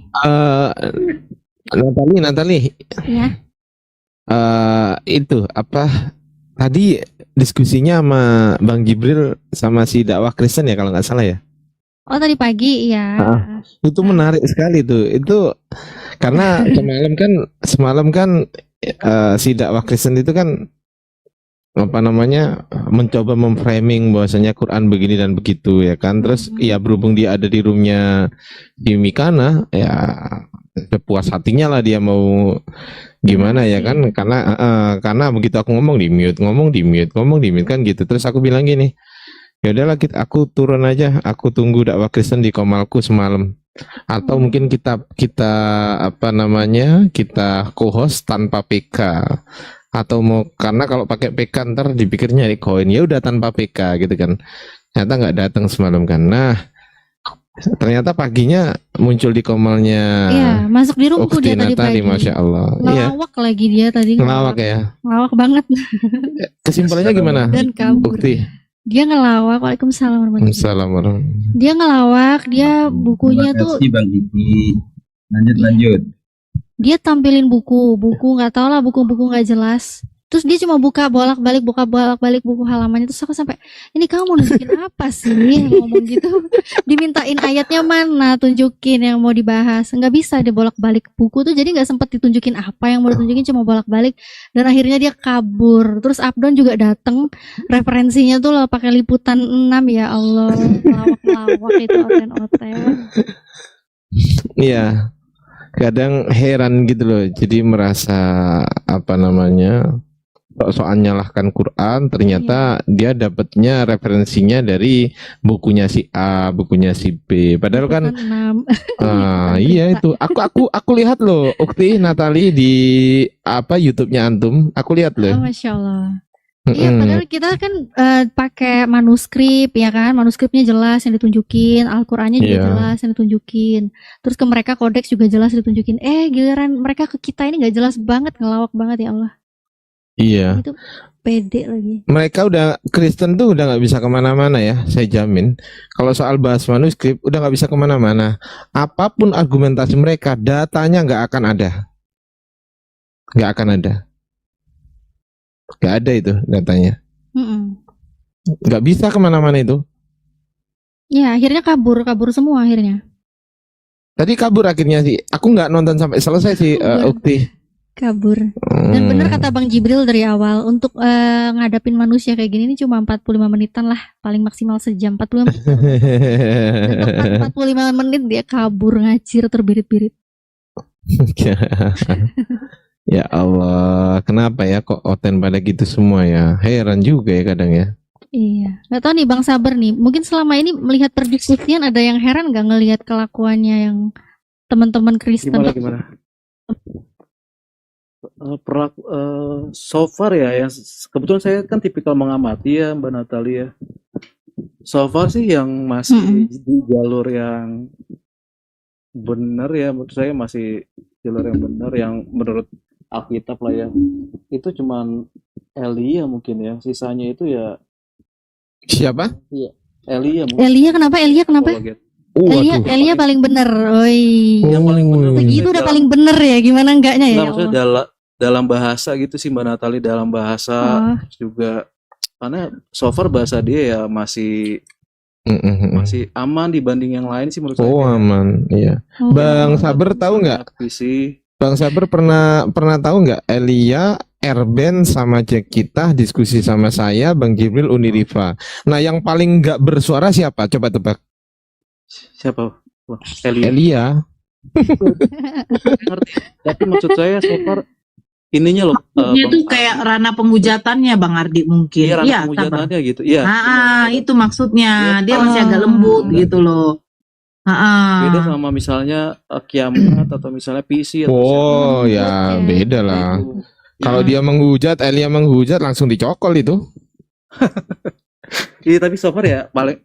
Natali. Ya. Itu apa? Tadi diskusinya sama Bang Jibril sama si dakwah Kristen ya kalau nggak salah ya. Oh tadi pagi ya. Itu menarik sekali tuh. Itu karena semalam kan si dakwah Kristen itu kan apa namanya mencoba memframing bahwasanya Quran begini dan begitu ya kan. Terus ya berhubung dia ada di roomnya di Mikana ya sepuas hatinya lah dia mau gimana ya kan karena begitu aku ngomong di mute kan gitu. Terus aku bilang gini, ya udahlah aku turun aja, aku tunggu dakwah Kristen di Komalku semalam. Atau mungkin kita apa namanya kita co-host tanpa PK atau mau karena kalau pakai PK ntar dipikirnya nyari koin, ya udah tanpa PK gitu kan. Ternyata nggak datang semalam kan. Nah ternyata paginya muncul di komalnya. Iya, masuk di roomku dia tadi pagi. Masya Allah. Ngelawak lagi dia tadi. Ngelawak ya. Ngelawak banget. Kesimpulannya gimana? Dan kabur. Bukti. Dia ngelawak. Waalaikumsalam warahmatullahi wabarakatuh. Assalamualaikum. Dia ngelawak, dia bukunya tuh. Bang Diki. Lanjut. Dia tampilin buku nggak tahu lah buku-buku nggak jelas. Terus dia cuma buka bolak-balik buku halamannya. Terus aku sampai, ini kamu mau nunjukin apa sih? Ngomong gitu. Dimintain ayatnya mana, tunjukin yang mau dibahas. Nggak bisa dia bolak-balik buku tuh, jadi nggak sempet ditunjukin apa yang mau ditunjukin, cuma bolak-balik. Dan akhirnya dia kabur. Terus Abdon juga dateng, referensinya tuh lah pakai liputan 6 ya Allah. Lawak-lawak itu oten-oten. Iya. Kadang heran gitu loh. Jadi merasa apa namanya? Soal nyalahkan Quran, ternyata dia dapatnya referensinya dari bukunya si A, bukunya si B. Padahal kan iya itu. Aku lihat loh, Ukti Natali di apa YouTube-nya antum. Aku lihat loh. Oh, Masya Allah. Iya, padahal kita kan pakai manuskrip ya kan, manuskripnya jelas yang ditunjukin, Al-Qur'annya juga jelas yang ditunjukin. Terus ke mereka kodeks juga jelas ditunjukin. Giliran mereka ke kita ini nggak jelas banget, ngelawak banget ya Allah. Iya. Itu pede lagi. Mereka udah Kristen tuh udah nggak bisa kemana-mana ya, saya jamin. Kalau soal bahas manuskrip udah nggak bisa kemana-mana. Apapun argumentasi mereka, datanya nggak akan ada, nggak akan ada, nggak ada itu datanya. Nggak bisa kemana-mana itu. Ya akhirnya kabur semua akhirnya. Tadi kabur akhirnya sih. Aku nggak nonton sampai selesai sih, Ukti. Kabur. Dan benar kata Bang Jibril dari awal, untuk ngadapin manusia kayak gini ini cuma 45 menitan lah, paling maksimal sejam. 45 menit. Dan 45 menit dia kabur ngacir terbirit-birit. Ya Allah, kenapa ya kok oten pada gitu semua ya? Heran juga ya kadang ya. Iya, nggak tahu nih Bang Sabar nih. Mungkin selama ini melihat perdiskusian ada yang heran nggak ngelihat kelakuannya yang teman-teman Kristen? Gimana? So far ya, yang kebetulan saya kan tipikal mengamati ya Mbak Natalia. So far sih yang masih di jalur yang benar ya, menurut saya masih jalur yang benar, yang menurut Alkitab lah ya. Itu cuman Elia mungkin ya, sisanya itu ya. Siapa? Iya, Elia mungkin. Elia kenapa? Apologet. Elia paling bener. Oi. Yang paling benar. Begitu udah paling bener ya, gimana enggaknya ya? Enggak, Ya maksudnya Allah. dalam bahasa gitu sih Mbak Natali, dalam bahasa terus juga karena so far bahasa dia ya masih aman dibanding yang lain sih menurut saya. Oh aman, iya. Bang Saber tahu nggak? Bang Saber pernah tahu nggak Elia, Erben sama Jack kita diskusi sama saya, Bang Jibril, Unirifa. Nah yang paling nggak bersuara siapa? Coba tebak. Siapa? Wah, Elia. Elia. Ngerti. Tapi maksud saya so far ininya loh. Dia tuh kayak ranah penghujatannya Bang Ardi mungkin. Iya, ranah Iya, penghujatannya Sabar. gitu. Iya. Itu maksudnya. Dia masih agak lembut gitu loh. Beda sama misalnya Kiamat atau misalnya PC atau Oh ya beda lah. Kalau dia menghujat, Elia menghujat langsung dicokol itu. Iya, tapi so far ya paling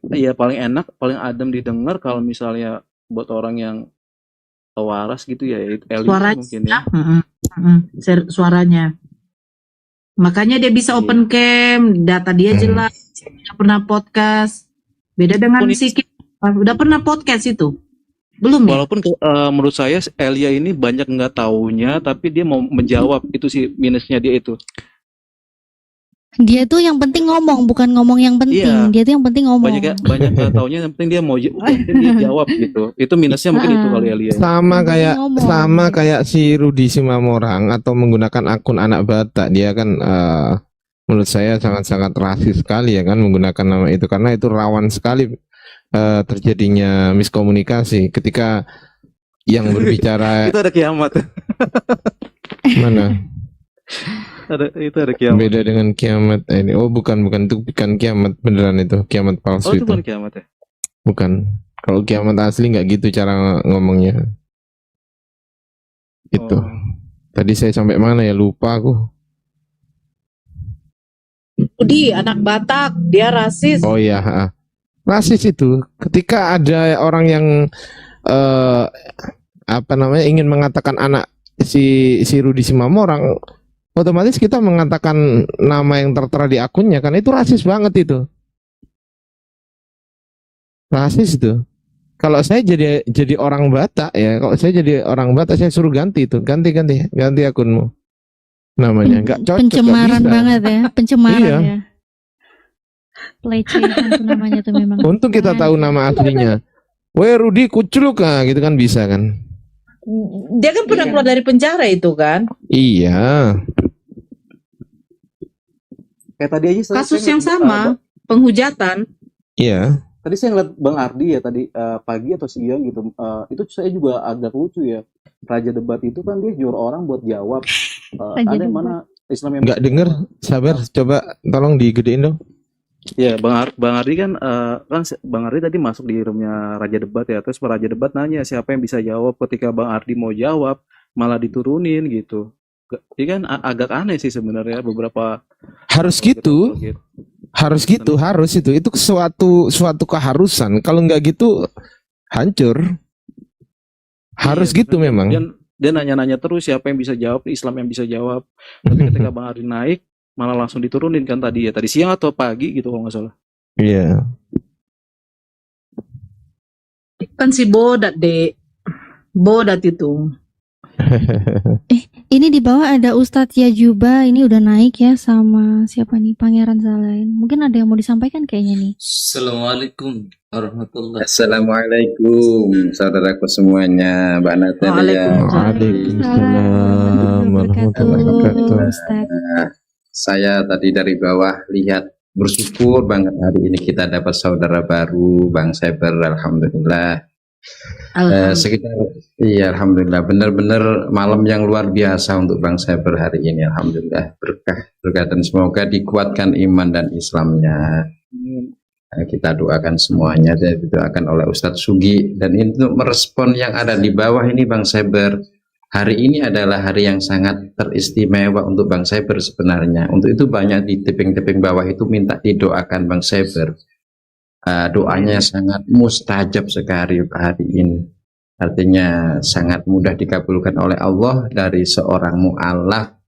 enak, paling adem didengar kalau misalnya buat orang yang waras gitu ya Elia Suaranya. mungkin ya. Suaranya. Makanya dia bisa open cam, data dia jelas, dia pernah podcast. Beda dengan si udah pernah podcast itu. Belum ya? Walaupun menurut saya Elia ini banyak nggak taunya, tapi dia mau menjawab, itu sih minusnya dia itu. Dia tuh yang penting ngomong, bukan ngomong yang penting. Iya. Dia tuh yang penting ngomong. Banyak nggak taunya, yang penting dia mau dia jawab gitu. Itu minusnya mungkin itu kali Elia. Sama kayak si Rudi Simamorang atau menggunakan akun anak Batak. Dia kan menurut saya sangat-sangat rasis sekali ya kan menggunakan nama itu, karena itu rawan sekali terjadinya miskomunikasi ketika yang berbicara. Itu ada kiamat. Mana? Itu ada kiamat. Beda dengan kiamat ini. Oh bukan itu bukan kiamat beneran, itu kiamat palsu. Oh itu itu. bukan kiamat ya? Bukan. Kalau kiamat asli nggak gitu cara ngomongnya. Itu. Tadi saya sampai mana ya, lupa aku. Rudi anak Batak, dia rasis. Oh iya, rasis itu. Ketika ada orang yang ingin mengatakan anak si Rudi Simamorang, otomatis kita mengatakan nama yang tertera di akunnya, kan itu rasis banget itu. Rasis itu. Kalau saya jadi orang Batak ya, kalau saya jadi orang Batak saya suruh ganti itu, ganti akunmu. Namanya nggak cocok. Pencemaran nggak bisa. banget ya, pencemaran Iya. ya. Pelecehan tuh namanya tuh memang. Untung kita tahu nama aslinya. Weh Rudi kucluk gitu kan bisa kan. Dia kan pernah keluar dari penjara itu kan? Iya. Kayak tadi aja Kasus yang sama, penghujatan. Iya. Tadi saya ngeliat Bang Ardi ya tadi pagi atau siang gitu. Itu saya juga agak lucu ya. Raja debat itu kan dia nyuruh orang buat jawab. Ada yang mana Islam yang Nggak denger, sabar, coba tolong digedein dong. Ya, Bang Ardi kan Bang Ardi tadi masuk di roomnya Raja Debat ya. Terus Raja Debat nanya siapa yang bisa jawab. Ketika Bang Ardi mau jawab malah diturunin gitu. Ini kan agak aneh sih sebenarnya beberapa. Harus gitu. Harus gitu, harus itu. Itu suatu keharusan. Kalau nggak gitu hancur. Harus gitu memang. Dia nanya-nanya terus siapa yang bisa jawab, Islam yang bisa jawab. Tapi ketika Bang Ardi naik malah langsung diturunin kan tadi ya. Tadi siang atau pagi gitu kalau nggak salah. Iya. Kan si Bodat itu. Ini di bawah ada Ustadz Yajuba, ini udah naik ya sama siapa nih, Pangeran Zalain. Mungkin ada yang mau disampaikan kayaknya nih. Assalamualaikum warahmatullahi wabarakatuh. Assalamualaikum saudaraku semuanya, Mbak Natalia. Waalaikumsalam warahmatullahi wabarakatuh. Saya tadi dari bawah lihat, bersyukur banget hari ini kita dapat saudara baru, Bang Saber, alhamdulillah. Iya, alhamdulillah, benar-benar malam yang luar biasa untuk Bang Saber hari ini, alhamdulillah, berkah dan semoga dikuatkan iman dan Islamnya. Kita doakan semuanya, dan didoakan oleh Ustadz Sugi, dan itu merespon yang ada di bawah ini Bang Saber. hari ini adalah hari yang sangat teristimewa untuk Bang Cyber sebenarnya. Untuk itu banyak di tipping-tipping bawah itu minta didoakan Bang Cyber. Doanya sangat mustajab sekali hari ini. Artinya sangat mudah dikabulkan oleh Allah dari seorang mu'alaf